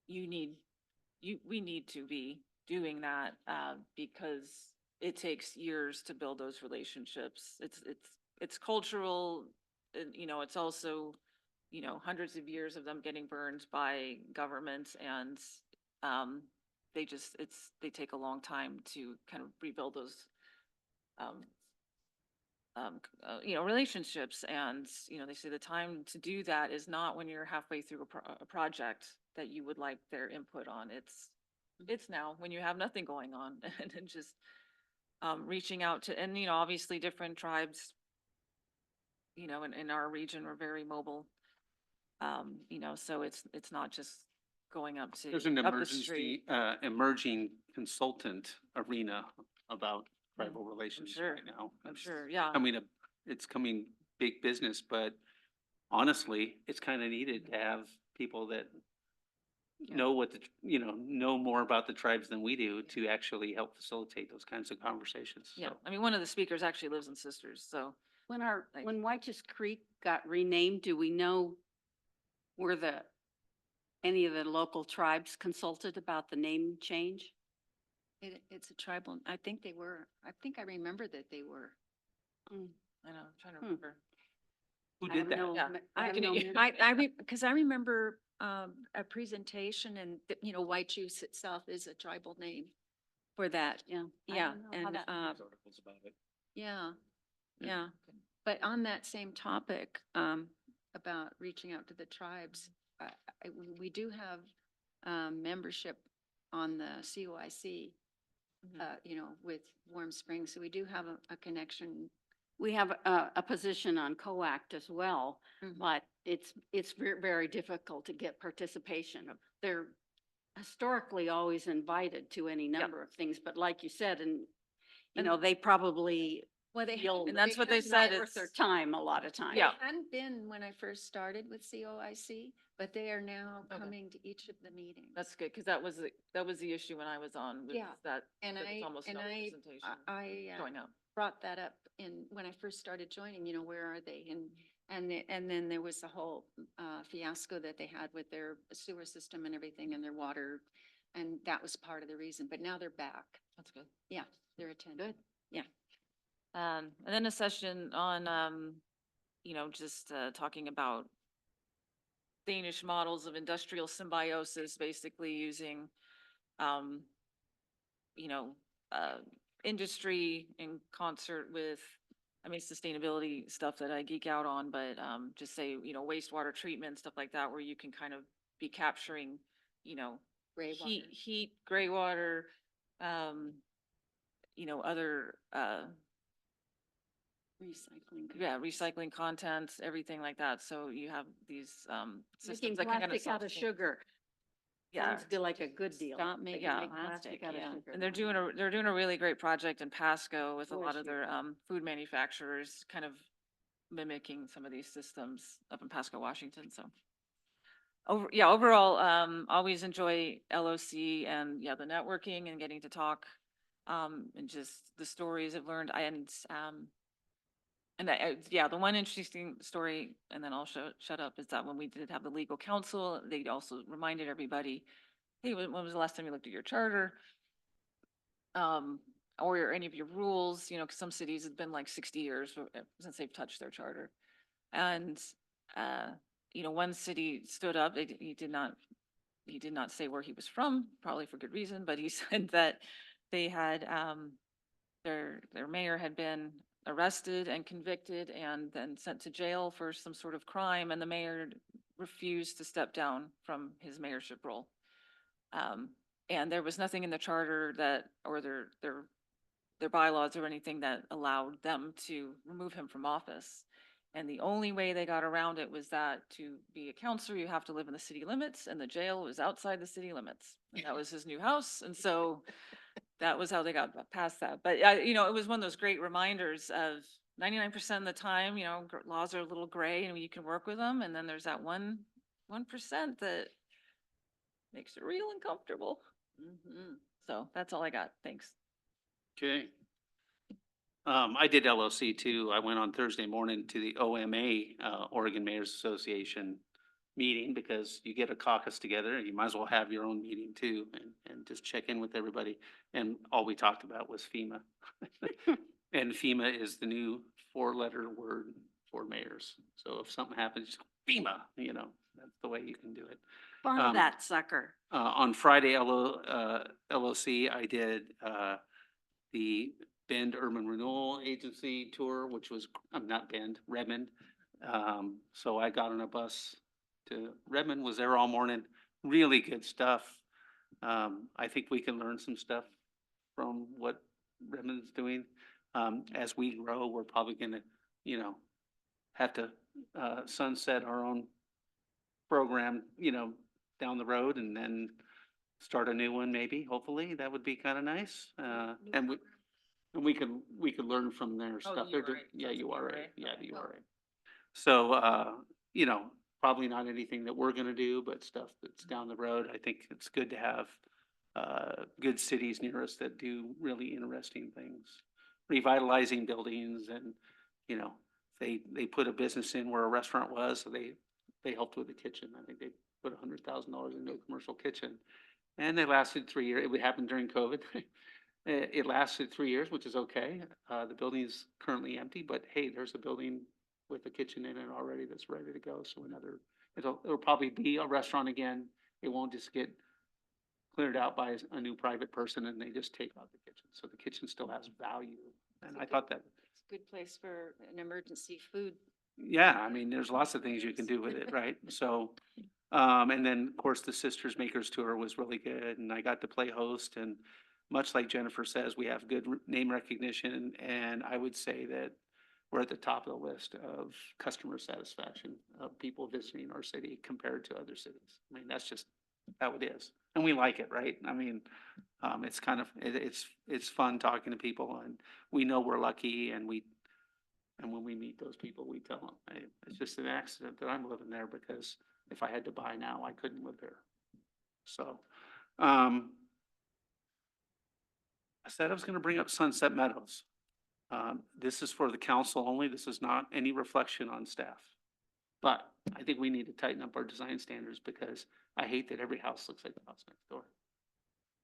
we need to be doing that, because it takes years to build those relationships. It's cultural, you know, it's also, you know, hundreds of years of them getting burned by governments, and they take a long time to kind of rebuild those you know, relationships. And, you know, they say the time to do that is not when you're halfway through a project that you would like their input on. It's now when you have nothing going on and then just reaching out to, and, you know, obviously different tribes, you know, in our region are very mobile. You know, so it's not just going up to There's an up the street. emergency, emerging consultant arena about tribal relations sure. right now. I'm It's sure, yeah. it's coming big business, but honestly, it's kind of needed to have people that know what the, you know more about the tribes than we do to actually help facilitate those kinds of conversations. Yeah, So I mean, one of the speakers actually lives in Sisters, so. When Like- when White's Creek got renamed, do we know were any of the local tribes consulted about the name change? It's a tribal, I think I remember that they were. I know, I'm trying to remember. who I did have that? no Yeah. me- I have can- no I- memory. Because I remember a presentation and, you know, White Juice itself is a tribal name for that. Yeah. I Yeah, don't know how and, that- Articles about it. yeah, Yeah. yeah. But on that same topic, about reaching out to the tribes, we do have, membership on the COIC, Mhm. you know, with Warm Springs. So we do have a connection. We have a position on COACT as well, Mhm. but it's very difficult to get participation. They're historically always invited to any number of things, but like you said, and you And- know, they probably Well, they feel And that's what they it's not said, worth their it's- time a lot of times. Yeah. They hadn't been when I first started with COIC, but they are now Okay. coming to each of the meetings. That's good, because that was the issue when I was on, was Yeah. that And that it's I, almost and no I, representation I showing up. brought that up when I first started joining, you know, where are they? And then there was the whole fiasco that they had with their sewer system and everything and their water. And that was part of the reason, but now they're back. That's good. Yeah, they're attending. Good. And then a session on, you know, just talking about Danish models of industrial symbiosis, basically using, you know, industry in concert with, I mean, sustainability stuff that I geek out on, but just say, you know, wastewater treatment, stuff like that, where you can kind of be capturing, you know, Gray water. heat, gray water, you know, other, Recycling. yeah, recycling contents, everything like that. So you have these Making systems that can kind of plastic out of self-sustain. sugar. Yeah, Sounds good, like a good deal. Stop They making can Yeah. plastic, out of yeah. sugar. and they're doing a really great project in Pasco with a Oh, lot of shoot. their food manufacturers, kind of mimicking some of these systems up in Pasco, Washington. So overall, always enjoy LOC and yeah, the networking and getting to talk, and just the stories I've learned. Yeah, the one interesting story, and then I'll shut up, is that when we did have the legal counsel, they also reminded everybody, hey, when was the last time you looked at your charter? or any of your rules, you know, 'cause some cities have been like 60 years since they've touched their charter. And, you know, one city stood up, he did not say where he was from, probably for good reason, but he said that they had, their mayor had been arrested and convicted and then sent to jail for some sort of crime, and the mayor refused to step down from his mayorship role. And there was nothing in the charter that, or their bylaws or anything that allowed them to remove him from office. And the only way they got around it was that to be a counselor, you have to live in the city limits, and the jail was outside the city limits. And that was his new house, and so that was how they got past that. But you know, it was one of those great reminders of 99% of the time, you know, laws are a little gray and you can work with them, and then there's that 1% that makes it real uncomfortable. So that's all I got. Thanks. Okay. I did LOC too. I went on Thursday morning to the OMA, Oregon Mayors Association meeting, because you get a caucus together and you might as well have your own meeting too, and just check in with everybody. And all we talked about was FEMA. And FEMA is the new 4-letter word for mayors. So if something happens, just FEMA, you know, that's the way you can do it. Farm that sucker. On Friday, LOC, I did, the Bend Urban Renewal Agency tour, which was, not Bend, Redmond. So I got on a bus to Redmond, was there all morning, really good stuff. I think we can learn some stuff from what Redmond's doing. As we grow, we're probably gonna, you know, have to, sunset our own program, you know, down the road, and then start a new one, maybe, hopefully. That would be kind of nice. And we could learn from their stuff. They're doing, yeah, you are right. Yeah, you are right. So, you know, probably not anything that we're gonna do, but stuff that's down the road. I think it's good to have, good cities near us that do really interesting things. Revitalizing buildings, and, you know, they put a business in where a restaurant was, so they helped with the kitchen. I think they put $100,000 into a commercial kitchen. And they lasted 3 years. It happened during COVID. It lasted 3 years, which is okay. The building is currently empty, but hey, there's a building with a kitchen in it already that's ready to go. So it'll probably be a restaurant again. It won't just get cleared out by a new private person and they just take out the kitchen. So the kitchen still has value. And I thought that, It's a good place for an emergency food. yeah, I mean, there's lots of things you can do with it, right? So, and then, of course, the Sisters Makers Tour was really good, and I got to play host, and much like Jennifer says, we have good name recognition, and I would say that we're at the top of the list of customer satisfaction of people visiting our city compared to other cities. I mean, that's just how it is, and we like it, right? I mean, it's kind of, it's fun talking to people, and we know we're lucky, and when we meet those people, we tell them, hey, it's just an accident that I'm living there, because if I had to buy now, I couldn't live there. So, I said I was gonna bring up Sunset Meadows. This is for the council only. This is not any reflection on staff. But I think we need to tighten up our design standards, because I hate that every house looks like the house next door.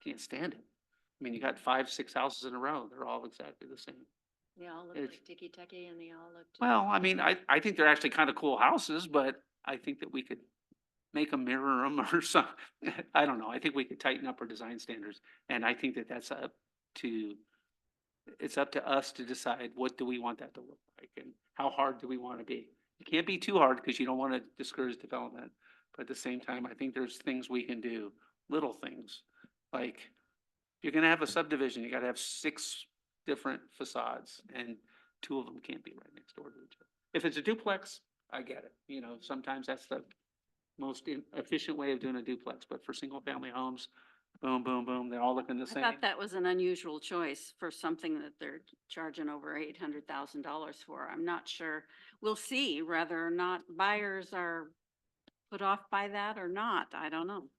Can't stand it. I mean, you got 5, 6 houses in a row. They're all exactly the same. They all look It's- like ticky-tacky and they all look. Well, I mean, I think they're actually kind of cool houses, but I think that we could make them mirror them or something. I don't know. I think we could tighten up our design standards. And I think that it's up to us to decide, what do we want that to look like, and how hard do we want to be? You can't be too hard, because you don't want to discourage development. But at the same time, I think there's things we can do, little things. Like, if you're gonna have a subdivision, you gotta have 6 different facades, and 2 of them can't be right next door to each other. If it's a duplex, I get it. You know, sometimes that's the most efficient way of doing a duplex, but for single family homes, boom, boom, boom, they all look the I same. thought that was an unusual choice for something that they're charging over $800,000 for. I'm not sure. We'll see whether or not buyers are put off by that or not. I don't know.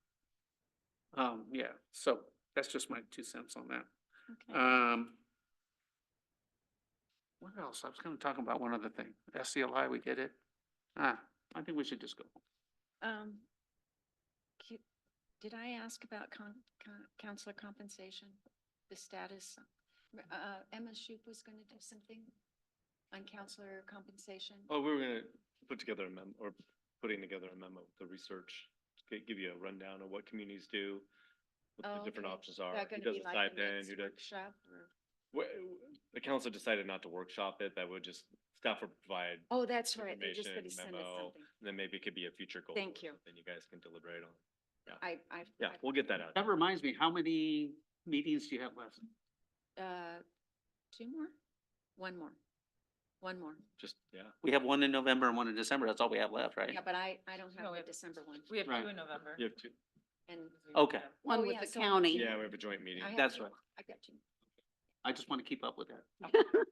Yeah, so that's just my 2 cents on that. Okay. What else? I was gonna talk about one other thing. SCLI, we did it. I think we should just go. Did I ask about counselor compensation, the status? Emma Shoup was gonna do something on counselor compensation. Oh, we were gonna put together a memo, or putting together a memo, the research, give you a rundown of what communities do, what Oh, the different okay. options are, That who gonna does be a like a stipend, next who does. workshop or? The council decided not to workshop it, that would just, staff would provide Oh, that's right. They're just information, gonna send us memo, something. and then maybe it could be a future goal. Thank or you. something you guys can deliberate on. I. Yeah, we'll get that out. That reminds me, how many meetings do you have left? Two more? One more. One more. Just, yeah. We have one in November and one in December. That's all we have left, right? Yeah, but I don't No, have we the have- December one. We have Right. 2 in November. You have two. And. Okay, One Oh, with yeah, the so I have county. two. Yeah, we have a joint meeting. I have that's two. right. I got two. I just want to keep up with that.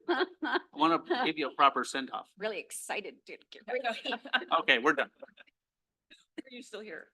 I want to give you a proper send off. Really excited to get rid of it. Okay, we're done. Are you still here?